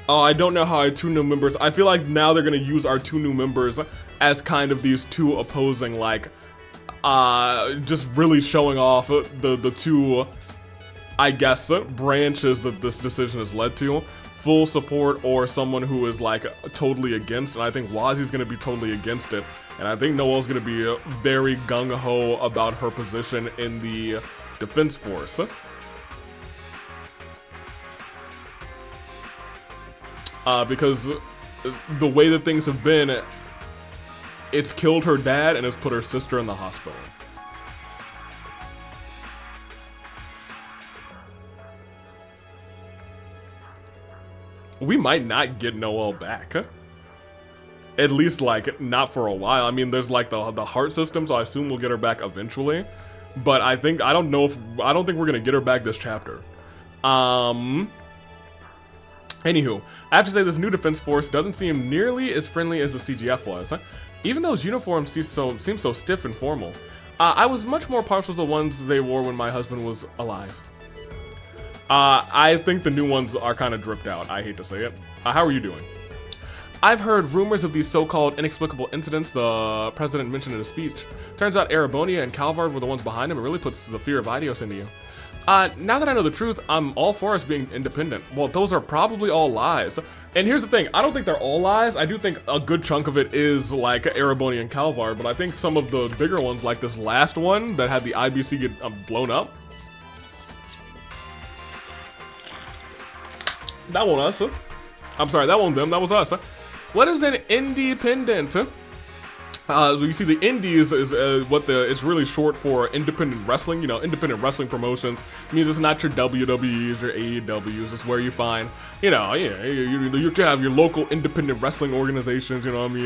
A: Oh, I don't know how our 2 new members. I feel like now they're gonna use our 2 new members as kind of these 2 opposing, like, just really showing off the 2, I guess, branches that this decision has led to. Full support or someone who is like totally against, and I think Wazi's gonna be totally against it, and I think Noelle's gonna be very gung-ho about her position in the defense force. Because the way that things have been, it's killed her dad and has put her sister in the hospital. We might not get Noelle back. At least, like, not for a while. I mean, there's, like, the heart system, so I assume we'll get her back eventually. But I don't think we're gonna get her back this chapter. Anywho, I have to say this new defense force doesn't seem nearly as friendly as the CGF was. Even those uniforms seem so stiff and formal. I was much more partial to the ones they wore when my husband was alive. I think the new ones are kind of dripped out. I hate to say it. How are you doing? I've heard rumors of these so-called inexplicable incidents the president mentioned in his speech. Turns out Arabonia and Calvard were the ones behind him. It really puts the fear of Idios into you. Now that I know the truth, I'm all for us being independent. Well, those are probably all lies. And here's the thing, I don't think they're all lies. I do think a good chunk of it is like Arabonia and Calvard, but I think some of the bigger ones, like this last one that had the IBC get blown up, that wasn't us. I'm sorry, that wasn't them, that was us. What is an independent? So you see the indies is it's really short for independent wrestling, you know, independent wrestling promotions. It means it's not your WWEs, your AEWs, it's where you find, you know, you can have your local independent wrestling organizations, you know what I mean,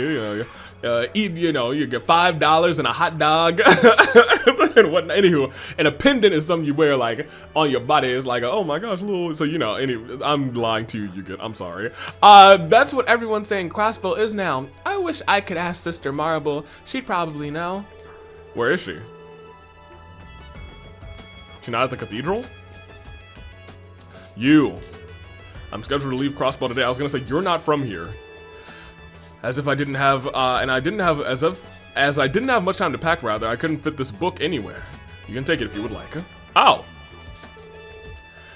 A: you get $5 and a hot dog and whatnot. Anywho, and a pendant is something you wear like on your body. It's like, oh my gosh, little, so you know, anyway, I'm lying to you, I'm sorry. That's what everyone's saying Crossbow is now. I wish I could ask Sister Marble. She'd probably know.
B: Where is she? She not at the cathedral?
A: You. I'm scheduled to leave Crossbow today. I was gonna say you're not from here. As if I didn't have, as I didn't have much time to pack. Rather, I couldn't fit this book anywhere. You can take it if you would like. Ow!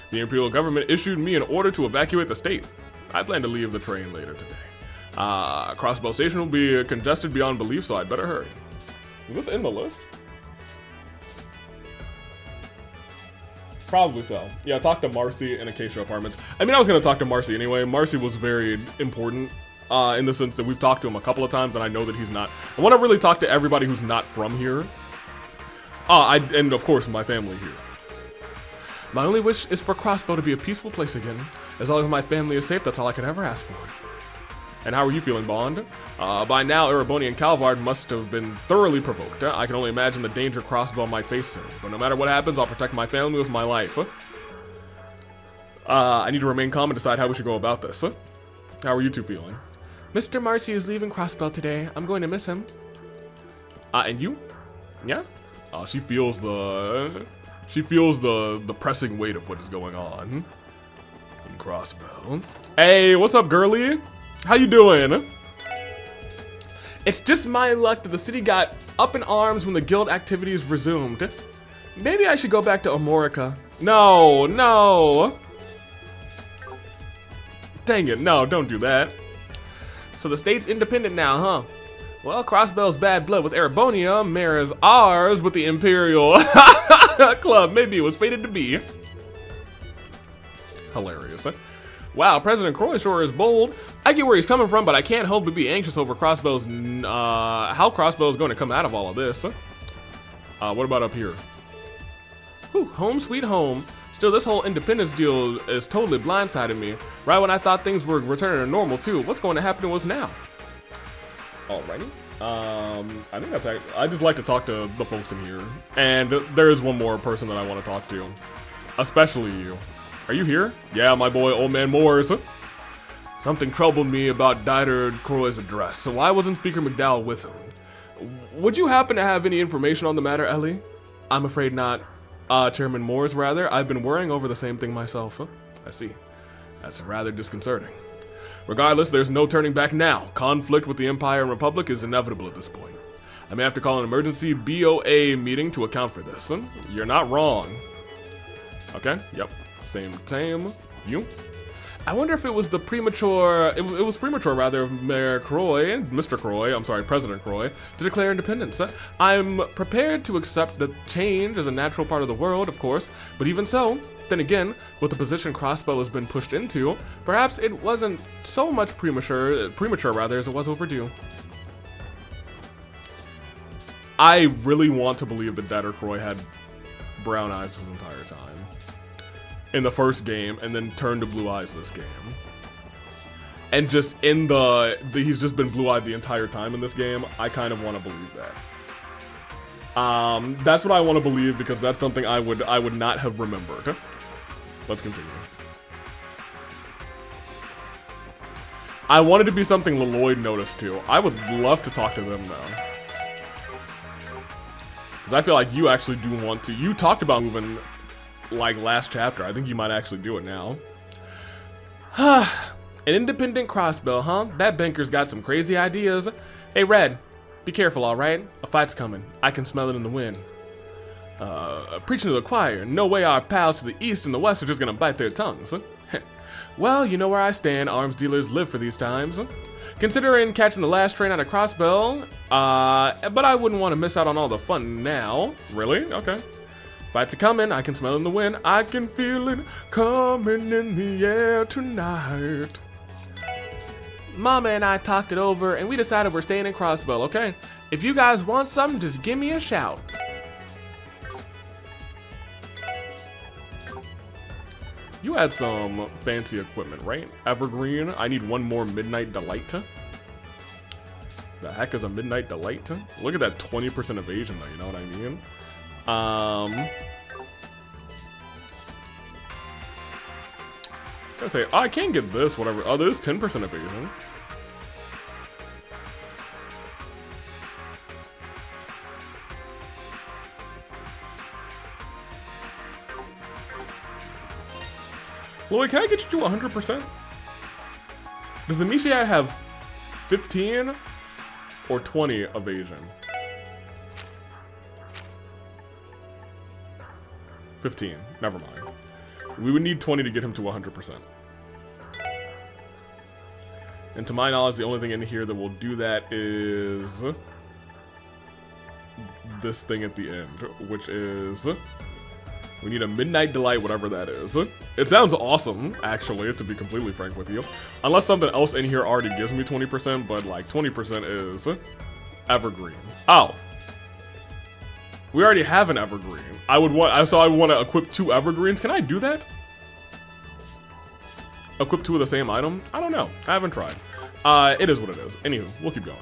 A: The Imperial government issued me an order to evacuate the state. I plan to leave the train later today. Crossbow Station will be congested beyond belief, so I'd better hurry. Is this in the list? Probably so. Yeah, talk to Marcy in Acacia Apartments. I mean, I was gonna talk to Marcy anyway. Marcy was very important in the sense that we've talked to him a couple of times, and I know that he's not. I want to really talk to everybody who's not from here. And of course, my family here. My only wish is for Crossbow to be a peaceful place again. As long as my family is safe, that's all I could ever ask for. And how are you feeling, Bond? By now, Ereboni and Calvard must have been thoroughly provoked. I can only imagine the danger Crossbow might face soon. But no matter what happens, I'll protect my family with my life. I need to remain calm and decide how we should go about this. How are you two feeling? Mr. Marcy is leaving Crossbow today. I'm going to miss him. And you? Yeah? She feels the pressing weight of what is going on in Crossbow. Hey, what's up, girly? How you doing? It's just my luck that the city got up in arms when the guild activities resumed.
B: Maybe I should go back to Amorica. No, no. Dang it, no, don't do that. So the state's independent now, huh? Well, Crossbell's bad blood with Erebonia mirrors ours with the Imperial Club. Maybe it was fated to be. Hilarious. Wow, President Croy sure is bold. I get where he's coming from, but I can't help but be anxious over Crossbell's, how Crossbell's going to come out of all of this. What about up here? Whew, home sweet home. Still, this whole independence deal is totally blindsiding me. Right when I thought things were returning to normal too. What's going to happen to us now? Alrighty. I think that's actually, I just like to talk to the folks in here. And there is one more person that I want to talk to. Especially you. Are you here? Yeah, my boy, Old Man Moores. Something troubled me about Dieter Croy's address, so why wasn't Speaker McDowell with him? Would you happen to have any information on the matter, Ellie? I'm afraid not. Chairman Moores, rather. I've been worrying over the same thing myself. I see. That's rather disconcerting. Regardless, there's no turning back now. Conflict with the Empire and Republic is inevitable at this point. I may have to call an emergency BOA meeting to account for this. You're not wrong. Okay, yep. Same. You? I wonder if it was the premature, it was premature rather of Mayor Croy, Mr. Croy, I'm sorry, President Croy, to declare independence. I'm prepared to accept that change is a natural part of the world, of course, but even so, then again, with the position Crossbow has been pushed into, perhaps it wasn't so much premature rather, as it was overdue. I really want to believe that Dieter Croy had brown eyes his entire time. In the first game, and then turned to blue eyes this game. And just in he's just been blue-eyed the entire time in this game. I kind of want to believe that. That's what I want to believe because that's something I would not have remembered. Let's continue. I wanted to be something Lloyd noticed too. I would love to talk to them though. Because I feel like you actually do want to. You talked about moving like last chapter. I think you might actually do it now. An independent Crossbell, huh? That banker's got some crazy ideas. Hey, Red, be careful, alright? A fight's coming. I can smell it in the wind. Preaching to the choir. No way our pals to the east and the west are just gonna bite their tongues. Well, you know where I stand. Arms dealers live for these times. Considering catching the last train out of Crossbell, but I wouldn't want to miss out on all the fun now. Really? Okay. Fights are coming, I can smell it in the wind. I can feel it coming in the air tonight. Mama and I talked it over and we decided we're staying in Crossbell, okay? If you guys want something, just give me a shout. You had some fancy equipment, right? Evergreen, I need one more Midnight Delight. The heck is a Midnight Delight? Look at that 20% evasion though, you know what I mean? I say, oh, I can't get this, whatever. Oh, there's 10% evasion. Lloyd, can I get you to 100%? Does the Mishiat have 15 or 20 evasion? 15. Never mind. We would need 20 to get him to 100%. And to my knowledge, the only thing in here that will do that is this thing at the end, which is we need a Midnight Delight, whatever that is. It sounds awesome, actually, to be completely frank with you. Unless something else in here already gives me 20%, but like 20% is Evergreen. Oh. We already have an Evergreen. I would want to equip 2 Evergreens. Can I do that? Equip 2 of the same item? I don't know. I haven't tried. It is what it is. Anywho, we'll keep going.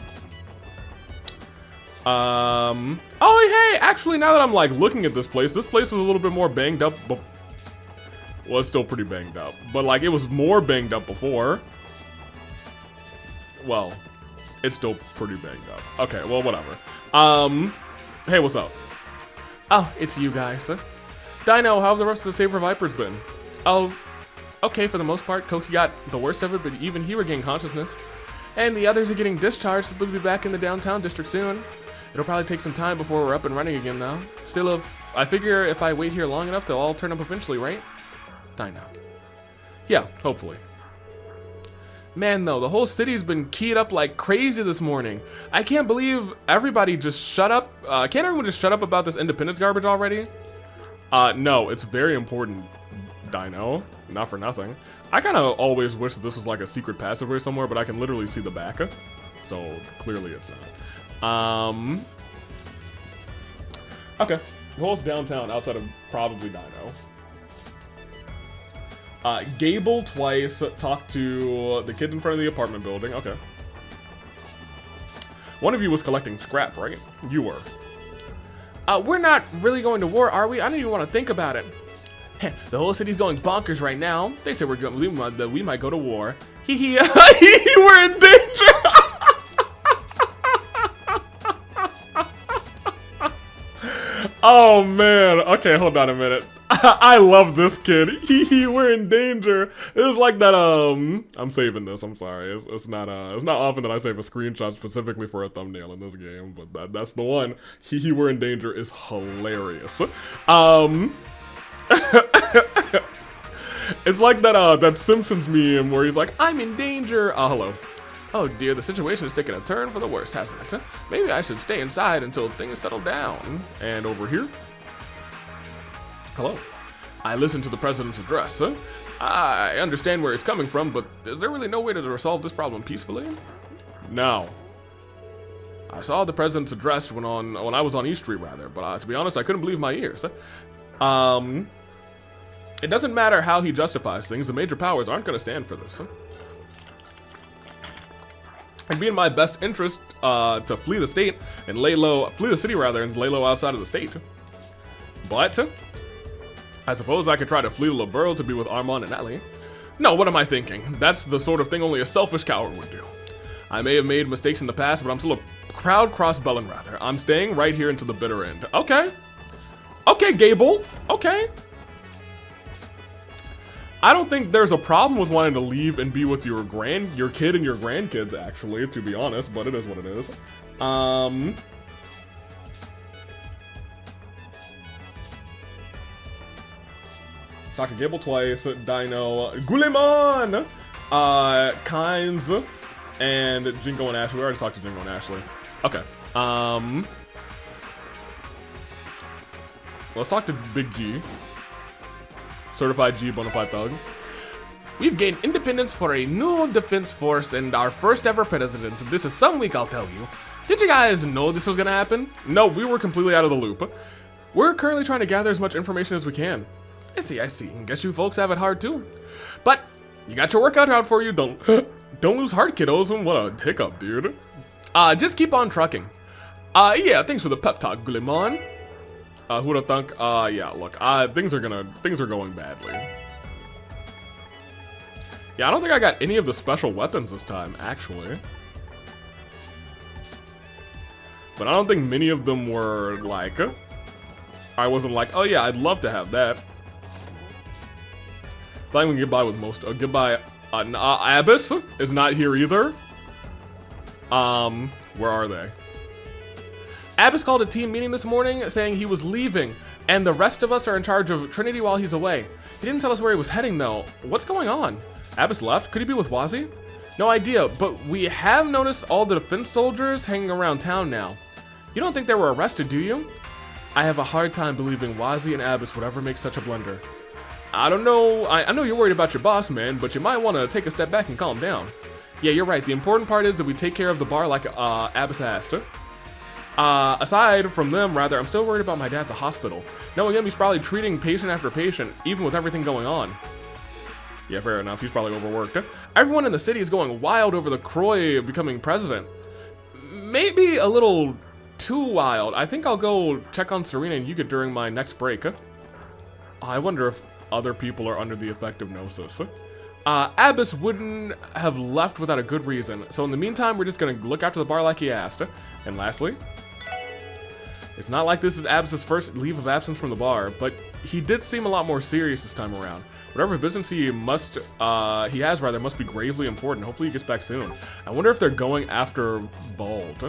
B: Oh, hey, actually, now that I'm like looking at this place was a little bit more banged up. Well, it's still pretty banged up, but like it was more banged up before. Well, it's still pretty banged up. Okay, well, whatever. Hey, what's up? Oh, it's you guys. Dino, how have the rest of the Saber Vipers been? Oh, okay, for the most part. Koki got the worst of it, but even he regained consciousness. And the others are getting discharged, so they'll be back in the downtown district soon. It'll probably take some time before we're up and running again, though. Still, I figure if I wait here long enough, they'll all turn up eventually, right? I know. Yeah, hopefully. Man, though, the whole city's been keyed up like crazy this morning. I can't believe everybody just shut up. Can't everyone just shut up about this independence garbage already? No, it's very important, Dino. Not for nothing. I kind of always wish that this was like a secret passageway somewhere, but I can literally see the back. So, clearly it's not. Okay. The whole's downtown outside of probably Dino. Gable twice, talked to the kid in front of the apartment building. Okay. One of you was collecting scrap, right? You were. We're not really going to war, are we? I don't even want to think about it. The whole city's going bonkers right now. They say that we might go to war. Hee hee. We're in danger. Oh man. Okay, hold on a minute. I love this kid. We're in danger. It's like that. I'm saving this. I'm sorry. It's not often that I save a screenshot specifically for a thumbnail in this game, but that's the one. We're in danger is hilarious. It's like that Simpsons meme where he's like, I'm in danger. Hello. Oh dear, the situation is taking a turn for the worst, hasn't it? Maybe I should stay inside until things settle down. And over here. Hello. I listened to the president's address. I understand where he's coming from, but is there really no way to resolve this problem peacefully? No. I saw the president's address when I was on East Street, rather, but to be honest, I couldn't believe my ears. It doesn't matter how he justifies things, the major powers aren't going to stand for this. It'd be in my best interest to flee the state and flee the city rather, and lay low outside of the state. But I suppose I could try to flee to LeBurl to be with Armand and Ellie. No, what am I thinking? That's the sort of thing only a selfish coward would do. I may have made mistakes in the past, but I'm still a crowd-cross Bellin rather. I'm staying right here until the bitter end. Okay. Okay, Gable. Okay. I don't think there's a problem with wanting to leave and be with your kid and your grandkids, actually, to be honest, but it is what it is. Talk to Gable twice, Dino, Guleman, Kynes, and Jingo and Ashley. We already talked to Jingo and Ashley. Okay. Let's talk to Big G. Certified G, bonafide thug. We've gained independence for a new defense force and our first ever president. This is some week, I'll tell you. Did you guys know this was gonna happen? No, we were completely out of the loop. We're currently trying to gather as much information as we can. I see. Guess you folks have it hard too. But you got your workout out for you. Don't lose heart, kiddos. What a hiccup, dude. Just keep on trucking. Yeah, thanks for the pep talk, Guleman. Who'da thunk? Yeah, look, things are going badly. Yeah, I don't think I got any of the special weapons this time, actually. But I don't think many of them were, like, I wasn't like, oh yeah, I'd love to have that. I think we can get by with most, goodbye, Abyss is not here either. Where are they? Abyss called a team meeting this morning saying he was leaving, and the rest of us are in charge of Trinity while he's away. He didn't tell us where he was heading though. What's going on? Abyss left? Could he be with Wazi? No idea, but we have noticed all the defense soldiers hanging around town now. You don't think they were arrested, do you? I have a hard time believing Wazi and Abyss would ever make such a blunder. I don't know, I know you're worried about your boss, man, but you might want to take a step back and calm down. Yeah, you're right. The important part is that we take care of the bar like Abyss asked. Aside from them, rather, I'm still worried about my dad at the hospital. Knowing him, he's probably treating patient after patient, even with everything going on. Yeah, fair enough. He's probably overworked. Everyone in the city is going wild over the Croy becoming president. Maybe a little too wild. I think I'll go check on Serena and Yuga during my next break. I wonder if other people are under the effect of Gnosis. Abyss wouldn't have left without a good reason, so in the meantime, we're just gonna look after the bar like he asked. And lastly, It's not like this is Abs's first leave of absence from the bar, but he did seem a lot more serious this time around. Whatever business he must be gravely important. Hopefully he gets back soon. I wonder if they're going after Vault.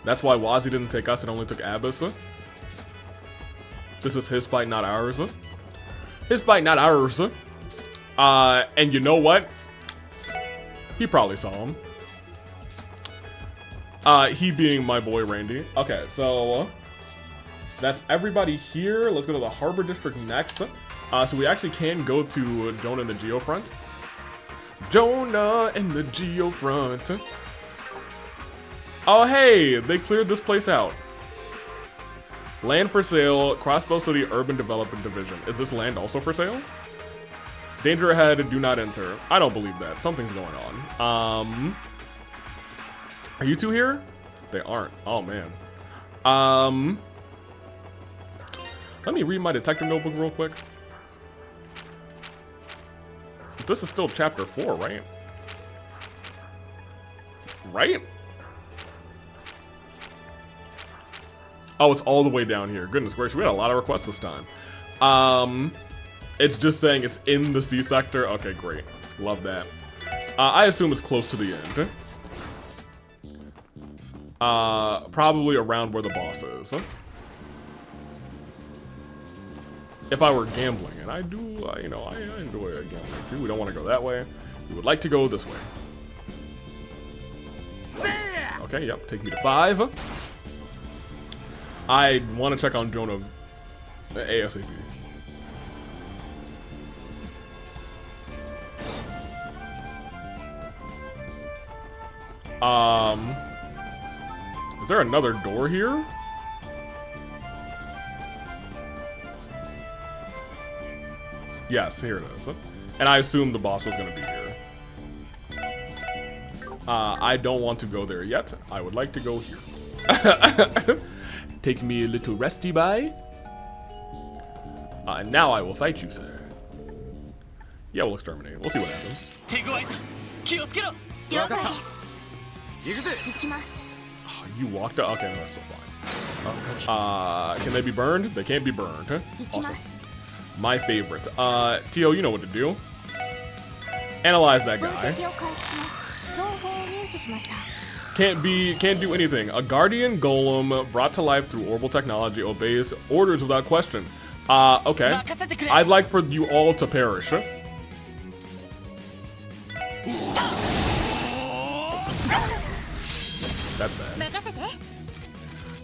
B: That's why Wazi didn't take us and only took Abbas. This is his fight, not ours. His fight, not ours. And you know what? He probably saw him. He being my boy Randy. Okay, so that's everybody here. Let's go to the Harbor District next. So we actually can go to Jonah in the Geofront. Jonah in the Geofront. Oh hey, they cleared this place out. Land for sale, Crossbow City Urban Development Division. Is this land also for sale? Danger ahead, do not enter. I don't believe that. Something's going on. Are you two here? They aren't. Oh man. Let me read my detective notebook real quick. This is still chapter 4, right? Right? Oh, it's all the way down here. Goodness gracious, we had a lot of requests this time. It's just saying it's in the C sector. Okay, great. Love that. I assume it's close to the end. Probably around where the boss is. If I were gambling, and I do, you know, I enjoy gambling too. We don't want to go that way. We would like to go this way. Okay, yep, take me to 5. I want to check on Jonah ASAP. Is there another door here? Yes, here it is. And I assumed the boss was going to be here. I don't want to go there yet. I would like to go here. Take me a little resty by. And now I will fight you, sir. Yeah, we'll exterminate. We'll see what happens. Oh, you walked up? Okay, no, that's still fine. Can they be burned? They can't be burned. Huh? Awesome. My favorite. Tio, you know what to do. Analyze that guy. Can't do anything. A guardian golem brought to life through orbital technology obeys orders without question. Okay. I'd like for you all to perish. That's bad.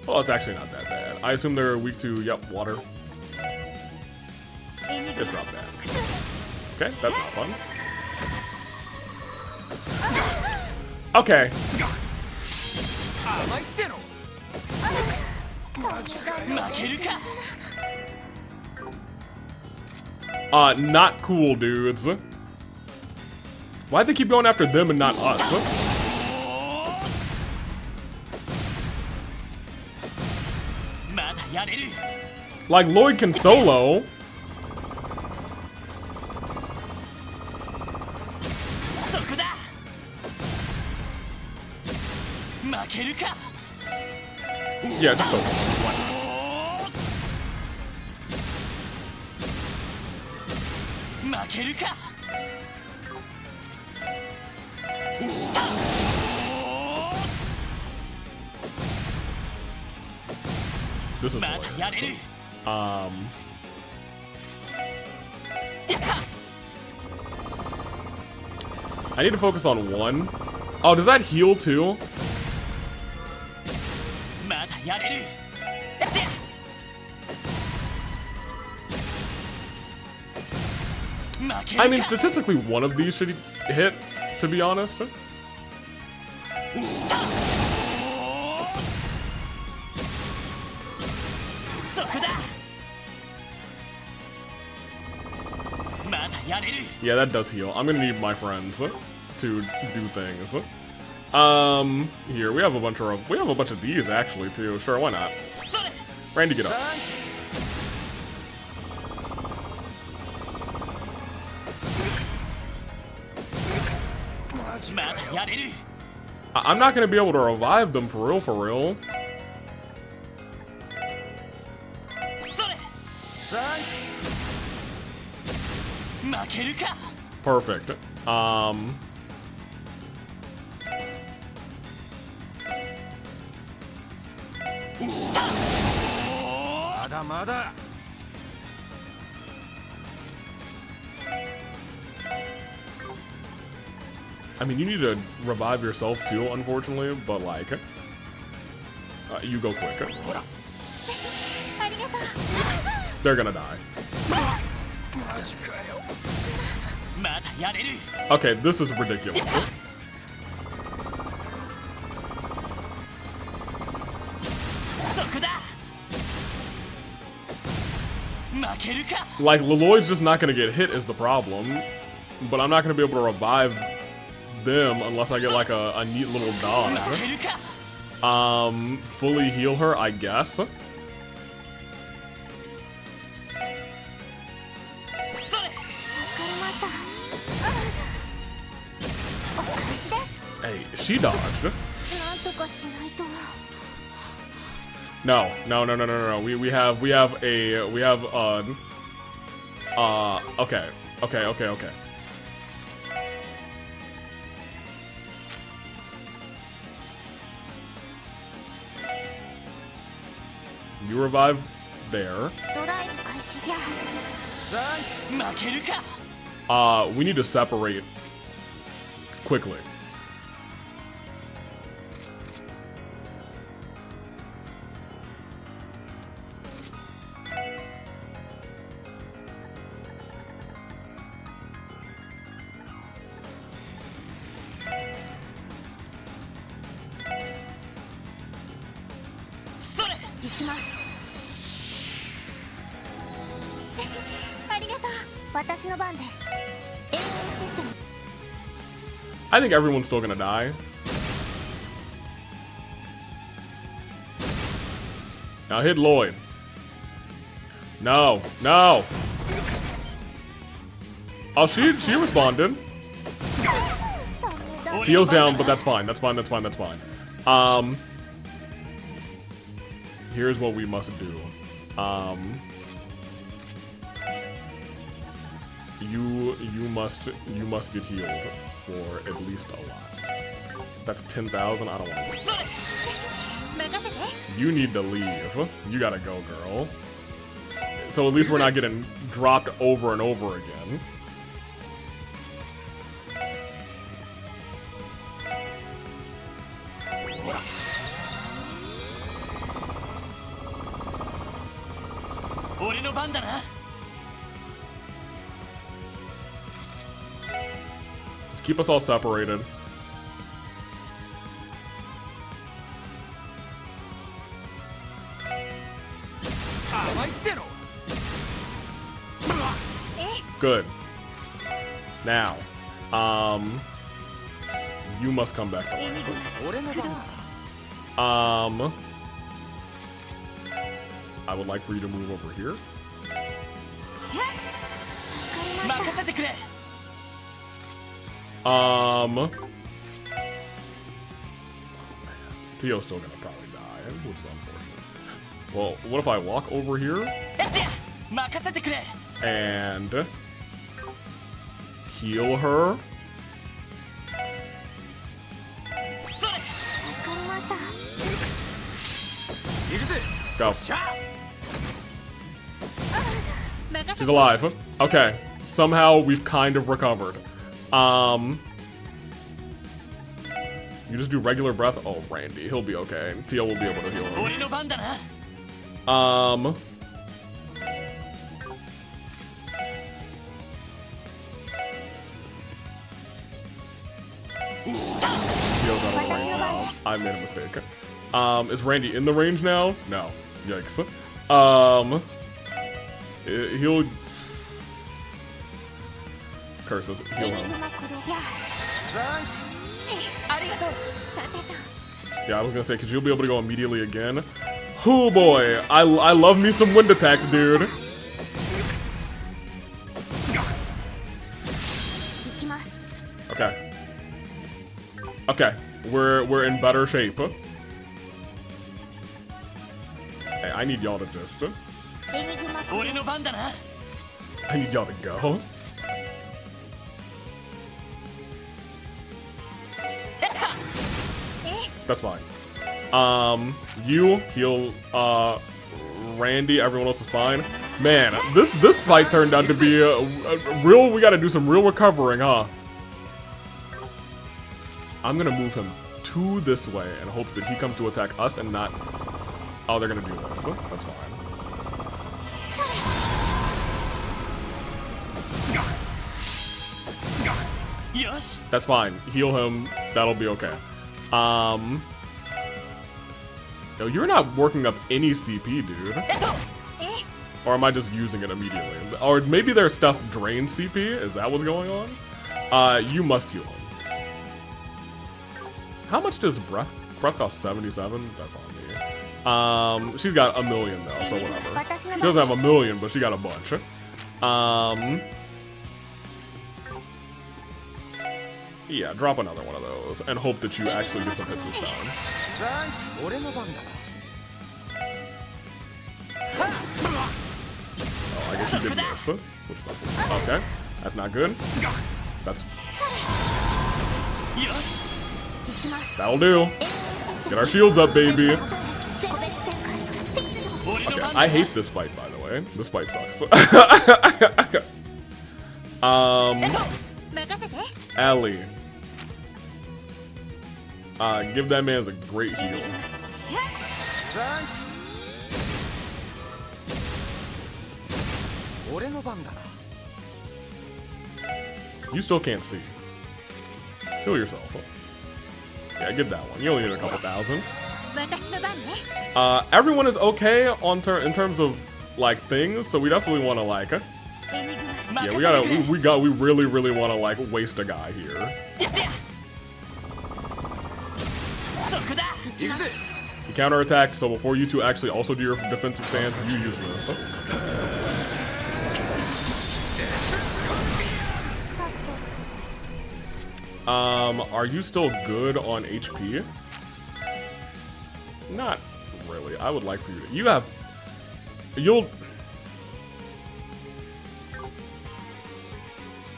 B: Well, it's actually not that bad. I assume they're weak to, yep, water. Just drop that. Okay, that's not fun. Okay. Not cool, dudes. Why'd they keep going after them and not us? Like, Lloyd can solo. Yeah, just solo. This is hilarious. I need to focus on one. Oh, does that heal too? I mean, statistically, one of these should hit, to be honest. Yeah, that does heal. I'm gonna need my friends to do things. Here we have a bunch of these actually too. Sure, why not? Randy, get up. I'm not gonna be able to revive them for real, for real. Perfect. I mean, you need to revive yourself too, unfortunately, but like, you go quick. They're gonna die. Okay, this is ridiculous. Like, Leloid's just not gonna get hit is the problem, but I'm not gonna be able to revive them unless I get like a neat little dodge. Fully heal her, I guess. Hey, she dodged. No. Okay. You revive there. We need to separate quickly. I think everyone's still gonna die. Now hit Lloyd. No. Oh, she responded. Teal's down, but that's fine. That's fine. Here's what we must do. You must get healed for at least a lot. That's 10,000. I don't want to do that. You need to leave. You gotta go, girl. So at least we're not getting dropped over and over again. Just keep us all separated. Good. Now, you must come back to life. I would like for you to move over here. Teal's still gonna probably die, which is unfortunate. Well, what if I walk over here and heal her? Go. She's alive. Okay. Somehow we've kind of recovered. You just do regular breath. Oh, Randy. He'll be okay. Teal will be able to heal him. Teal's out of the range now. I made a mistake. Is Randy in the range now? No. Yikes. He'll... Curses. Heal him. Yeah, I was gonna say, could you be able to go immediately again? Oh boy, I love me some wind attacks, dude. Okay. Okay.
A: We're in better shape. Hey, I need y'all to just. I need y'all to go. That's fine. You heal Randy. Everyone else is fine. Man, this fight turned out to be a real. We got to do some real recovering, huh? I'm gonna move him to this way in hopes that he comes to attack us and not. Oh, they're gonna do this. That's fine. That's fine. Heal him. That'll be okay. Yo, you're not working up any CP, dude. Or am I just using it immediately? Or maybe their stuff drains CP? Is that what's going on? You must heal him. How much does breath cost? 77? That's on me. She's got a million though, so whatever. She doesn't have a million, but she got a bunch. Yeah, drop another one of those and hope that you actually get some hits this time. Oh, I guess you did this. Which is okay. That's not good. That's. That'll do. Get our shields up, baby. Okay, I hate this fight, by the way. This fight sucks. Ellie. Give that man a great heal. You still can't see. Heal yourself. Yeah, get that one. You only need a couple thousand. Everyone is okay on in terms of like things, so we definitely want to like. Yeah, we really want to like waste a guy here. He counterattacked, so before you two actually also do your defensive stance, you use this. Are you still good on HP? Not really. I would like for you to.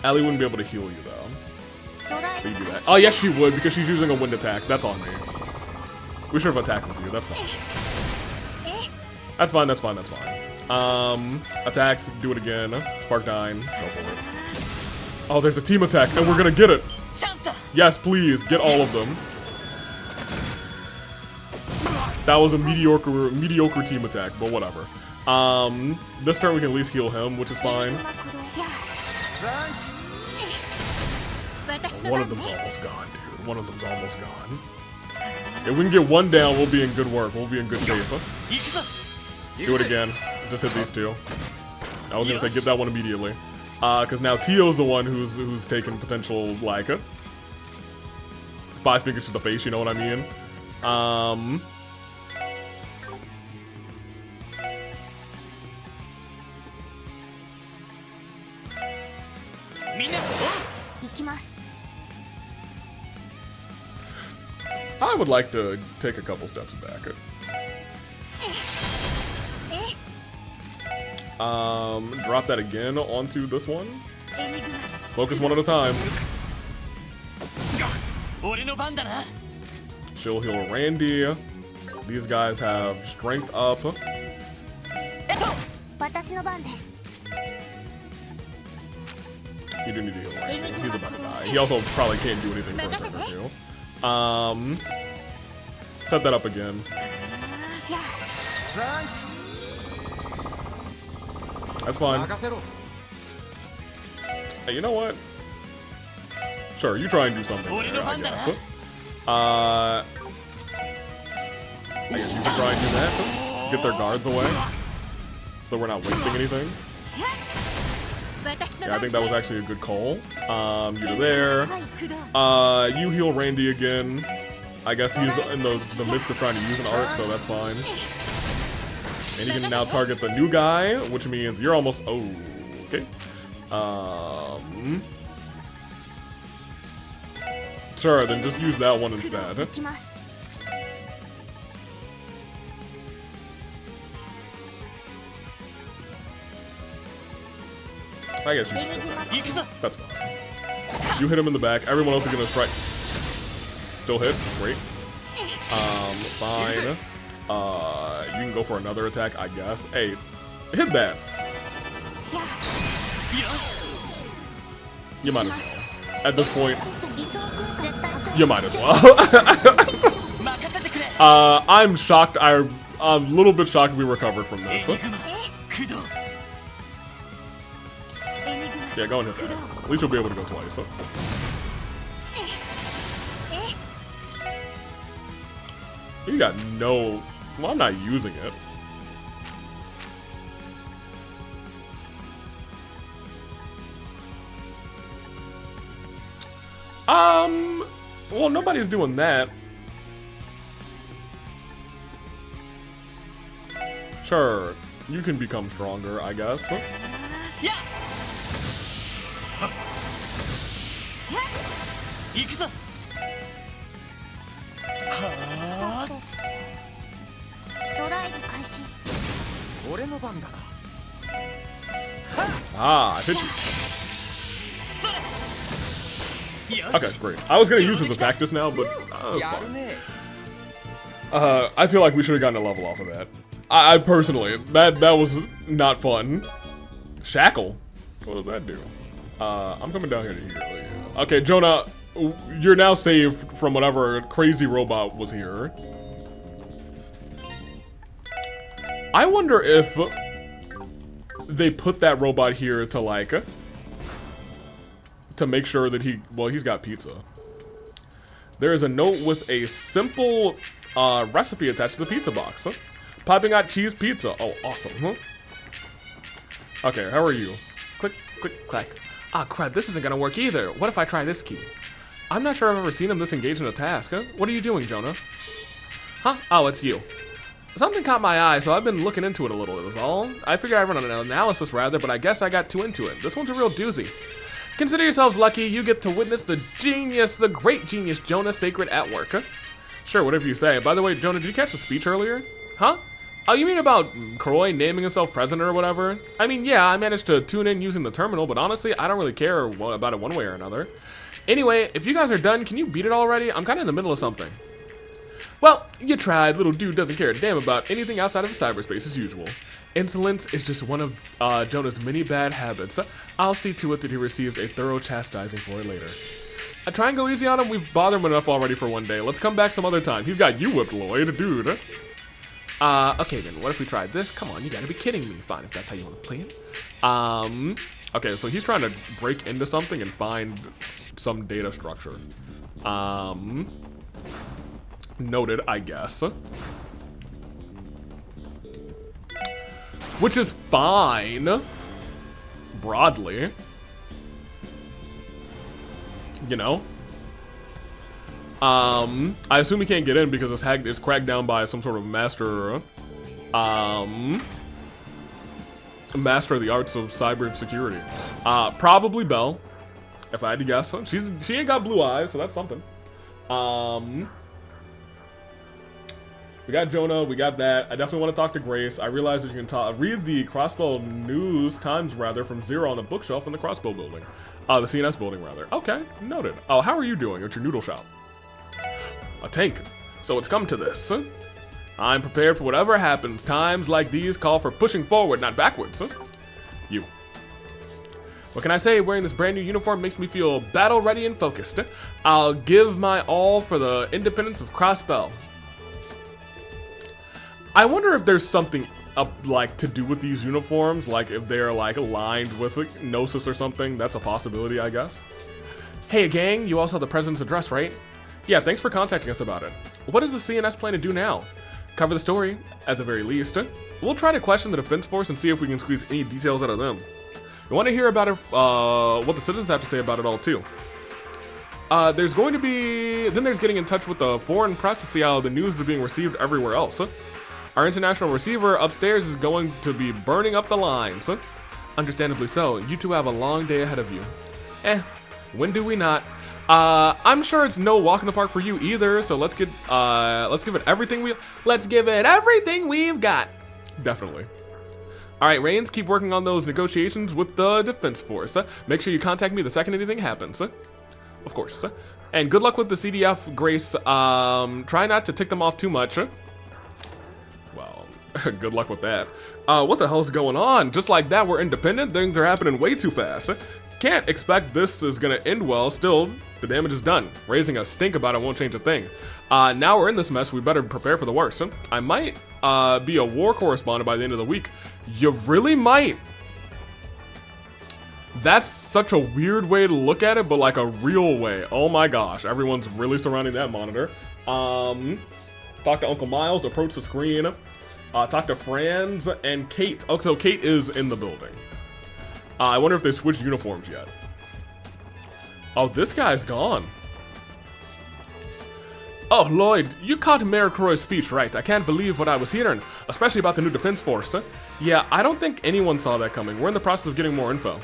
A: Ellie wouldn't be able to heal you though. So you do that. Oh yes, she would because she's using a wind attack. That's on me. We should have attacked with you. That's fine. That's fine. That's fine. That's fine. Attacks. Do it again. Spark 9. Go for it. Oh, there's a team attack, and we're gonna get it. Yes, please get all of them. That was a mediocre team attack, but whatever. This turn we can at least heal him, which is fine. One of them's almost gone, dude. One of them's almost gone. If we can get one down, we'll be in good work. We'll be in good shape. Do it again. Just hit these two. I was gonna say get that one immediately. Because now Tio's the one who's taking potential like 5 fingers to the face. You know what I mean? I would like to take a couple steps back. Drop that again onto this one. Focus one at a time. She'll heal Randy. These guys have strength up. You do need to heal Randy. He's about to die. He also probably can't do anything for a turn or two. Set that up again. That's fine. Hey, you know what? Sure, you try and do something there, I guess. I guess you can try and do that. Get their guards away. So we're not wasting anything. Yeah, I think that was actually a good call. You to there. You heal Randy again. I guess he's in the midst of trying to use an arc, so that's fine. And you can now target the new guy, which means you're almost... Oh, okay. Sure, then just use that one instead. I guess you just hit that. That's fine. You hit him in the back. Everyone else is gonna strike. Still hit. Great. Fine. You can go for another attack, I guess. Hey, hit that. You might as well. At this point, you might as well. I'm shocked. I'm a little bit shocked we recovered from this. Yeah, go and hit that. At least you'll be able to go twice. You got no... Well, I'm not using it. Well, nobody's doing that. Sure, you can become stronger, I guess. Yeah. Ah, I hit you. Okay, great. I was gonna use his attack just now, but that's fine. I feel like we should have gotten a level off of that. I personally, that was not fun. Shackle? What does that do? I'm coming down here to heal. Okay, Jonah, you're now saved from whatever crazy robot was here. I wonder if they put that robot here to like, to make sure that he's got pizza. There is a note with a simple recipe attached to the pizza box. Piping hot cheese pizza. Oh, awesome. Huh? Okay, how are you? Click, click, clack. Ah, crud, this isn't gonna work either. What if I try this key? I'm not sure I've ever seen him this engaged in a task. Huh? What are you doing, Jonah? Huh? Oh, it's you. Something caught my eye, so I've been looking into it a little, is all. I figured I'd run an analysis rather, but I guess I got too into it. This one's a real doozy. Consider yourselves lucky you get to witness the genius, the great genius Jonah Sacred at work. Huh? Sure, whatever you say. By the way, Jonah, did you catch the speech earlier? Huh? Oh, you mean about Croy naming himself president or whatever? I mean, yeah, I managed to tune in using the terminal, but honestly, I don't really care about it one way or another. Anyway, if you guys are done, can you beat it already? I'm kind of in the middle of something. Well, you tried. Little dude doesn't care a damn about anything outside of cyberspace as usual. Insolence is just one of Jonah's many bad habits. I'll see to it that he receives a thorough chastising for it later. I try and go easy on him. We've bothered him enough already for one day. Let's come back some other time. He's got you whipped, Lloyd, dude. Okay then, what if we tried this? Come on, you gotta be kidding me. Fine, if that's how you want to play it. Okay, so he's trying to break into something and find some data structure. Noted, I guess. Which is fine. Broadly. You know? I assume he can't get in because it's cracked down by some sort of master, master of the arts of cyber security. Probably Belle, if I had to guess. She ain't got blue eyes, so that's something. We got Jonah, we got that. I definitely want to talk to Grace. I realize that you can read the Crossbow News Times, rather, from Zero on the bookshelf in the Crossbow building. The CNS building, rather. Okay, noted. Oh, how are you doing at your noodle shop? A tank. So it's come to this. I'm prepared for whatever happens. Times like these call for pushing forward, not backwards. You. What can I say? Wearing this brand new uniform makes me feel battle ready and focused. I'll give my all for the independence of Crossbow. I wonder if there's something like to do with these uniforms, like if they're like aligned with like, Gnosis or something. That's a possibility, I guess. Hey gang, you all saw the president's address, right? Yeah, thanks for contacting us about it. What does the CNS plan to do now? Cover the story, at the very least. We'll try to question the defense force and see if we can squeeze any details out of them. We want to hear about it, what the citizens have to say about it all too. There's going to be, then there's getting in touch with the foreign press to see how the news is being received everywhere else. Our international receiver upstairs is going to be burning up the lines. Understandably so, you two have a long day ahead of you. When do we not?
B: I'm sure it's no walk in the park for you either, so let's give it everything we've got. Definitely. All right, Reigns, keep working on those negotiations with the defense force. Make sure you contact me the second anything happens. Of course. And good luck with the CDF, Grace. Try not to tick them off too much. Well, good luck with that. What the hell's going on? Just like that, we're independent. Things are happening way too fast. Can't expect this is gonna end well. Still, the damage is done. Raising a stink about it won't change a thing. Now we're in this mess, we better prepare for the worst. I might be a war correspondent by the end of the week. You really might. That's such a weird way to look at it, but like a real way. Oh my gosh, everyone's really surrounding that monitor. Talk to Uncle Miles, approach the screen. Talk to Franz and Kate. Oh, so Kate is in the building. I wonder if they switched uniforms yet. Oh, this guy's gone. Oh, Lloyd, you caught Mayor Croy's speech, right? I can't believe what I was hearing, especially about the new defense force. Yeah, I don't think anyone saw that coming. We're in the process of getting more info.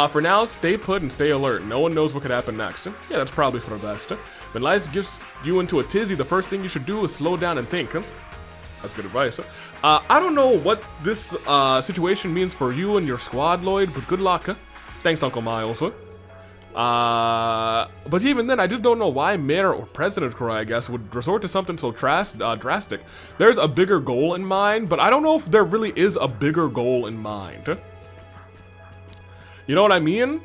B: For now, stay put and stay alert. No one knows what could happen next. Yeah, that's probably for the best. When life gets you into a tizzy, the first thing you should do is slow down and think. That's good advice. I don't know what this situation means for you and your squad, Lloyd, but good luck. Thanks, Uncle Miles. But even then, I just don't know why Mayor or President Croy, I guess, would resort to something so drastic. There's a bigger goal in mind, but I don't know if there really is a bigger goal in mind. You know what I mean?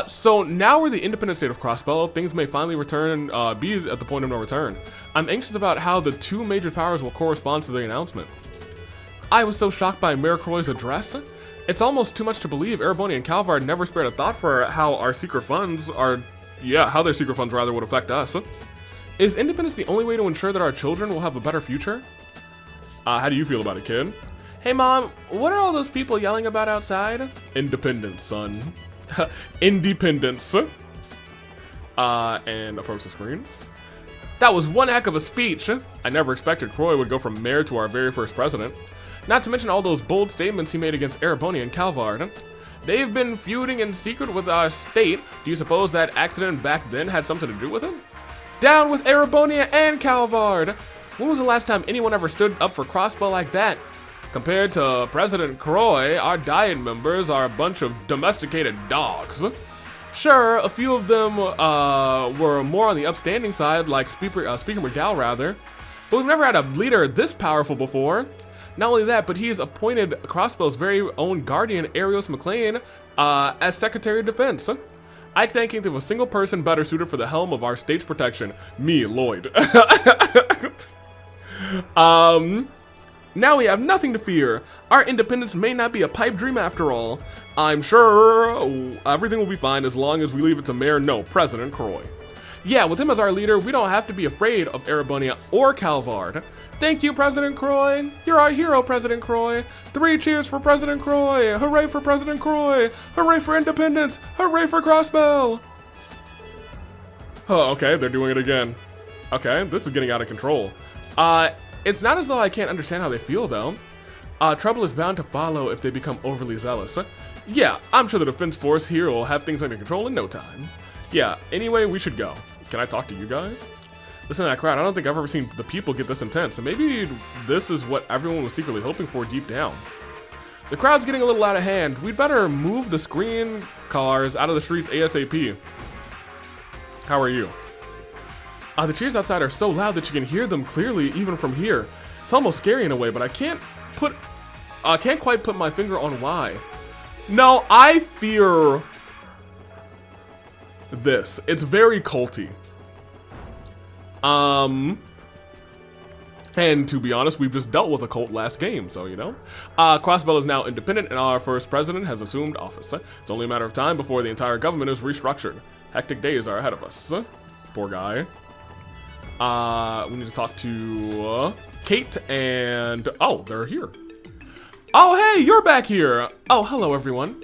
B: So now we're the independent state of Crossbell, things may finally return, be at the point of no return. I'm anxious about how the two major powers will correspond to the announcement. I was so shocked by Mayor Croy's address. It's almost too much to believe Ereboni and Calvard never spared a thought for how our secret funds how their secret funds rather would affect us. Is independence the only way to ensure that our children will have a better future? How do you feel about it, kid? Hey Mom, what are all those people yelling about outside? Independence, son. Independence. And approach the screen. That was one heck of a speech. I never expected Croy would go from mayor to our very first president. Not to mention all those bold statements he made against Ereboni and Calvard. They've been feuding in secret with our state. Do you suppose that accident back then had something to do with it? Down with Ereboni and Calvard! When was the last time anyone ever stood up for Crossbow like that? Compared to President Croy, our Diet members are a bunch of domesticated dogs. Sure, a few of them were more on the upstanding side, like Speaker McDowell rather, but we've never had a leader this powerful before. Not only that, but he's appointed Crossbow's very own guardian, Arios McLean, as Secretary of Defense. I can't think of a single person better suited for the helm of our state's protection. Me, Lloyd. Now we have nothing to fear. Our independence may not be a pipe dream after all. I'm sure everything will be fine as long as we leave it to President Croy. Yeah, with him as our leader, we don't have to be afraid of Erebonia or Calvard. Thank you, President Croy. You're our hero, President Croy. 3 cheers for President Croy. Hooray for President Croy. Hooray for independence. Hooray for Crossbell. Oh, okay, they're doing it again. Okay, this is getting out of control. It's not as though I can't understand how they feel, though. Trouble is bound to follow if they become overly zealous. Yeah, I'm sure the defense force here will have things under control in no time. Yeah, anyway, we should go. Can I talk to you guys? Listen to that crowd. I don't think I've ever seen the people get this intense. So maybe this is what everyone was secretly hoping for deep down. The crowd's getting a little out of hand. We'd better move the screen cars out of the streets ASAP. How are you? The cheers outside are so loud that you can hear them clearly even from here. It's almost scary in a way, but I can't quite put my finger on why. No, I fear this. It's very culty. And to be honest, we've just dealt with a cult last game, so you know. Crossbell is now independent and our first president has assumed office. It's only a matter of time before the entire government is restructured. Hectic days are ahead of us. Poor guy. We need to talk to Kate and... Oh, they're here. Oh, hey, you're back here. Oh, hello, everyone.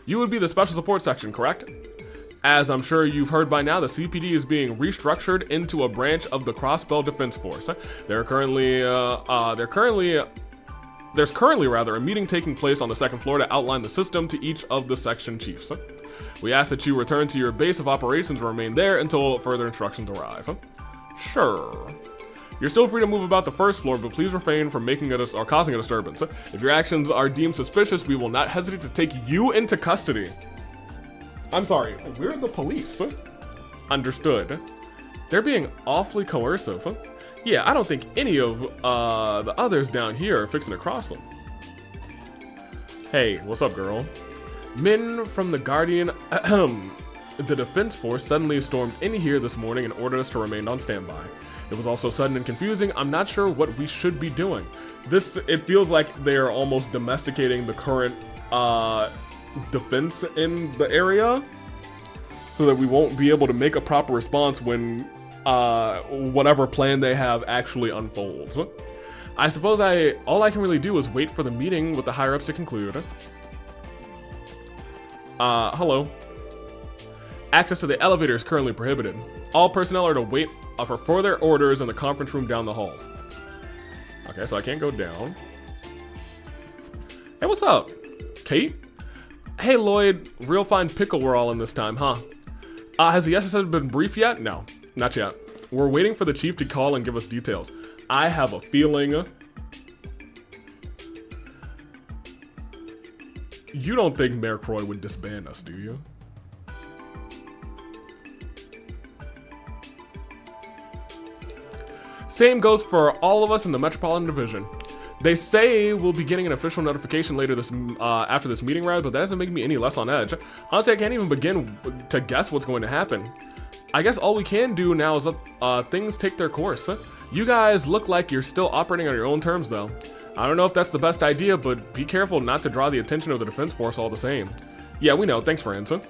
B: You would be the special support section, correct? As I'm sure you've heard by now, the CPD is being restructured into a branch of the Crossbell Defense Force. They're currently There's currently a meeting taking place on the second floor to outline the system to each of the section chiefs. We ask that you return to your base of operations and remain there until further instructions arrive. Sure. You're still free to move about the first floor, but please refrain from making it or causing a disturbance. If your actions are deemed suspicious, we will not hesitate to take you into custody. I'm sorry, we're the police. Understood. They're being awfully coercive. Yeah, I don't think any of the others down here are fixing to cross them. Hey, what's up, girl? Men from the Guardian, the defense force suddenly stormed in here this morning and ordered us to remain on standby. It was also sudden and confusing. I'm not sure what we should be doing. It feels like they're almost domesticating the current defense in the area so that we won't be able to make a proper response when whatever plan they have actually unfolds. I suppose all I can really do is wait for the meeting with the higher-ups to conclude. Hello. Access to the elevator is currently prohibited. All personnel are to wait for further orders in the conference room down the hall. Okay, so I can't go down. Hey, what's up? Kate? Hey, Lloyd. Real fine pickle we're all in this time, huh? Has the SSS been briefed yet? No, not yet. We're waiting for the chief to call and give us details. I have a feeling... You don't think Mayor Croy would disband us, do you? Same goes for all of us in the Metropolitan Division. They say we'll be getting an official notification later after this meeting round, but that doesn't make me any less on edge. Honestly, I can't even begin to guess what's going to happen. I guess all we can do now is let things take their course. You guys look like you're still operating on your own terms, though. I don't know if that's the best idea, but be careful not to draw the attention of the defense force all the same. Yeah, we know. Thanks, Franson.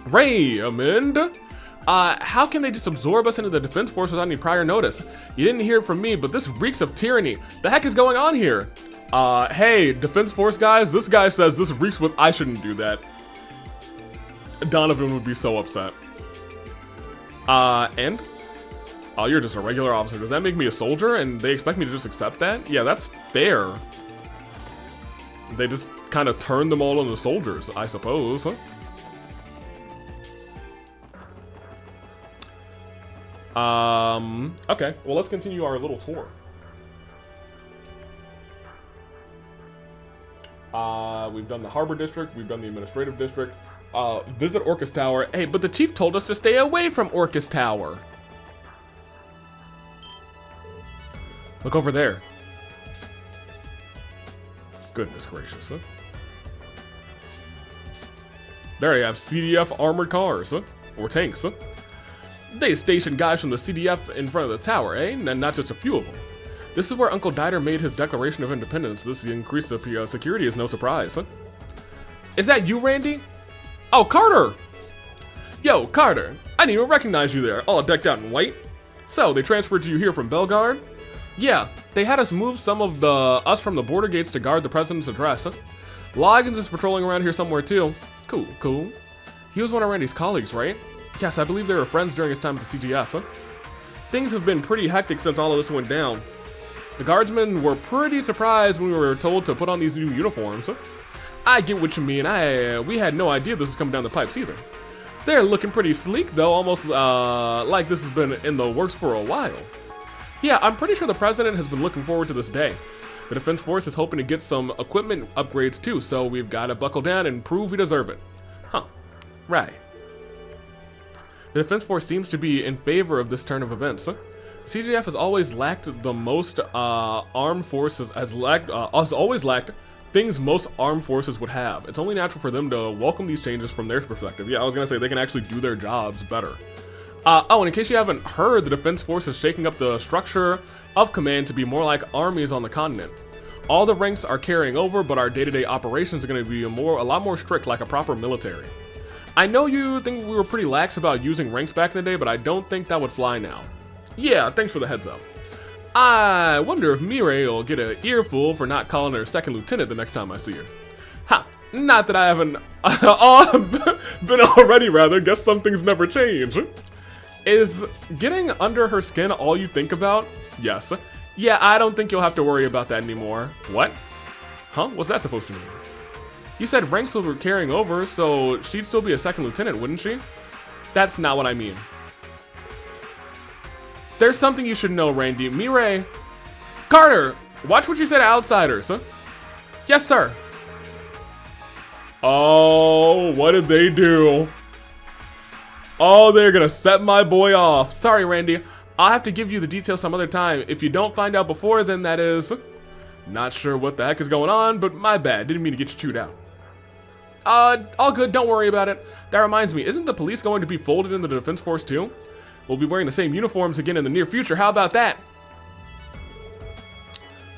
B: Raymond? How can they just absorb us into the defense force without any prior notice? You didn't hear it from me, but this reeks of tyranny. The heck is going on here? Hey, defense force guys, this guy says this reeks with I shouldn't do that. Donovan would be so upset. And? Oh, you're just a regular officer. Does that make me a soldier? And they expect me to just accept that? Yeah, that's fair. They just kind of turned them all into soldiers, I suppose. Okay, well, let's continue our little tour. We've done the Harbor District, we've done the Administrative District. Visit Orcus Tower. Hey, but the chief told us to stay away from Orcus Tower. Look over there. Goodness gracious, huh? There you have CDF armored cars, huh? Or tanks, huh? They stationed guys from the CDF in front of the tower, eh? And not just a few of them. This is where Uncle Dieter made his Declaration of Independence. This increased security is no surprise, huh? Is that you, Randy? Oh, Carter! Yo, Carter. I didn't even recognize you there, all decked out in white. So, they transferred you here from Belgard? Yeah, they had us move some of us from the border gates to guard the president's address. Huh? Loggins is patrolling around here somewhere too. Cool, cool. He was one of Randy's colleagues, right? Yes, I believe they were friends during his time at the CGF. Huh? Things have been pretty hectic since all of this went down. The guardsmen were pretty surprised when we were told to put on these new uniforms. Huh? I get what you mean. We had no idea this was coming down the pipes either. They're looking pretty sleek though, almost like this has been in the works for a while. Yeah, I'm pretty sure the president has been looking forward to this day. The defense force is hoping to get some equipment upgrades too, so we've got to buckle down and prove we deserve it. Huh, right. The defense force seems to be in favor of this turn of events. CGF has always lacked the most armed forces, has always lacked things most armed forces would have. It's only natural for them to welcome these changes from their perspective. Yeah, I was gonna say they can actually do their jobs better. Oh, and in case you haven't heard, the defense force is shaking up the structure of command to be more like armies on the continent. All the ranks are carrying over, but our day-to-day operations are going to be a lot more strict, like a proper military. I know you think we were pretty lax about using ranks back in the day, but I don't think that would fly now. Yeah, thanks for the heads up. I wonder if Mireille will get an earful for not calling her second lieutenant the next time I see her. Ha! Not that I haven't been already, rather. Guess some things never change. Is getting under her skin all you think about? Yes. Yeah, I don't think you'll have to worry about that anymore. What? Huh? What's that supposed to mean? You said ranks were carrying over, so she'd still be a second lieutenant, wouldn't she? That's not what I mean. There's something you should know, Randy. Mirai. Carter, watch what you say to outsiders, huh? Yes, sir. Oh, what did they do? Oh, they're gonna set my boy off. Sorry, Randy. I'll have to give you the details some other time. If you don't find out before, then that is... Not sure what the heck is going on, but my bad. Didn't mean to get you chewed out. All good. Don't worry about it. That reminds me, isn't the police going to be folded in the Defense Force too? We'll be wearing the same uniforms again in the near future. How about that?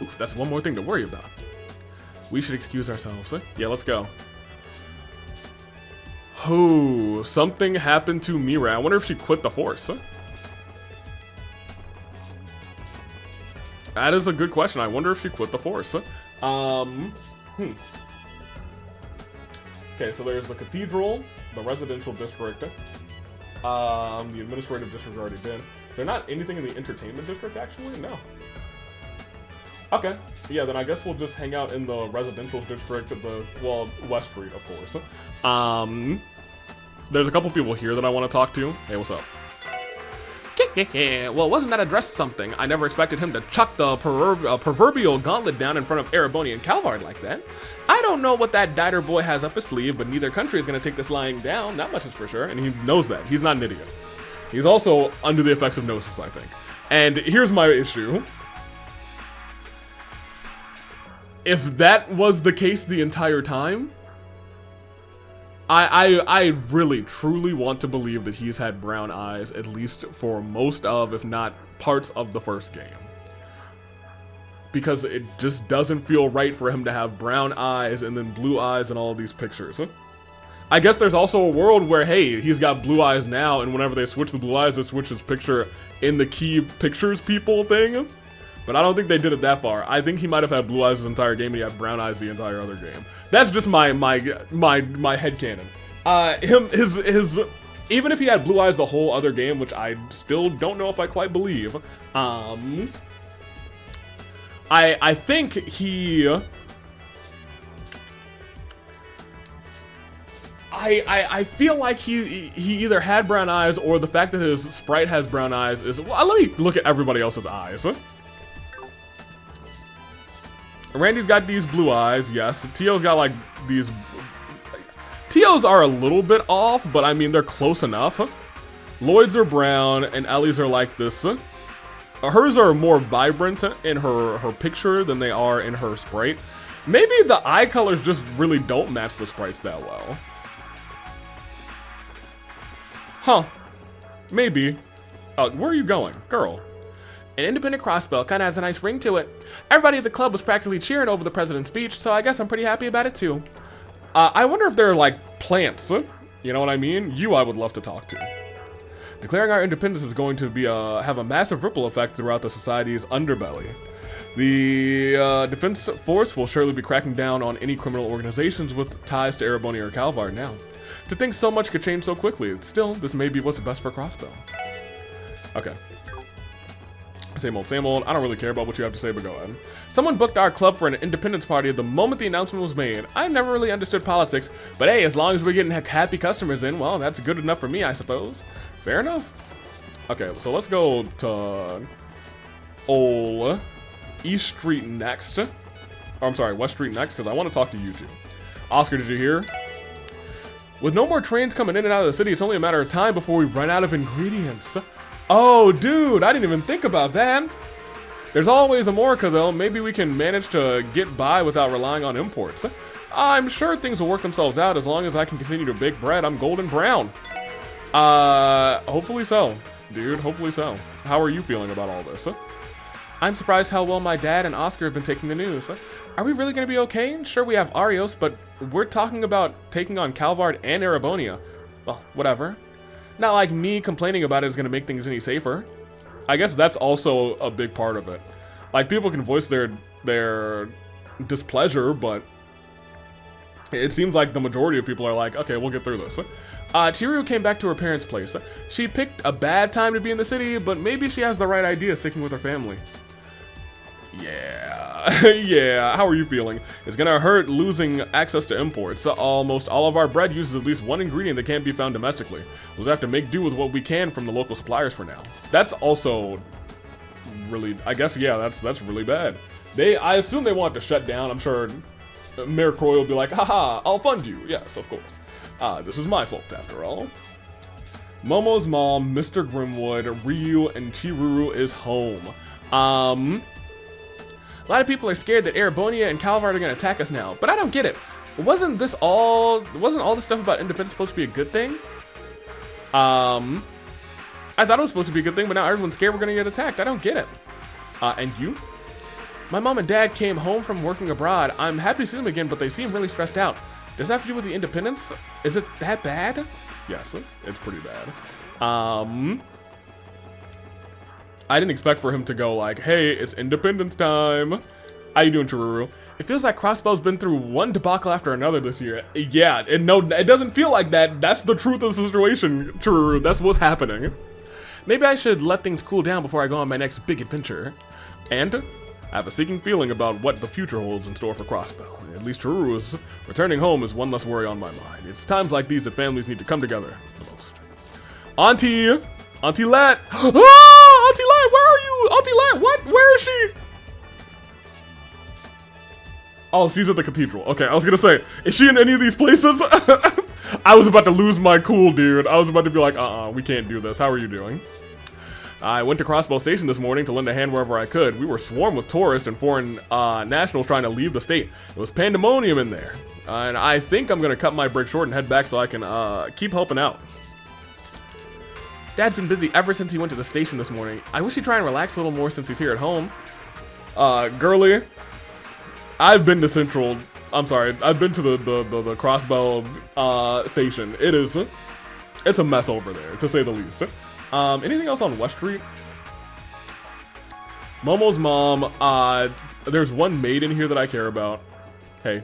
B: Oof, that's one more thing to worry about. We should excuse ourselves. Huh? Yeah, let's go. Oh, something happened to Mirai. I wonder if she quit the Force. Huh? That is a good question. I wonder if she quit the Force. Huh? Okay, so there's the Cathedral, the Residential District. The Administrative District's already been. They're not anything in the Entertainment District, actually? No. Okay. Yeah, then I guess we'll just hang out in the Residential District of the, well, West Street, of course. There's a couple people here that I want to talk to. Hey, what's up? Well, wasn't that address something? I never expected him to chuck the proverbial gauntlet down in front of Ereboni and Calvard like that. I don't know what that Dieter boy has up his sleeve, but neither country is going to take this lying down. That much is for sure, and he knows that. He's not an idiot. He's also under the effects of Gnosis, I think. And here's my issue. If that was the case the entire time, I really, truly want to believe that he's had brown eyes, at least for most of, if not parts of the first game. Because it just doesn't feel right for him to have brown eyes and then blue eyes in all of these pictures. I guess there's also a world where, hey, he's got blue eyes now, and whenever they switch the blue eyes, they switch his picture in the key pictures people thing. But I don't think they did it that far. I think he might have had blue eyes the entire game and he had brown eyes the entire other game. That's just my headcanon. Even if he had blue eyes the whole other game, which I still don't know if I quite believe, I think he... I feel like he either had brown eyes or the fact that his sprite has brown eyes is... Well, let me look at everybody else's eyes. Randy's got these blue eyes, yes. Tio's got like these... Tio's are a little bit off, but I mean, they're close enough. Lloyd's are brown, and Ellie's are like this. Hers are more vibrant in her picture than they are in her sprite. Maybe the eye colors just really don't match the sprites that well. Huh. Maybe. Where are you going? Girl. An independent crossbow kind of has a nice ring to it. Everybody at the club was practically cheering over the president's speech, so I guess I'm pretty happy about it too. I wonder if they're like plants. You know what I mean? You I would love to talk to. Declaring our independence is going to be have a massive ripple effect throughout the society's underbelly. The Defense Force will surely be cracking down on any criminal organizations with ties to Ereboni or Calvard now. To think so much could change so quickly. Still, this may be what's best for Crossbow. Okay. Same old, same old. I don't really care about what you have to say, but go ahead. Someone booked our club for an independence party the moment the announcement was made. I never really understood politics, but hey, as long as we're getting happy customers in, well, that's good enough for me, I suppose. Fair enough. Okay, so let's go to old East Street next. Or I'm sorry, West Street next, because I want to talk to you two. Oscar, did you hear? With no more trains coming in and out of the city, it's only a matter of time before we run out of ingredients. Oh, dude, I didn't even think about that. There's always a Morica, though. Maybe we can manage to get by without relying on imports. I'm sure things will work themselves out as long as I can continue to bake bread. I'm golden brown. Hopefully so, dude. Hopefully so. How are you feeling about all this? I'm surprised how well my dad and Oscar have been taking the news. Are we really going to be okay? Sure, we have Arios, but we're talking about taking on Calvard and Erebonia. Well, whatever. Not like me complaining about it is going to make things any safer. I guess that's also a big part of it. Like, people can voice their displeasure, but it seems like the majority of people are like, okay, we'll get through this. Chiru came back to her parents' place. She picked a bad time to be in the city, but maybe she has the right idea sticking with her family. Yeah, yeah, how are you feeling? It's gonna hurt losing access to imports. Almost all of our bread uses at least one ingredient that can't be found domestically. We'll have to make do with what we can from the local suppliers for now. That's also really, I guess, yeah, that's really bad. I assume they want to shut down. I'm sure Mayor Croy will be like, haha, I'll fund you. Yes, of course. This is my fault after all. Momo's mom, Mr. Grimwood, Ryu, and Chiruru is home. A lot of people are scared that Erebonia and Calvard are gonna attack us now, but I don't get it. Wasn't all this stuff about independence supposed to be a good thing? I thought it was supposed to be a good thing, but now everyone's scared we're gonna get attacked. I don't get it. And you? My mom and dad came home from working abroad. I'm happy to see them again, but they seem really stressed out. Does that have to do with the independence? Is it that bad? Yes, it's pretty bad. I didn't expect for him to go like, hey, it's independence time. How you doing, Chiruru? It feels like Crossbow's been through one debacle after another this year. Yeah, and no, it doesn't feel like that. That's the truth of the situation, Chiruru. That's what's happening. Maybe I should let things cool down before I go on my next big adventure. And I have a sinking feeling about what the future holds in store for Crossbow. At least Chiruru's returning home is one less worry on my mind. It's times like these that families need to come together the most. Auntie Let! Oh, Auntie Let, where are you? Auntie Let, what? Where is she? Oh, she's at the cathedral. Okay, I was gonna say, is she in any of these places? I was about to lose my cool, dude. I was about to be like, we can't do this. How are you doing? I went to Crossbow Station this morning to lend a hand wherever I could. We were swarmed with tourists and foreign nationals trying to leave the state. It was pandemonium in there. And I think I'm gonna cut my break short and head back so I can keep helping out. Dad's been busy ever since he went to the station this morning. I wish he'd try and relax a little more since he's here at home. Girly, I've been to Central. I'm sorry, I've been to the Crossbow station. It's a mess over there, to say the least. Anything else on West Street? Momo's mom, there's one maid in here that I care about. Hey.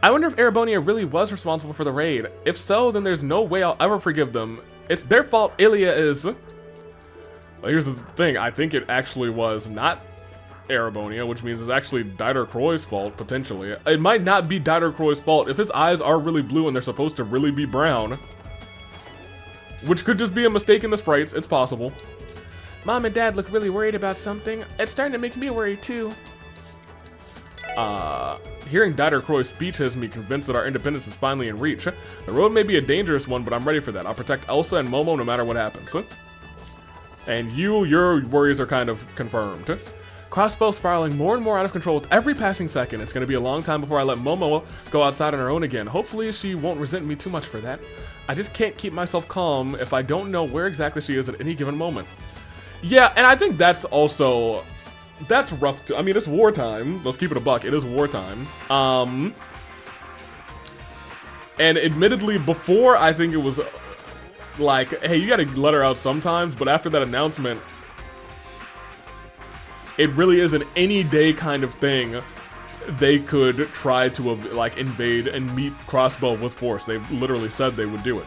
B: I wonder if Erebonia really was responsible for the raid. If so, then there's no way I'll ever forgive them. It's their fault Ilia is. Well, here's the thing, I think it actually was not Erebonia, which means it's actually Dieter Croy's fault, potentially. It might not be Dieter Croy's fault if his eyes are really blue and they're supposed to really be brown. Which could just be a mistake in the sprites, it's possible. Mom and Dad look really worried about something. It's starting to make me worried too. Hearing Dieter Croy's speech has me convinced that our independence is finally in reach. The road may be a dangerous one, but I'm ready for that. I'll protect Elsa and Momo no matter what happens. And your worries are kind of confirmed. Crossbow spiraling more and more out of control with every passing second. It's going to be a long time before I let Momo go outside on her own again. Hopefully she won't resent me too much for that. I just can't keep myself calm if I don't know where exactly she is at any given moment. Yeah, and I think that's also... That's rough too. I mean, it's wartime. Let's keep it a buck. It is wartime. And admittedly, before, I think it was like, hey, you gotta let her out sometimes. But after that announcement, it really is an any day kind of thing. They could try to like invade and meet Crossbow with force. They literally said they would do it.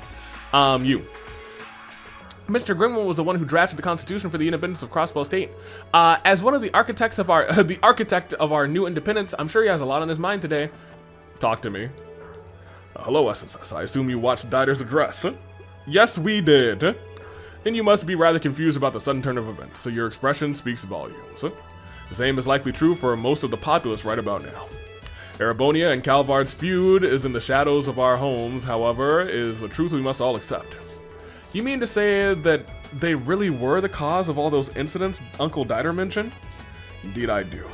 B: Mr. Grimwell was the one who drafted the Constitution for the independence of Crossbow State. As one of the architects of our, the architect of our new independence, I'm sure he has a lot on his mind today. Talk to me. Hello, SSS. I assume you watched Dieter's address. Yes, we did. Then you must be rather confused about the sudden turn of events, so your expression speaks volumes. The same is likely true for most of the populace right about now. Erebonia and Calvard's feud is in the shadows of our homes, however, is a truth we must all accept. You mean to say that they really were the cause of all those incidents Uncle Dieter mentioned? Indeed I do.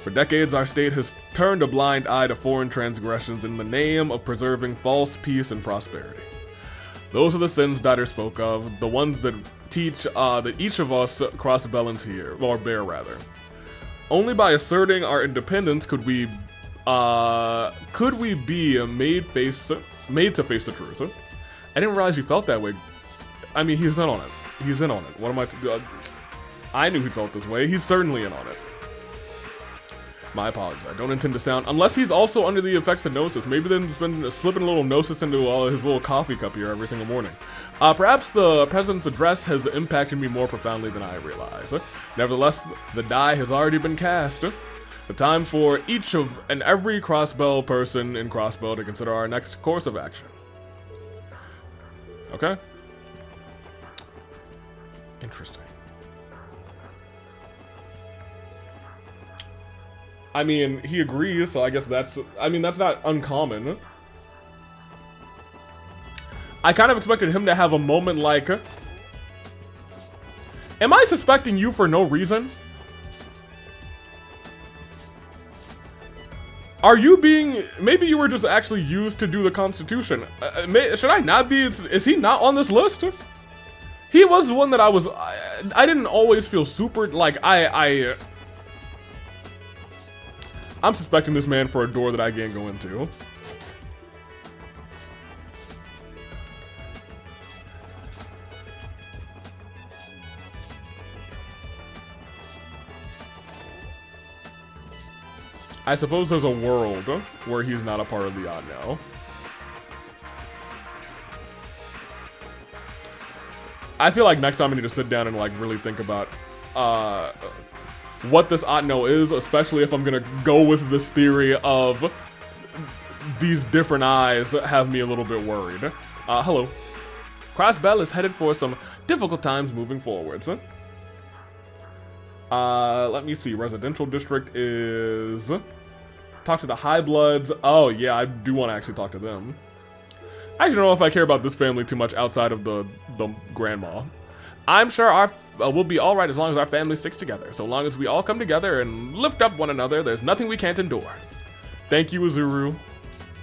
B: For decades our state has turned a blind eye to foreign transgressions in the name of preserving false peace and prosperity. Those are the sins Dieter spoke of, the ones that teach that each of us crossbellans here, or bear rather. Only by asserting our independence could we be made to face the truth. I didn't realize you felt that way. I mean, he's in on it. He's in on it. What am I to do? I knew he felt this way. He's certainly in on it. My apologies, I don't intend to sound, unless he's also under the effects of Gnosis. Maybe then he's been slipping a little Gnosis into his little coffee cup here every single morning. Perhaps the president's address has impacted me more profoundly than I realize. Nevertheless, the die has already been cast. The time for each of and every Crossbell person in Crossbell to consider our next course of action. Okay. Interesting. I mean, he agrees, so I guess that's not uncommon. I kind of expected him to have a moment like, am I suspecting you for no reason? Are you being, maybe you were just actually used to do the Constitution. Should I not be, is he not on this list? He was the one that I didn't always feel super, like, I'm suspecting this man for a door that I can't go into. I suppose there's a world where he's not a part of the odd now. I feel like next time I need to sit down and like really think about what this Otno is, especially if I'm gonna go with this theory of these different eyes have me a little bit worried. Hello. Crossbell is headed for some difficult times moving forwards. Let me see. Residential district is... Talk to the High Bloods. Oh, yeah, I do want to actually talk to them. I actually don't know if I care about this family too much outside of the grandma. I'm sure we'll be alright as long as our family sticks together. So long as we all come together and lift up one another, there's nothing we can't endure. Thank you, Azuru.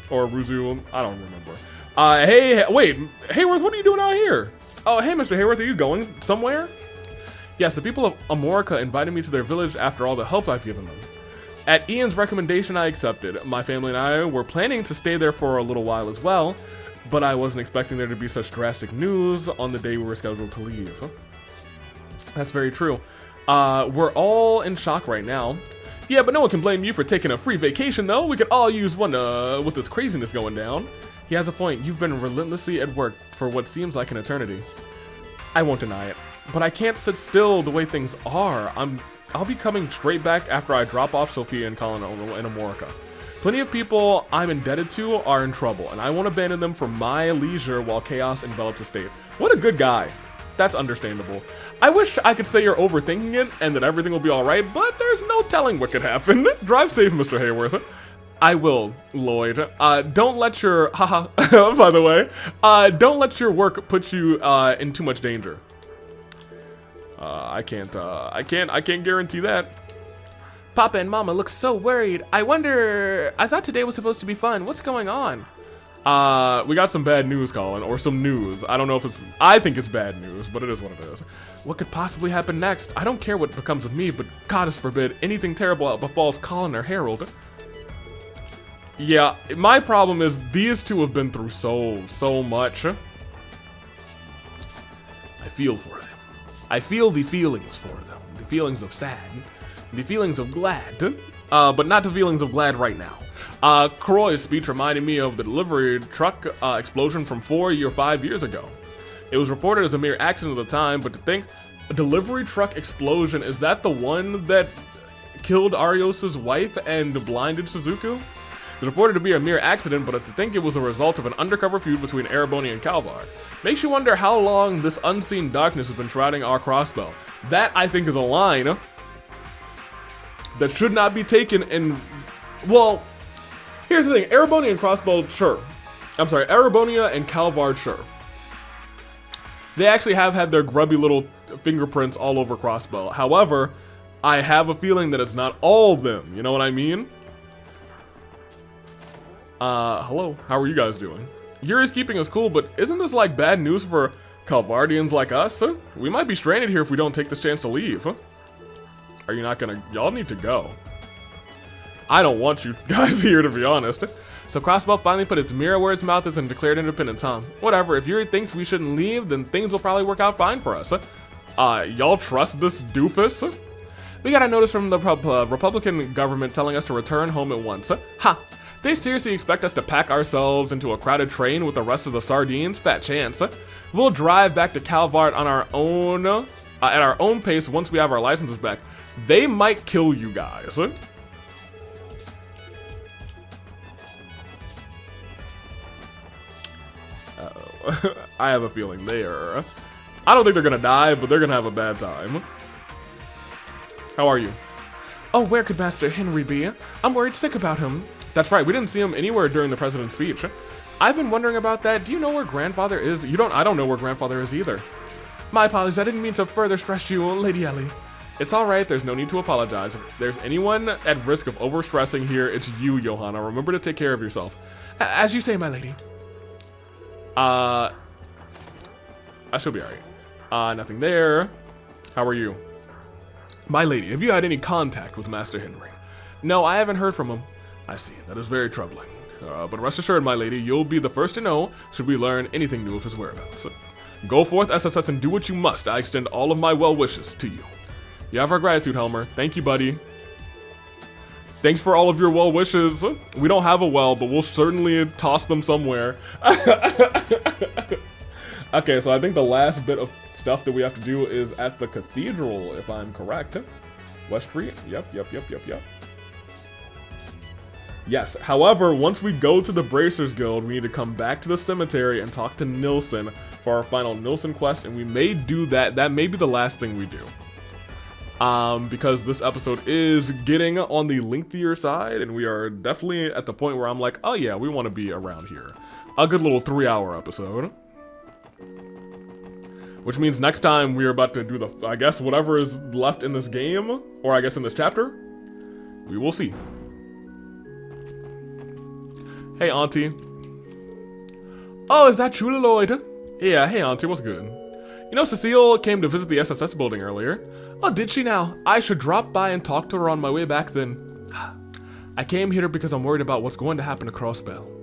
B: Or Ruze, I don't remember. Hey, wait, Hayworth, what are you doing out here? Oh, hey, Mr. Hayworth, are you going somewhere? Yes, the people of Amorica invited me to their village after all the help I've given them. At Ian's recommendation, I accepted. My family and I were planning to stay there for a little while as well, but I wasn't expecting there to be such drastic news on the day we were scheduled to leave. That's very true. We're all in shock right now. Yeah, but no one can blame you for taking a free vacation, though. We could all use one with this craziness going down. He has a point. You've been relentlessly at work for what seems like an eternity. I won't deny it, but I can't sit still the way things are. I'll be coming straight back after I drop off Sophia and Colin in Amorica. Plenty of people I'm indebted to are in trouble, and I won't abandon them for my leisure while chaos envelops the state. What a good guy. That's understandable. I wish I could say you're overthinking it and that everything will be alright, but there's no telling what could happen. Drive safe, Mr. Hayworth. I will, Lloyd. Don't let your, haha, by the way, don't let your work put you in too much danger. I can't guarantee that. Papa and Mama look so worried. I thought today was supposed to be fun. What's going on? We got some bad news, Colin, or some news. I don't know if I think it's bad news, but it is what it is. What could possibly happen next? I don't care what becomes of me, but goddess forbid anything terrible befalls Colin or Harold. Yeah, my problem is these two have been through so much. I feel for them. I feel the feelings for them. The feelings of sad. The feelings of glad. But not the feelings of glad right now. Croy's speech reminded me of the delivery truck explosion from 4 or 5 years ago. It was reported as a mere accident at the time, but to think a delivery truck explosion, is that the one that killed Arios' wife and blinded Shizuku? It was reported to be a mere accident, but to think it was a result of an undercover feud between Ereboni and Calvar. Makes you wonder how long this unseen darkness has been shrouding our crossbow. That, I think, is a line that should not be taken in... Well, here's the thing. Ereboni and Crossbow, sure. I'm sorry, Erebonia and Calvar, sure. They actually have had their grubby little fingerprints all over Crossbow. However, I have a feeling that it's not all them. You know what I mean? Hello. How are you guys doing? Yuri's keeping us cool, but isn't this like bad news for Calvardians like us? We might be stranded here if we don't take this chance to leave. Are you not gonna... Y'all need to go. I don't want you guys here, to be honest. So Crossbow finally put its mirror where its mouth is and declared independence, huh? Whatever, if Yuri thinks we shouldn't leave, then things will probably work out fine for us. Y'all trust this doofus? We got a notice from the Republican government telling us to return home at once. Ha! They seriously expect us to pack ourselves into a crowded train with the rest of the sardines? Fat chance. We'll drive back to Calvart on our own, at our own pace once we have our licenses back. They might kill you guys. I have a feeling they are. I don't think they're gonna die, but they're gonna have a bad time. How are you? Oh, where could Master Henry be? I'm worried sick about him. That's right, we didn't see him anywhere during the president's speech. I've been wondering about that. Do you know where grandfather is? I don't know where grandfather is either. My apologies, I didn't mean to further stress you, Lady Ellie. It's alright, there's no need to apologize. If there's anyone at risk of overstressing here, it's you, Johanna. Remember to take care of yourself. As you say, my lady. I should be alright. Nothing there. How are you? My lady, have you had any contact with Master Henry? No, I haven't heard from him. I see, that is very troubling. But rest assured, my lady, you'll be the first to know should we learn anything new of his whereabouts. Go forth, SSS, and do what you must. I extend all of my well wishes to you. You have our gratitude, Helmer. Thank you, buddy. Thanks for all of your well wishes. We don't have a well, but we'll certainly toss them somewhere. Okay, so I think the last bit of stuff that we have to do is at the cathedral, if I'm correct. West Street? Yep. Yes, however, once we go to the Bracers Guild, we need to come back to the cemetery and talk to Nilsson for our final Nilsson quest, and we may do that. That may be the last thing we do. Because this episode is getting on the lengthier side, and we are definitely at the point where I'm like, oh yeah, we want to be around here. A good little 3-hour episode. Which means next time we are about to do the, I guess, whatever is left in this game, or I guess in this chapter, we will see. Hey, Auntie. Oh, is that truly Lloyd? Yeah, hey, Auntie, what's good? You know, Cecile came to visit the SSS building earlier. Oh, did she now? I should drop by and talk to her on my way back then. I came here because I'm worried about what's going to happen to Crossbell.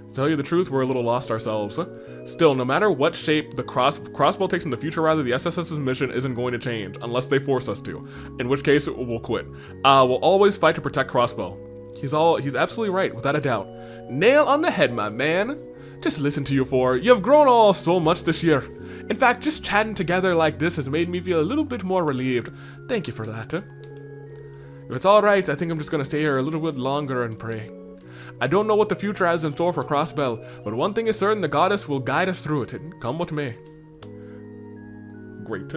B: To tell you the truth, we're a little lost ourselves. Still, no matter what shape the Crossbell takes in the future, rather, the SSS's mission isn't going to change, unless they force us to. In which case, we'll quit. We'll always fight to protect Crossbell. He's absolutely right, without a doubt. Nail on the head, my man. Just listen to you four. You've grown all so much this year. In fact, just chatting together like this has made me feel a little bit more relieved. Thank you for that. If it's alright, I think I'm just gonna stay here a little bit longer and pray. I don't know what the future has in store for Crossbell, but one thing is certain, the goddess will guide us through it, come what may. Great.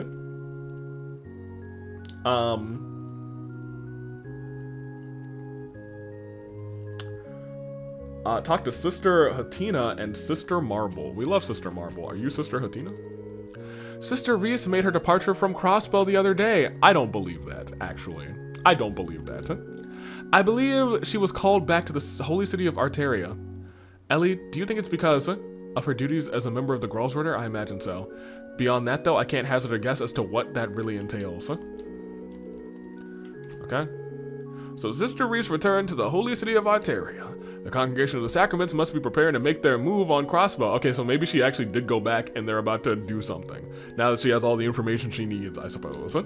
B: Talk to Sister Hatina and Sister Marble. We love Sister Marble. Are you Sister Hatina? Sister Reese made her departure from Crossbell the other day. I don't believe that, actually. I don't believe that. I believe she was called back to the holy city of Arteria. Ellie, do you think it's because of her duties as a member of the Gralsritter? I imagine so. Beyond that, though, I can't hazard a guess as to what that really entails. Okay. So Sister Reese returned to the holy city of Arteria. The Congregation of the Sacraments must be preparing to make their move on Crossbell. Okay, so maybe she actually did go back and they're about to do something. Now that she has all the information she needs, I suppose.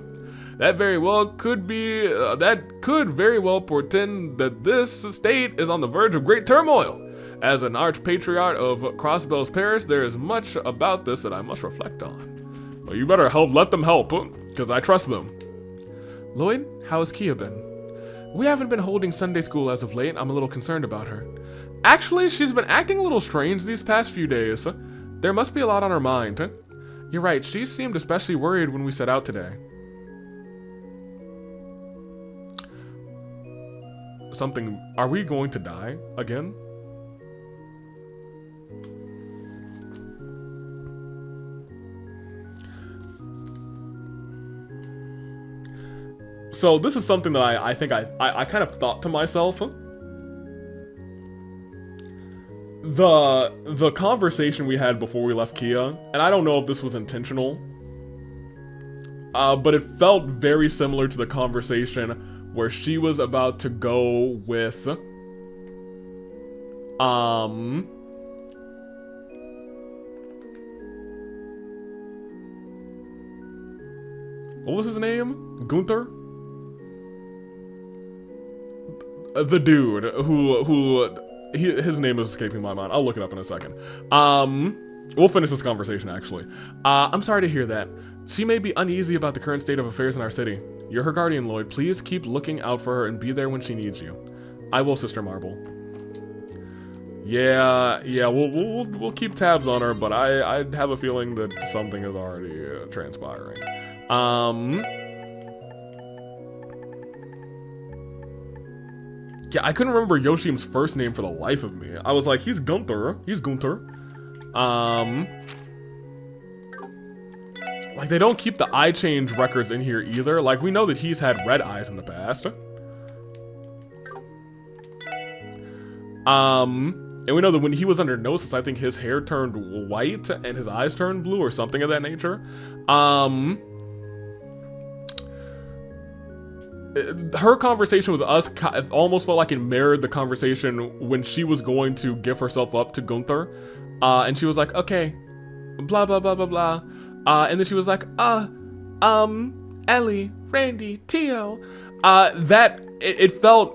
B: That very well could be, that could very well portend that this state is on the verge of great turmoil. As an archpatriarch of Crossbell's parish, there is much about this that I must reflect on. Well, you better let them help, because I trust them. Lloyd, how has Kia been? We haven't been holding Sunday school as of late. I'm a little concerned about her. Actually, she's been acting a little strange these past few days. There must be a lot on her mind. You're right, she seemed especially worried when we set out today. Something, are we going to die again? So this is something that I think I kind of thought to myself. The conversation we had before we left Kia, and I don't know if this was intentional, but it felt very similar to the conversation where she was about to go with what was his name? Gunther?
A: the dude his name is escaping my mind. I'll look it up in a second. We'll finish this conversation, actually. I'm sorry to hear that. She may be uneasy about the current state of affairs in our city. You're her guardian, Lloyd. Please keep looking out for her and be there when she needs you. I will, Sister Marble. Yeah, we'll keep tabs on her, but I have a feeling that something is already transpiring. Yeah, I couldn't remember Yoshim's first name for the life of me. I was like, he's Gunther. He's Gunther. Like, they don't keep the eye change records in here either. Like, we know that he's had red eyes in the past. And we know that when he was under Gnosis, I think his hair turned white and his eyes turned blue or something of that nature. Her conversation with us almost felt like it mirrored the conversation when she was going to give herself up to Gunther. And she was like, okay, blah, blah, blah, blah, blah. And then she was like, Ellie, Randy, Tio. It felt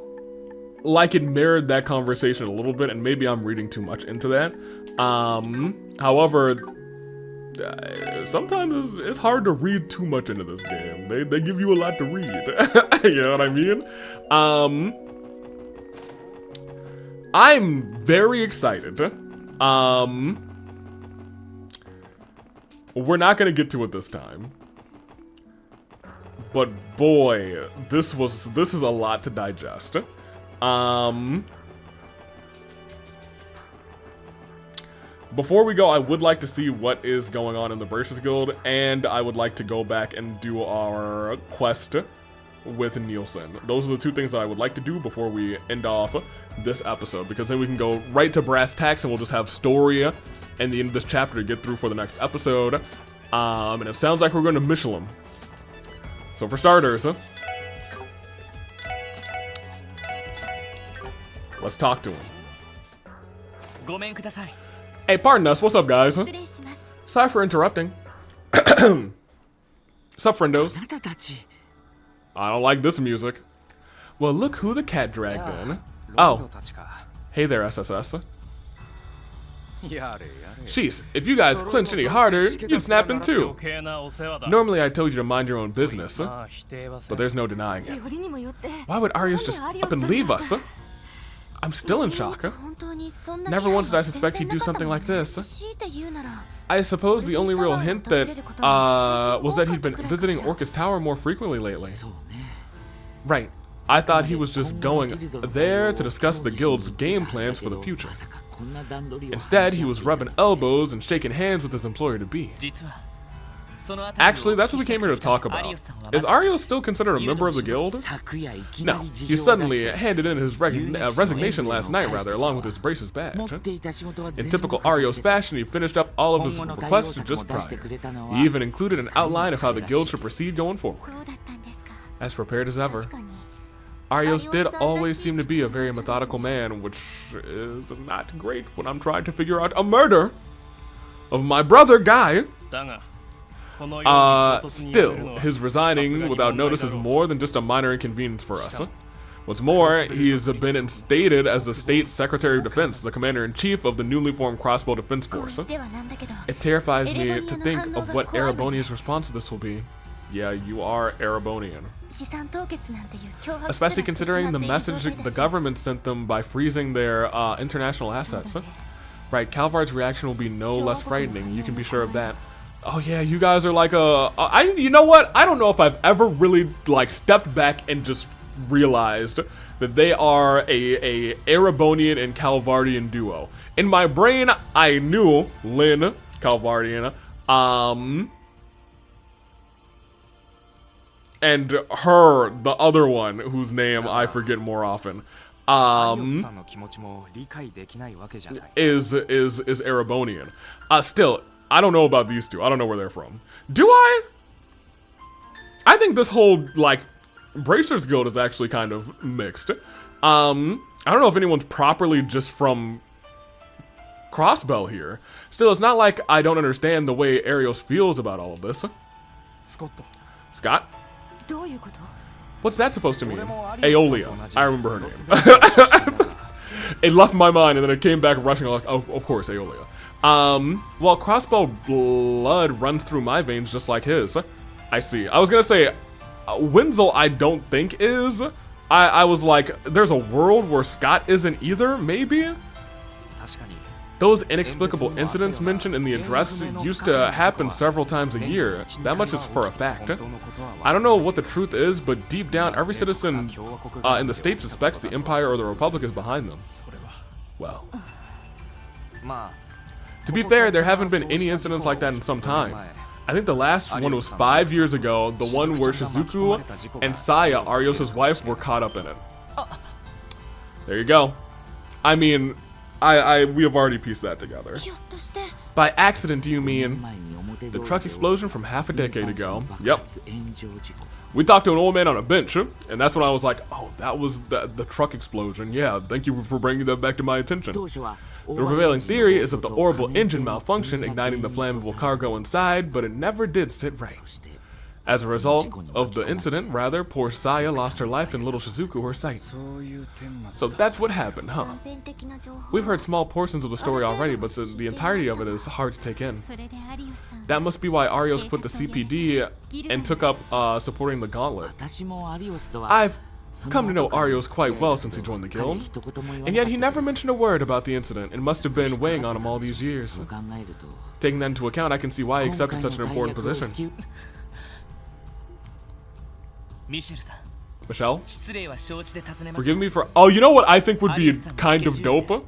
A: like it mirrored that conversation a little bit, and maybe I'm reading too much into that. However, sometimes it's hard to read too much into this game. They give you a lot to read. You know what I mean? I'm very excited. We're not gonna get to it this time. But boy, this is a lot to digest. Before we go, I would like to see what is going on in the Braces Guild, and I would like to go back and do our quest with Nielsen. Those are the two things that I would like to do before we end off this episode, because then we can go right to brass tacks and we'll just have story and the end of this chapter to get through for the next episode. And it sounds like we're going to Michelin. So for starters, let's talk to him. Hey, pardon us. What's up, guys? Sorry for interrupting. Sup, friendos? I don't like this music. Well, look who the cat dragged in. Oh. Hey there, SSS. Jeez, if you guys clinch any harder, you'd snap in two. Normally I told you to mind your own business, but there's no denying it. Why would Arius just up and leave us? I'm still in shock. Never once did I suspect he'd do something like this. I suppose the only real hint that was that he'd been visiting Orcus Tower more frequently lately. Right. I thought he was just going there to discuss the guild's game plans for the future. Instead, he was rubbing elbows and shaking hands with his employer-to-be. Actually, that's what we came here to talk about. Is Arios still considered a member of the guild? No, he suddenly handed in his resignation last night, along with his braces badge. In typical Arios fashion, he finished up all of his requests just prior. He even included an outline of how the guild should proceed going forward. As prepared as ever. Arios did always seem to be a very methodical man, which is not great when I'm trying to figure out a murder of my brother, Guy. Still, his resigning without notice is more than just a minor inconvenience for us. What's more, he's been instated as the State Secretary of Defense, the Commander-in-Chief of the newly formed Crossbow Defense Force. It terrifies me to think of what Erebonia's response to this will be. Yeah, you are Erebonian. Especially considering the message the government sent them by freezing their international assets. Right, Calvard's reaction will be no less frightening, you can be sure of that. Oh yeah, you guys are like you know what? I don't know if I've ever really like stepped back and just realized that they are a Erebonian and Calvardian duo. In my brain, I knew Lynn Calvardian, and her, the other one, whose name I forget more often, is Erebonian. Still, I don't know about these two. I don't know where they're from. Do I? I think this whole, like, Bracers Guild is actually kind of mixed. I don't know if anyone's properly just from Crossbell here. Still, it's not like I don't understand the way Arios feels about all of this. Scott?
B: What's that supposed to mean? Aeolia. I remember her name. It left my mind and then it came back rushing like, oh, of course, Aeolia. Well, crossbow blood runs through my veins just like his. I see. I was gonna say, Wenzel I don't think is. I was like, there's a world where Scott isn't either, maybe? Those inexplicable incidents mentioned in the address used to happen several times a year. That much is for a fact. I don't know what the truth is, but deep down, every citizen in the state suspects the Empire or the Republic is behind them. Well. To be fair, there haven't been any incidents like that in some time. I think the last one was 5 years ago, the one where Shizuku and Saya, Arios' wife, were caught up in it. There you go. I mean, we have already pieced that together. By accident, do you mean the truck explosion from half a decade ago? Yep. We talked to an old man on a bench, and that's when I was like, oh, that was the truck explosion. Yeah, thank you for bringing that back to my attention. The prevailing theory is that the orbital engine malfunctioned, igniting the flammable cargo inside, but it never did sit right. As a result of the incident, poor Saya lost her life and little Shizuku her sight. So that's what happened, huh? We've heard small portions of the story already, but the entirety of it is hard to take in. That must be why Arios quit the CPD and took up supporting the Gauntlet. I've come to know Arios quite well since he joined the guild, and yet he never mentioned a word about the incident. It must have been weighing on him all these years. Taking that into account, I can see why he accepted such an important position. Michelle? Forgive me for... Oh, you know what I think would be kind of dope?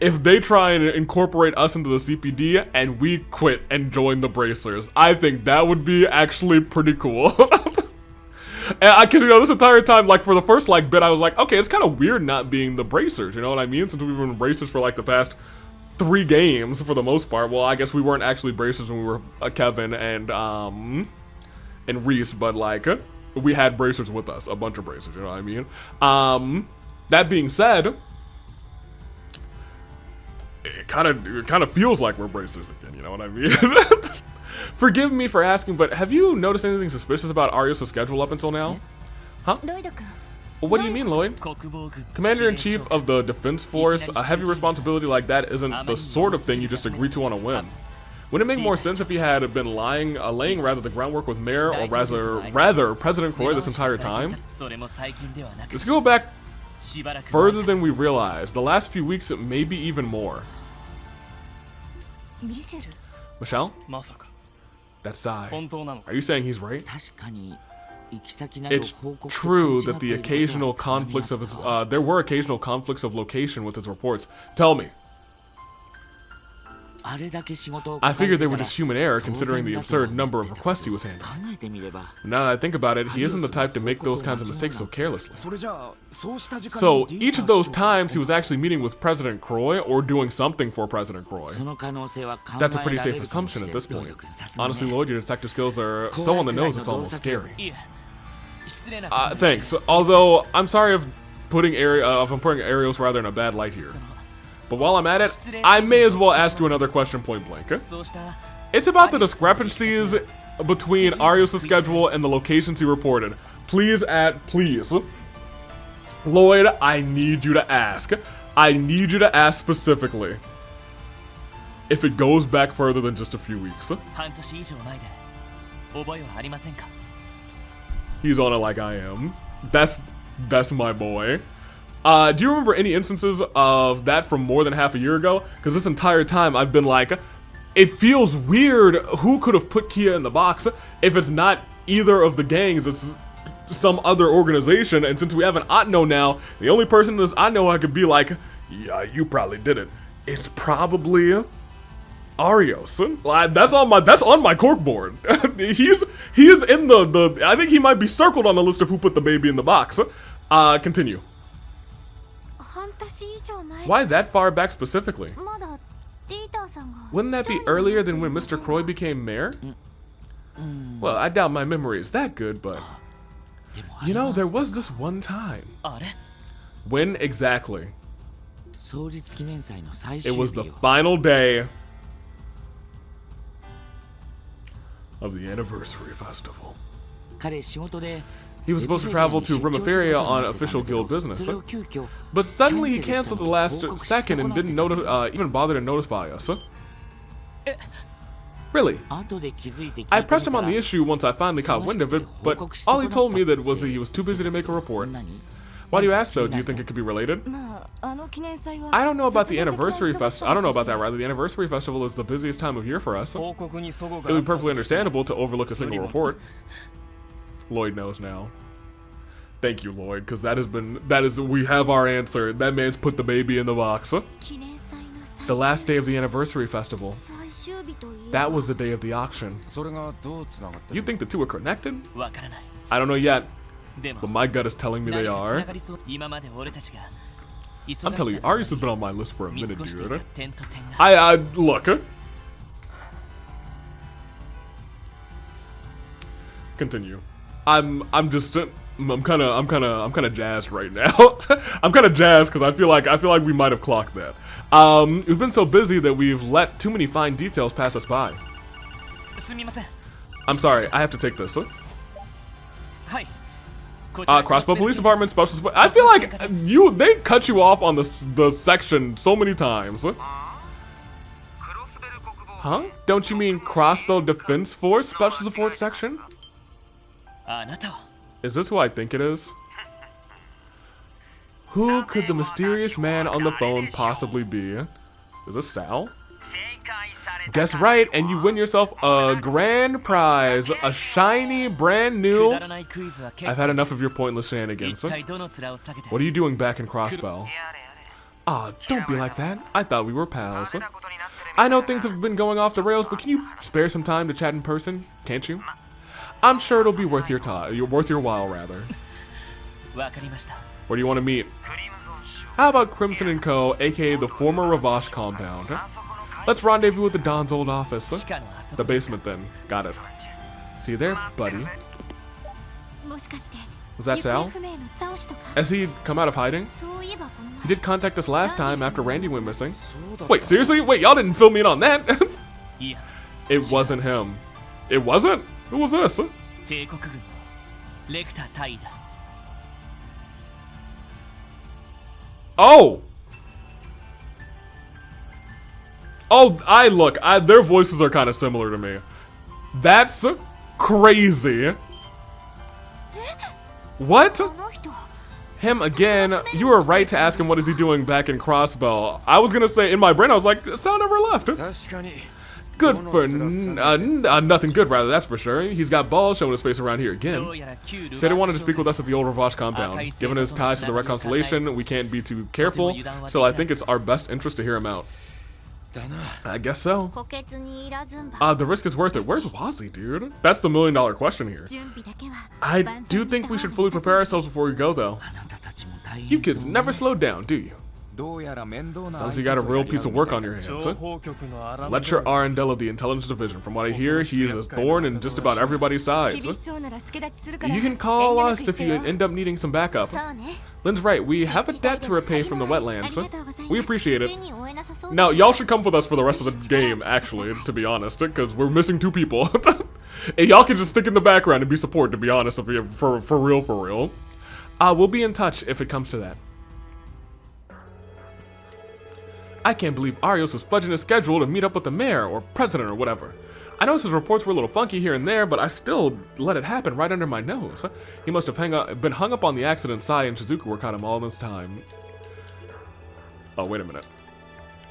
B: If they try and incorporate us into the CPD and we quit and join the Bracers. I think that would be actually pretty cool. And cause you know, this entire time, like for the first like bit, I was like, okay, it's kind of weird not being the Bracers, you know what I mean? Since we've been Bracers for like the past 3 games for the most part. Well, I guess we weren't actually Bracers when we were Kevin and Reese, but like we had Bracers with us, a bunch of Bracers, you know what I mean? That being said, it kind of feels like we're Bracers again, you know what I mean? Forgive me for asking, but have you noticed anything suspicious about Arios' schedule up until now? Huh? What do you mean, Lloyd? Commander-in-Chief of the Defense Force, a heavy responsibility like that isn't the sort of thing you just agree to on a whim. Wouldn't it make more sense if he had been laying the groundwork with Mayor, or rather President Croy this entire time? Let's go back further than we realized. The last few weeks, maybe even more. Michelle? That's Sai. Are you saying he's right? It's true that the occasional conflicts of his, there were occasional conflicts of location with his reports. Tell me. I figured they were just human error considering the absurd number of requests he was handling. Now that I think about it, he isn't the type to make those kinds of mistakes so carelessly. So, each of those times he was actually meeting with President Croy or doing something for President Croy. That's a pretty safe assumption at this point. Honestly, Lloyd, your detective skills are so on the nose it's almost scary. Thanks. Although, I'm sorry if I'm putting Arios rather in a bad light here. But while I'm at it, I may as well ask you another question point blank. It's about the discrepancies between Arios' schedule and the locations he reported. Please. Lloyd, I need you to ask. I need you to ask specifically if it goes back further than just a few weeks. He's on it like I am. That's my boy. Do you remember any instances of that from more than half a year ago? Because this entire time I've been like, it feels weird. Who could have put Kia in the box if it's not either of the gangs? It's some other organization. And since we have an Otno now, the only person in this Otno I could be like, yeah, you probably did it. It's probably Arios. That's on my corkboard. he is in the. I think he might be circled on the list of who put the baby in the box. Continue. Why that far back specifically? Wouldn't that be earlier than when Mr. Croy became mayor? Well, I doubt my memory is that good, but... You know, there was this one time. When exactly? It was the final day of the anniversary festival. He was supposed to travel to Rimaferia on official guild business, but suddenly he canceled the last second and didn't even bother to notify us. Really? I pressed him on the issue once I finally caught wind of it, but all he told me was that he was too busy to make a report. Why do you ask, though? Do you think it could be related? I don't know about the anniversary festival. I don't know about that, rather. The anniversary festival is the busiest time of year for us. It would be perfectly understandable to overlook a single report. Lloyd knows now. Thank you, Lloyd, because we have our answer. That man's put the baby in the box. The last day of the anniversary festival. That was the day of the auction. You think the two are connected? I don't know yet, but my gut is telling me they are. I'm telling you, Arius has been on my list for a minute, dude. Look. Continue. I'm kind of jazzed right now. I'm kind of jazzed because I feel like we might have clocked that. We've been so busy that we've let too many fine details pass us by. I'm sorry, I have to take this. Crossbow Police Department Special Support. I feel like they cut you off on the section so many times. Huh? Don't you mean Crossbow Defense Force Special Support Section? Is this who I think it is? Who could the mysterious man on the phone possibly be? Is this Sal? Guess right, and you win yourself a grand prize, a shiny, brand new... I've had enough of your pointless shenanigans. What are you doing back in Crossbow? Ah, don't be like that. I thought we were pals. I know things have been going off the rails, but can you spare some time to chat in person? Can't you? I'm sure it'll be worth your time, worth your while, rather. Where do you want to meet? How about Crimson & Co., aka the former Ravash compound? Let's rendezvous at the Don's old office. The basement, then. Got it. See you there, buddy. Was that Sal? Has he come out of hiding? He did contact us last time after Randy went missing. Wait, seriously? Wait, y'all didn't fill me in on that? It wasn't him. It wasn't? Who was this? Oh! Oh, their voices are kind of similar to me. That's crazy. What? Him again? You were right to ask him what is he doing back in Crossbow. I was gonna say, in my brain, I was like, Sal never left. Good for nothing good, rather, that's for sure. He's got balls showing his face around here again. Said he wanted to speak with us at the old Ravash compound. Given his ties to the Red Constellation, we can't be too careful, so I think it's our best interest to hear him out. I guess so. The risk is worth it. Where's Wazzy, dude? That's the million-dollar question here. I do think we should fully prepare ourselves before we go, though. You kids never slow down, do you? Sounds you got a real piece of work on your hands, huh? Lecturer Arendelle of the Intelligence Division. From what I hear, he is a thorn in just about everybody's sides. You can call us if you end up needing some backup. Lynn's right, we have a debt to repay from the wetlands. We appreciate it. Now, y'all should come with us for the rest of the game, actually, to be honest, because we're missing 2 people. And y'all can just stick in the background and be support, to be honest, if you for real. We'll be in touch if it comes to that. I can't believe Arios was fudging his schedule to meet up with the mayor, or president, or whatever. I noticed his reports were a little funky here and there, but I still let it happen right under my nose. He must have been hung up on the accident Sai and Shizuku were caught him all this time. Oh, wait a minute.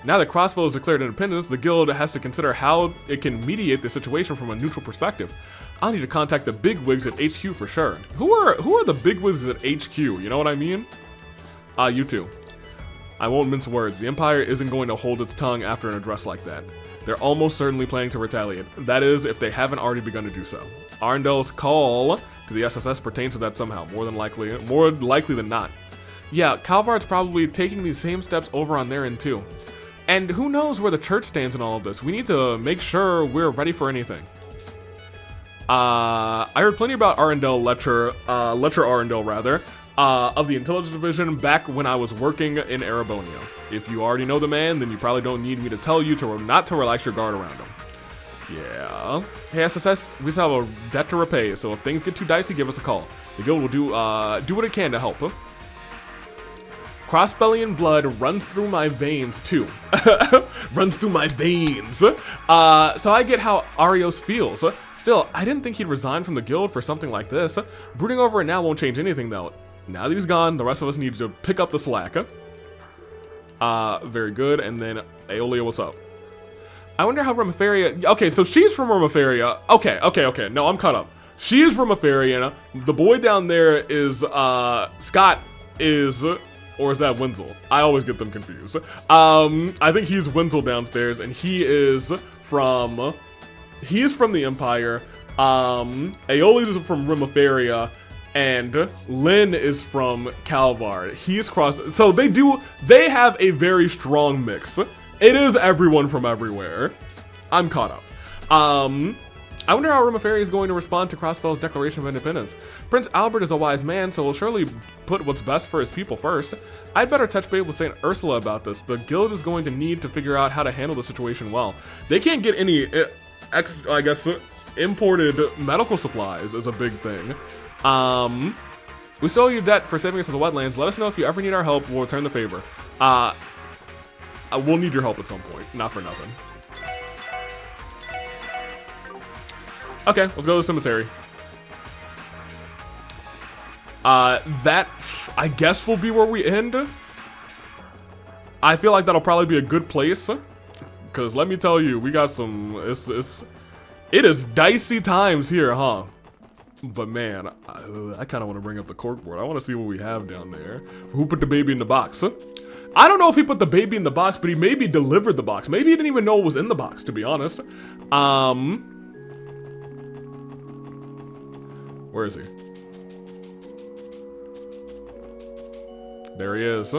B: Now that Crossbow has declared independence, the guild has to consider how it can mediate the situation from a neutral perspective. I'll need to contact the bigwigs at HQ for sure. Who are the bigwigs at HQ? You know what I mean? You two. I won't mince words. The Empire isn't going to hold its tongue after an address like that. They're almost certainly planning to retaliate. That is, if they haven't already begun to do so. Arendelle's call to the SSS pertains to that somehow, more likely than not. Yeah, Calvard's probably taking these same steps over on their end too. And who knows where the church stands in all of this. We need to make sure we're ready for anything. I heard plenty about Arendelle, Lecturer Arendelle rather, of the Intelligence Division back when I was working in Erebonia. If you already know the man, then you probably don't need me to tell you not to relax your guard around him. Yeah. Hey, SSS, we still have a debt to repay, so if things get too dicey, give us a call. The guild will do what it can to help. Crossbellian blood runs through my veins, too. Runs through my veins. So I get how Arios feels. Still, I didn't think he'd resign from the guild for something like this. Brooding over it now won't change anything, though. Now that he's gone, the rest of us need to pick up the slack. Very good. And then, Aeolia, what's up? I wonder how Romaferia... Okay, so she's from Romaferia. Okay. No, I'm caught up. She is Romaferia. The boy down there is, Scott is... Or is that Wenzel? I always get them confused. I think he's Wenzel downstairs, and he is from the Empire. Aeolus is from Romaferia, and Lynn is from Calvard. He's crossed. So they have a very strong mix. It is everyone from everywhere. I'm caught up. I wonder how Romaferia is going to respond to Crossbell's Declaration of Independence. Prince Albert is a wise man, so he'll surely put what's best for his people first. I'd better touch base with St. Ursula about this. The guild is going to need to figure out how to handle the situation well. They can't get any, imported medical supplies is a big thing. We still owe you debt for saving us in the wetlands. Let us know if you ever need our help. We'll return the favor. We'll need your help at some point. Not for nothing. Okay, let's go to the cemetery. That, I guess, will be where we end. I feel like that'll probably be a good place. Because let me tell you, we got some, it is dicey times here, huh? But man, I kind of want to bring up the corkboard. I want to see what we have down there. Who put the baby in the box? I don't know if he put the baby in the box, but he maybe delivered the box. Maybe he didn't even know it was in the box, to be honest. Where is he? There he is.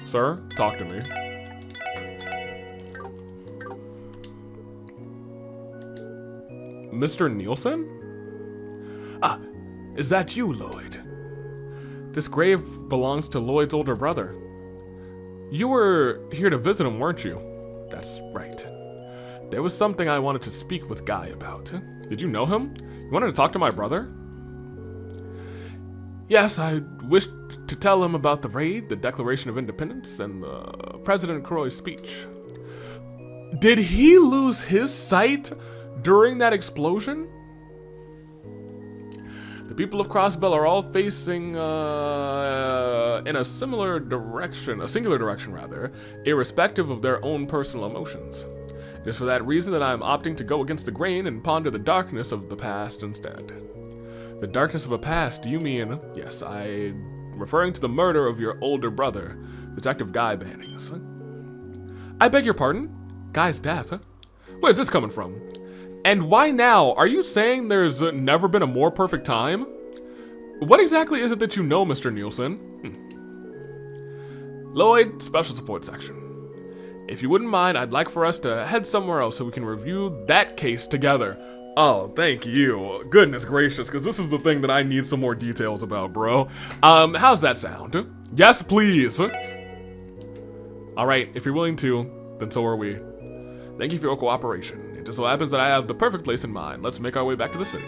B: Sir, talk to me. Mr. Nielsen? Ah, is that you, Lloyd? This grave belongs to Lloyd's older brother. You were here to visit him, weren't you? That's right. There was something I wanted to speak with Guy about. Did you know him? You wanted to talk to my brother? Yes, I wished to tell him about the raid, the Declaration of Independence, and the President Croy's speech. Did he lose his sight during that explosion? The people of Crossbell are all facing in a singular direction, rather, irrespective of their own personal emotions. It is for that reason that I am opting to go against the grain and ponder the darkness of the past instead. The darkness of a past, you mean? Yes, I'm referring to the murder of your older brother, Detective Guy Bannings. I beg your pardon? Guy's death? Where's this coming from? And why now? Are you saying there's never been a more perfect time? What exactly is it that you know, Mr. Nielsen? Lloyd, Special Support Section. If you wouldn't mind, I'd like for us to head somewhere else so we can review that case together. Oh, thank you. Goodness gracious, because this is the thing that I need some more details about, bro. How's that sound? Yes, please. All right, if you're willing to, then so are we. Thank you for your cooperation. It just so happens that I have the perfect place in mind. Let's make our way back to the city.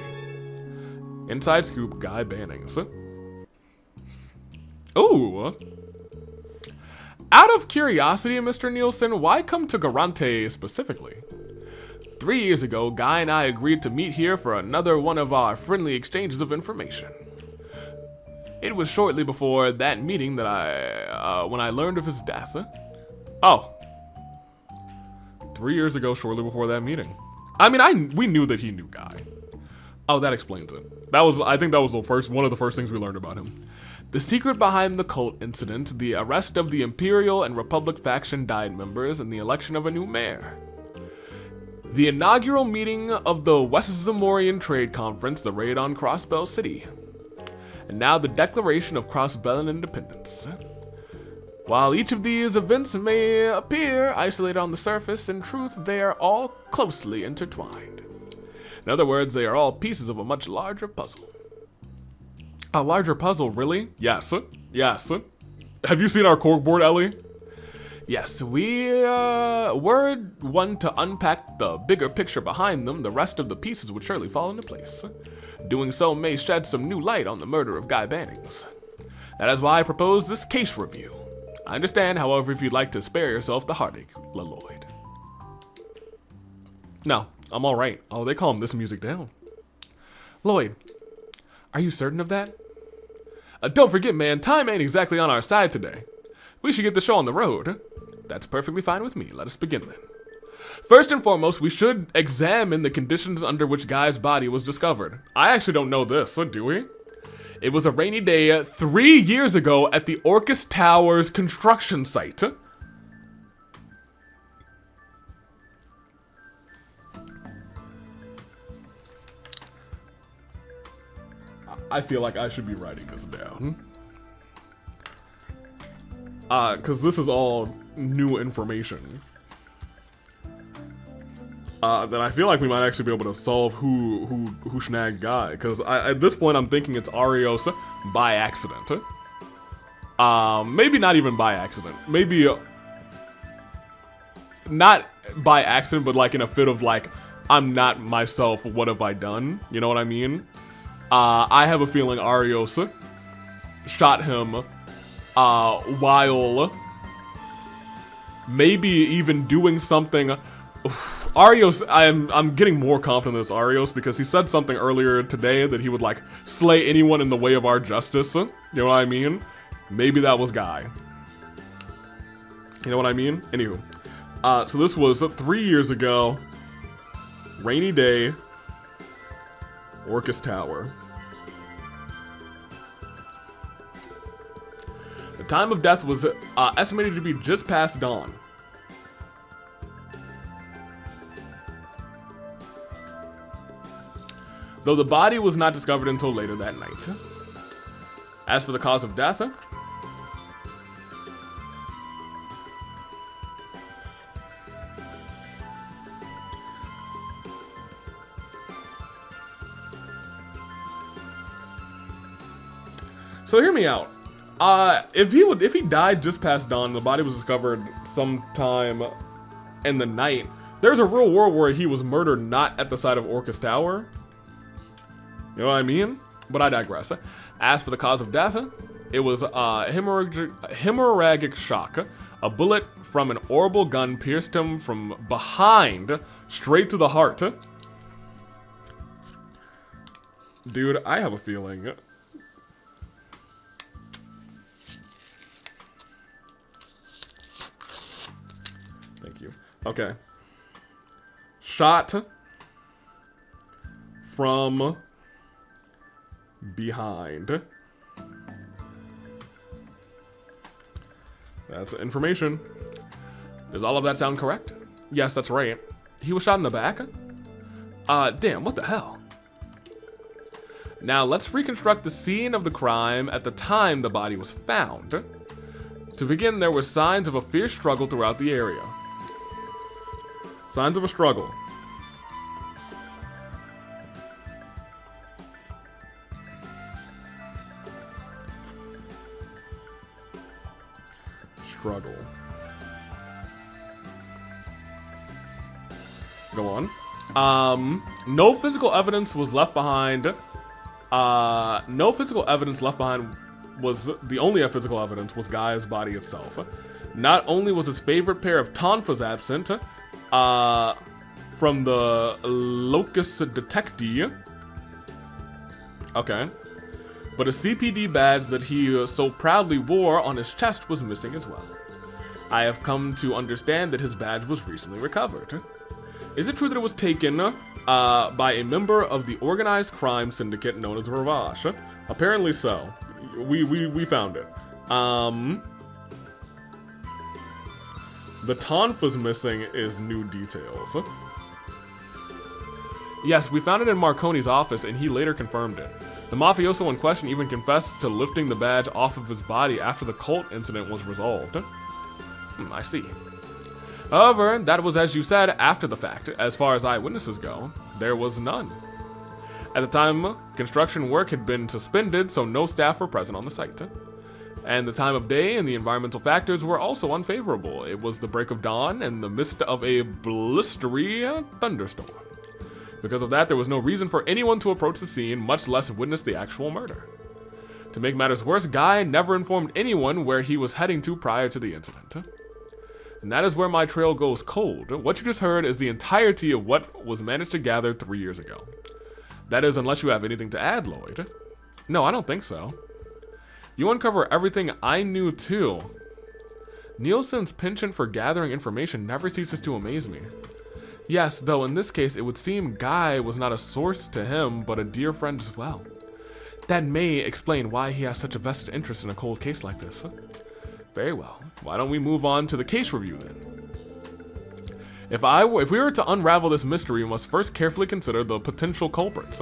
B: Inside scoop, Guy Bannings. Ooh. Out of curiosity, Mr. Nielsen, why come to Garante specifically? 3 years ago, Guy and I agreed to meet here for another one of our friendly exchanges of information. It was shortly before that meeting that when I learned of his death. Oh. 3 years ago, shortly before that meeting. I mean, we knew that he knew Guy. Oh, that explains it. I think that was one of the first things we learned about him. The secret behind the cult incident, the arrest of the Imperial and Republic faction Diet members, and the election of a new mayor. The inaugural meeting of the West Zamorian Trade Conference, the raid on Crossbell City. And now the Declaration of Crossbellan Independence. While each of these events may appear isolated on the surface, in truth they are all closely intertwined. In other words, they are all pieces of a much larger puzzle. A larger puzzle, really? Yes. Yes. Have you seen our corkboard, Ellie? Yes, we were one to unpack the bigger picture behind them. The rest of the pieces would surely fall into place. Doing so may shed some new light on the murder of Guy Bannings. That is why I propose this case review. I understand, however, if you'd like to spare yourself the heartache, Lloyd. No, I'm alright. Oh, they calm this music down. Lloyd, are you certain of that? Don't forget, man, time ain't exactly on our side today. We should get the show on the road. That's perfectly fine with me. Let us begin then. First and foremost, we should examine the conditions under which Guy's body was discovered. I actually don't know this, do we? It was a rainy day 3 years ago at the Orcus Towers construction site. I feel like I should be writing this down. Cause this is all new information. That I feel like we might actually be able to solve who snagged Guy. Cause at this point I'm thinking it's Arios by accident. Maybe not even by accident. Maybe not by accident, but like in a fit of like, I'm not myself, what have I done? You know what I mean? I have a feeling Arios shot him while maybe even doing something. Arios, I'm getting more confident that it's Arios because he said something earlier today that he would like slay anyone in the way of our justice. You know what I mean? Maybe that was Guy. You know what I mean? Anywho, so this was 3 years ago. Rainy day. Orcus Tower. The time of death was estimated to be just past dawn. Though the body was not discovered until later that night. As for the cause of death, so hear me out. If he died just past dawn, the body was discovered sometime in the night. There's a real world where he was murdered not at the site of Orcus Tower. You know what I mean? But I digress. As for the cause of death, it was hemorrhagic shock. A bullet from an orbital gun pierced him from behind, straight through the heart. Dude, I have a feeling. Thank you. Okay. Shot from behind. That's information. Does all of that sound correct? Yes, that's right. He was shot in the back? Damn, what the hell? Now, let's reconstruct the scene of the crime at the time the body was found. To begin, there were signs of a fierce struggle throughout the area. Signs of a struggle. Struggle. Go on. No physical evidence was left behind. No physical evidence left behind was the only physical evidence was Guy's body itself. Not only was his favorite pair of tonfas absent from the locus detecti. Okay. But a CPD badge that he so proudly wore on his chest was missing as well. I have come to understand that his badge was recently recovered. Is it true that it was taken by a member of the organized crime syndicate known as Ravage? Apparently so. We found it. The tonfa's missing is new details. Yes, we found it in Marconi's office and he later confirmed it. The mafioso in question even confessed to lifting the badge off of his body after the cult incident was resolved. I see. However, that was, as you said, after the fact. As far as eyewitnesses go, there was none. At the time, construction work had been suspended, so no staff were present on the site. And the time of day and the environmental factors were also unfavorable. It was the break of dawn and the midst of a blistery thunderstorm. Because of that, there was no reason for anyone to approach the scene, much less witness the actual murder. To make matters worse, Guy never informed anyone where he was heading to prior to the incident. And that is where my trail goes cold. What you just heard is the entirety of what was managed to gather 3 years ago. That is, unless you have anything to add, Lloyd. No, I don't think so. You uncover everything I knew too. Nielsen's penchant for gathering information never ceases to amaze me. Yes, though in this case it would seem Guy was not a source to him, but a dear friend as well. That may explain why he has such a vested interest in a cold case like this. Very well. Why don't we move on to the case review then? If we were to unravel this mystery, we must first carefully consider the potential culprits.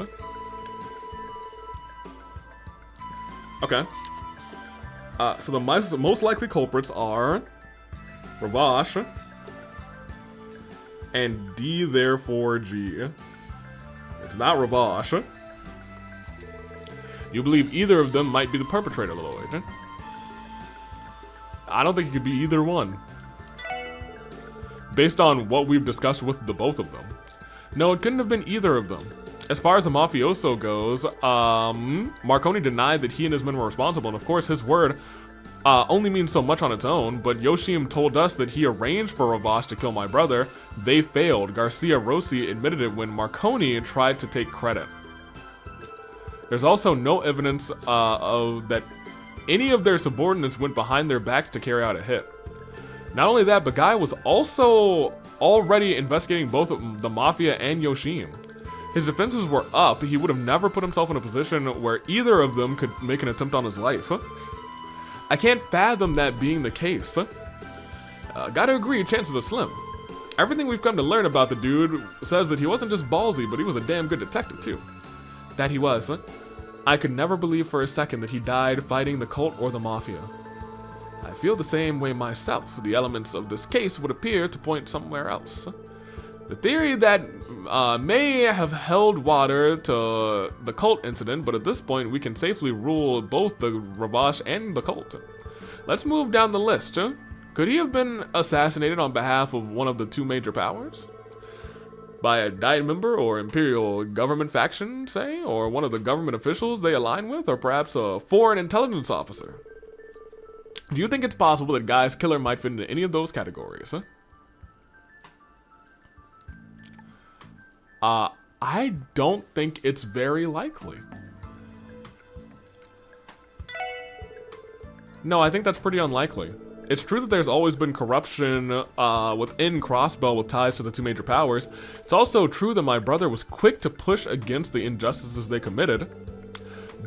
B: Okay. So the most likely culprits are Ravash and D therefore G. It's not Ravash. You believe either of them might be the perpetrator, Lloyd? I don't think it could be either one. Based on what we've discussed with the both of them. No, it couldn't have been either of them. As far as the mafioso goes, Marconi denied that he and his men were responsible, and of course his word only means so much on its own, but Yoshim told us that he arranged for Ravash to kill my brother. They failed. Garcia Rossi admitted it when Marconi tried to take credit. There's also no evidence of that any of their subordinates went behind their backs to carry out a hit. Not only that, but Guy was also already investigating both the Mafia and Yoshim. His defenses were up. He would have never put himself in a position where either of them could make an attempt on his life. I can't fathom that being the case. Gotta agree, chances are slim. Everything we've come to learn about the dude says that he wasn't just ballsy, but he was a damn good detective too. That he was. I could never believe for a second that he died fighting the cult or the Mafia. I feel the same way myself. The elements of this case would appear to point somewhere else. The theory that may have held water to the cult incident, but at this point we can safely rule both the Ravash and the cult. Let's move down the list. Could he have been assassinated on behalf of one of the two major powers? By a Diet member or Imperial government faction, say? Or one of the government officials they align with? Or perhaps a foreign intelligence officer? Do you think it's possible that Guy's killer might fit into any of those categories? I don't think it's very likely. No, I think that's pretty unlikely. It's true that there's always been corruption within Crossbell with ties to the two major powers. It's also true that my brother was quick to push against the injustices they committed.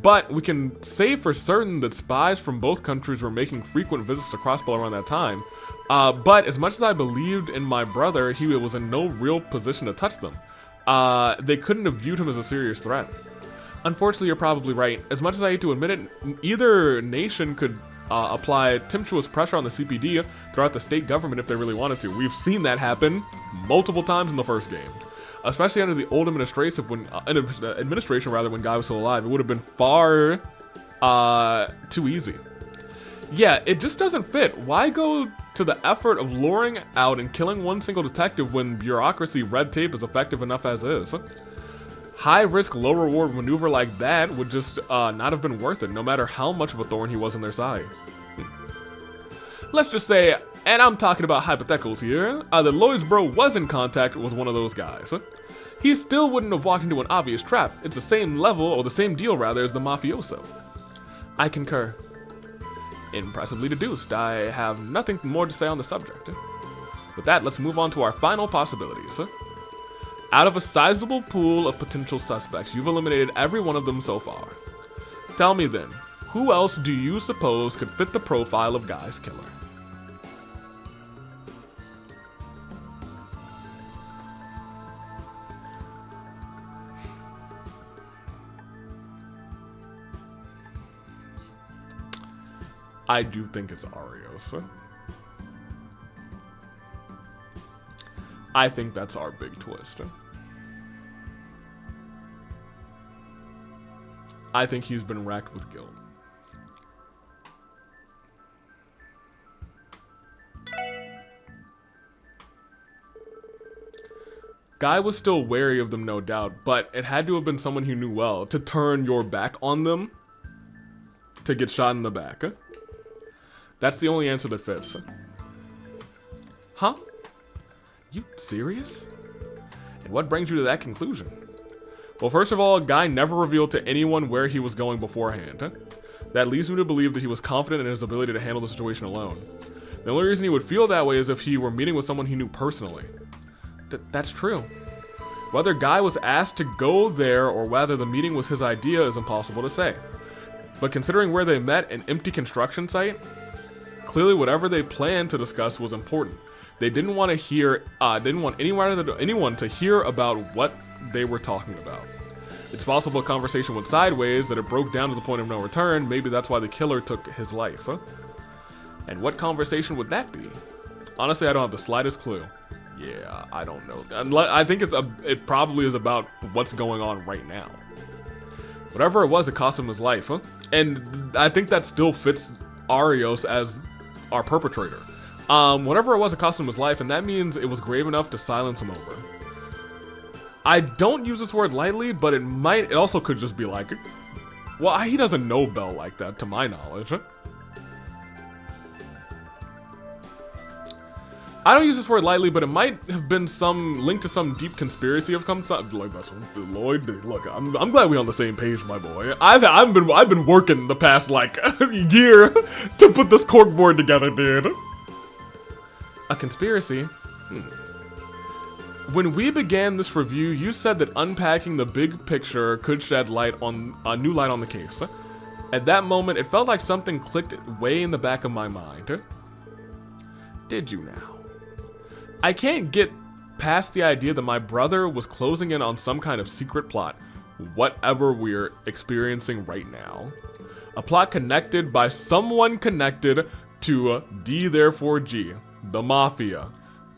B: But we can say for certain that spies from both countries were making frequent visits to Crossbell around that time. But as much as I believed in my brother, he was in no real position to touch them. They couldn't have viewed him as a serious threat. Unfortunately, you're probably right. As much as I hate to admit it, either nation could apply tempestuous pressure on the CPD throughout the state government if they really wanted to. We've seen that happen multiple times in the first game. Especially under the old administration when Guy was still alive. It would have been far too easy. Yeah, it just doesn't fit. Why go to the effort of luring out and killing one single detective when bureaucracy red tape is effective enough as is? High risk, low reward maneuver like that would just not have been worth it, no matter how much of a thorn he was in their side. Let's just say, and I'm talking about hypotheticals here, that Lloyd's bro was in contact with one of those guys. He still wouldn't have walked into an obvious trap. It's the same level, or the same deal rather, as the mafioso. I concur. Impressively deduced. I have nothing more to say on the subject. With that, let's move on to our final possibilities. Out of a sizable pool of potential suspects, you've eliminated every one of them so far. Tell me then, who else do you suppose could fit the profile of Guy's killer? I do think it's Arios. I think that's our big twist. I think he's been racked with guilt. Guy was still wary of them, no doubt, but it had to have been someone he knew well to turn your back on them to get shot in the back. That's the only answer that fits. Huh? You serious? And what brings you to that conclusion? Well, first of all, Guy never revealed to anyone where he was going beforehand. That leads me to believe that he was confident in his ability to handle the situation alone. The only reason he would feel that way is if he were meeting with someone he knew personally. That's true. Whether Guy was asked to go there or whether the meeting was his idea is impossible to say. But considering where they met, an empty construction site, clearly whatever they planned to discuss was important. They didn't want anyone to hear about what they were talking about. It's possible a conversation went sideways, that it broke down to the point of no return. Maybe that's why the killer took his life. And what conversation would that be? Honestly, I don't have the slightest clue. Yeah, I don't know. I think it probably is about what's going on right now. Whatever it was, it cost him his life. And I think that still fits Arios as our perpetrator. Whatever it was, it cost him his life, and that means it was grave enough to silence him over. I don't use this word lightly, but it also could just be like, well, he doesn't know Bell like that, to my knowledge. I don't use this word lightly, but it might have been some link to some deep conspiracy of like that's Lloyd. Look, I'm glad we're on the same page, my boy. I've been working the past like year to put this corkboard together, dude. A conspiracy? When we began this review, you said that unpacking the big picture could shed light on a new light on the case. At that moment, it felt like something clicked way in the back of my mind. Did you now? I can't get past the idea that my brother was closing in on some kind of secret plot, whatever we're experiencing right now. A plot connected by someone connected to D therefore G, the Mafia,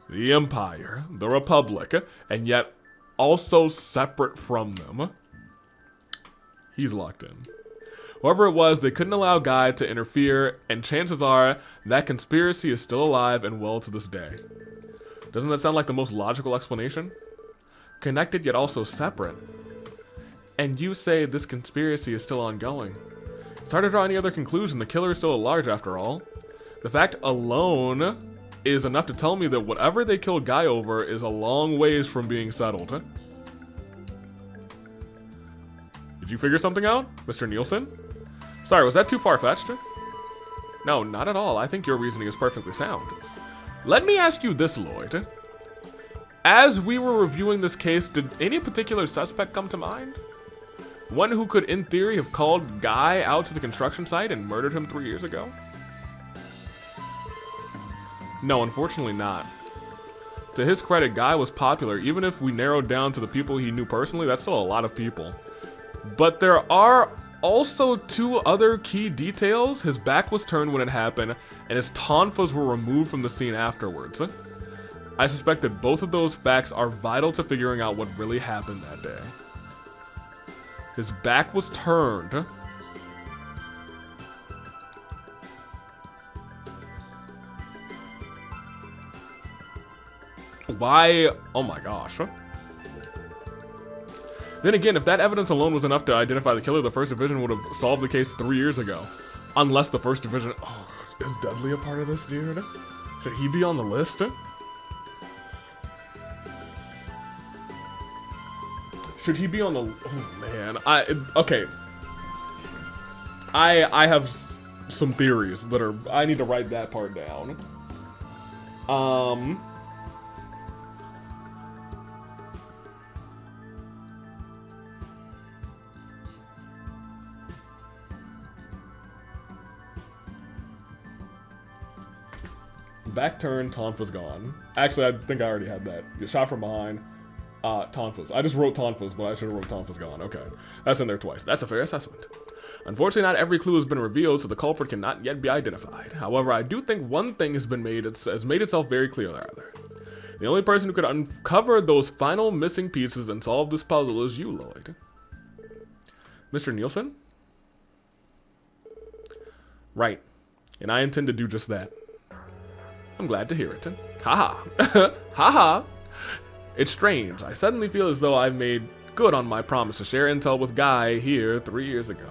B: the Empire, the Republic, and yet also separate from them. He's locked in. Whoever it was, they couldn't allow Guy to interfere, and chances are that conspiracy is still alive and well to this day. Doesn't that sound like the most logical explanation? Connected yet also separate. And you say this conspiracy is still ongoing. It's hard to draw any other conclusion. The killer is still at large after all. The fact alone is enough to tell me that whatever they killed Guy over is a long ways from being settled. Did you figure something out, Mr. Nielsen? Sorry, was that too far-fetched? No, not at all. I think your reasoning is perfectly sound. Let me ask you this, Lloyd. As we were reviewing this case, did any particular suspect come to mind? One who could, in theory, have called Guy out to the construction site and murdered him 3 years ago? No, unfortunately not. To his credit, Guy was popular. Even if we narrowed down to the people he knew personally, that's still a lot of people. But there are also 2 other key details. His back was turned when it happened, and his tonfas were removed from the scene afterwards. I suspect that both of those facts are vital to figuring out what really happened that day. His back was turned. Why? Oh my gosh. Then again, if that evidence alone was enough to identify the killer, the First Division would have solved the case 3 years ago. Unless the First Division... Oh, is Dudley a part of this, dude? Should he be on the list? Should he be on the... Oh, man. Okay. I have some theories that are... I need to write that part down. Back turn, Tonfa's gone. Actually, I think I already had that. Get shot from behind. Tonfa's. I just wrote Tonfa's, but I should have wrote Tonfa's gone. Okay. That's in there twice. That's a fair assessment. Unfortunately, not every clue has been revealed, so the culprit cannot yet be identified. However, I do think one thing has made itself very clear, rather. The only person who could uncover those final missing pieces and solve this puzzle is you, Lloyd. Mr. Nielsen? Right. And I intend to do just that. I'm glad to hear it. Haha. Haha. It's strange. I suddenly feel as though I've made good on my promise to share intel with Guy here 3 years ago.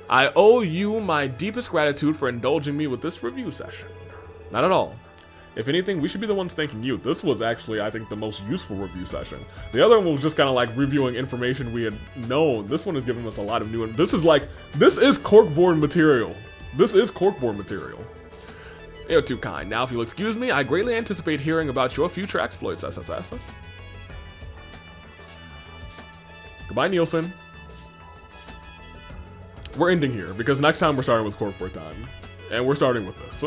B: I owe you my deepest gratitude for indulging me with this review session. Not at all. If anything, we should be the ones thanking you. This was actually, I think, the most useful review session. The other one was just kind of like reviewing information we had known. This one is giving us a lot of new, this is corkboard material. This is corkboard material. You're too kind. Now, if you'll excuse me, I greatly anticipate hearing about your future exploits, SSS. Goodbye, Nielsen. We're ending here, because next time we're starting with corkboard time. And we're starting with this.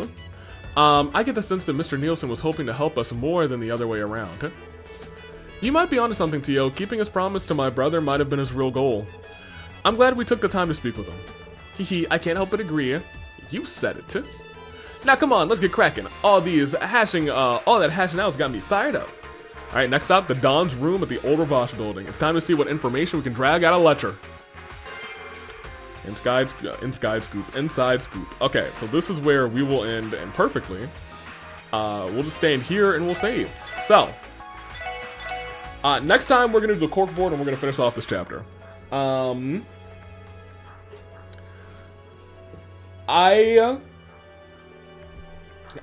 B: I get the sense that Mr. Nielsen was hoping to help us more than the other way around. You might be onto something, Tio. Keeping his promise to my brother might have been his real goal. I'm glad we took the time to speak with him. Hehe, I can't help but agree. You said it. Now come on, let's get cracking. All that hashing out's got me fired up. Alright, next stop, the Don's room at the Old Ravache building. It's time to see what information we can drag out of Letcher. Inside scoop. Okay, so this is where we will end, and perfectly. We'll just stand here and we'll save. So, next time we're gonna do the corkboard and we're gonna finish off this chapter.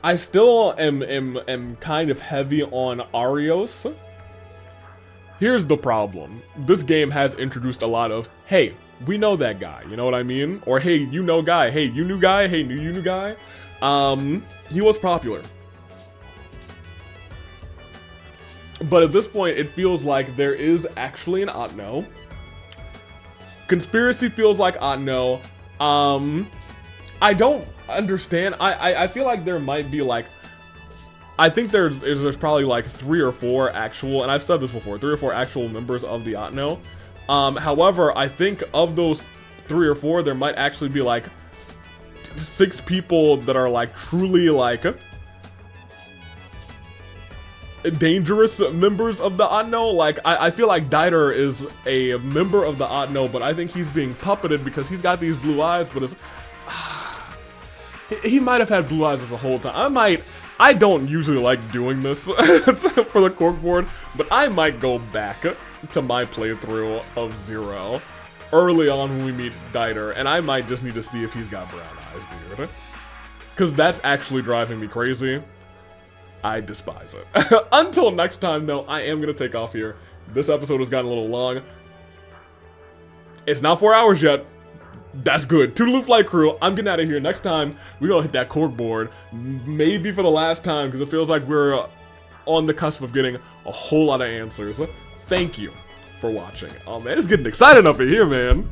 B: I still am kind of heavy on Arios. Here's the problem. This game has introduced a lot of, hey, we know that guy, you know what I mean? Or hey, you know guy, hey, you new guy, hey, you new guy. He was popular. But at this point, it feels like there is actually an Otno. Conspiracy feels like Otno. I don't understand. I feel like there might be like, I think there's probably like 3 or 4 actual, and I've said this before, 3 or 4 actual members of the Otno. However, I think of those 3 or 4, there might actually be like 6 people that are like truly like dangerous members of the Otno. Like, I feel like Dieter is a member of the Otno, but I think he's being puppeted because he's got these blue eyes, but he might have had blue eyes this whole time. I don't usually like doing this for the corkboard, but I might go back to my playthrough of Zero early on when we meet Dieter, and I might just need to see if he's got brown eyes, dude. Because that's actually driving me crazy. I despise it. Until next time, though, I am going to take off here. This episode has gotten a little long. It's not 4 hours yet. That's good. Toodaloo Flight Crew, I'm getting out of here. Next time, we're going to hit that corkboard. Maybe for the last time, because it feels like we're on the cusp of getting a whole lot of answers. Thank you for watching. Oh, man, it's getting exciting up in here, man.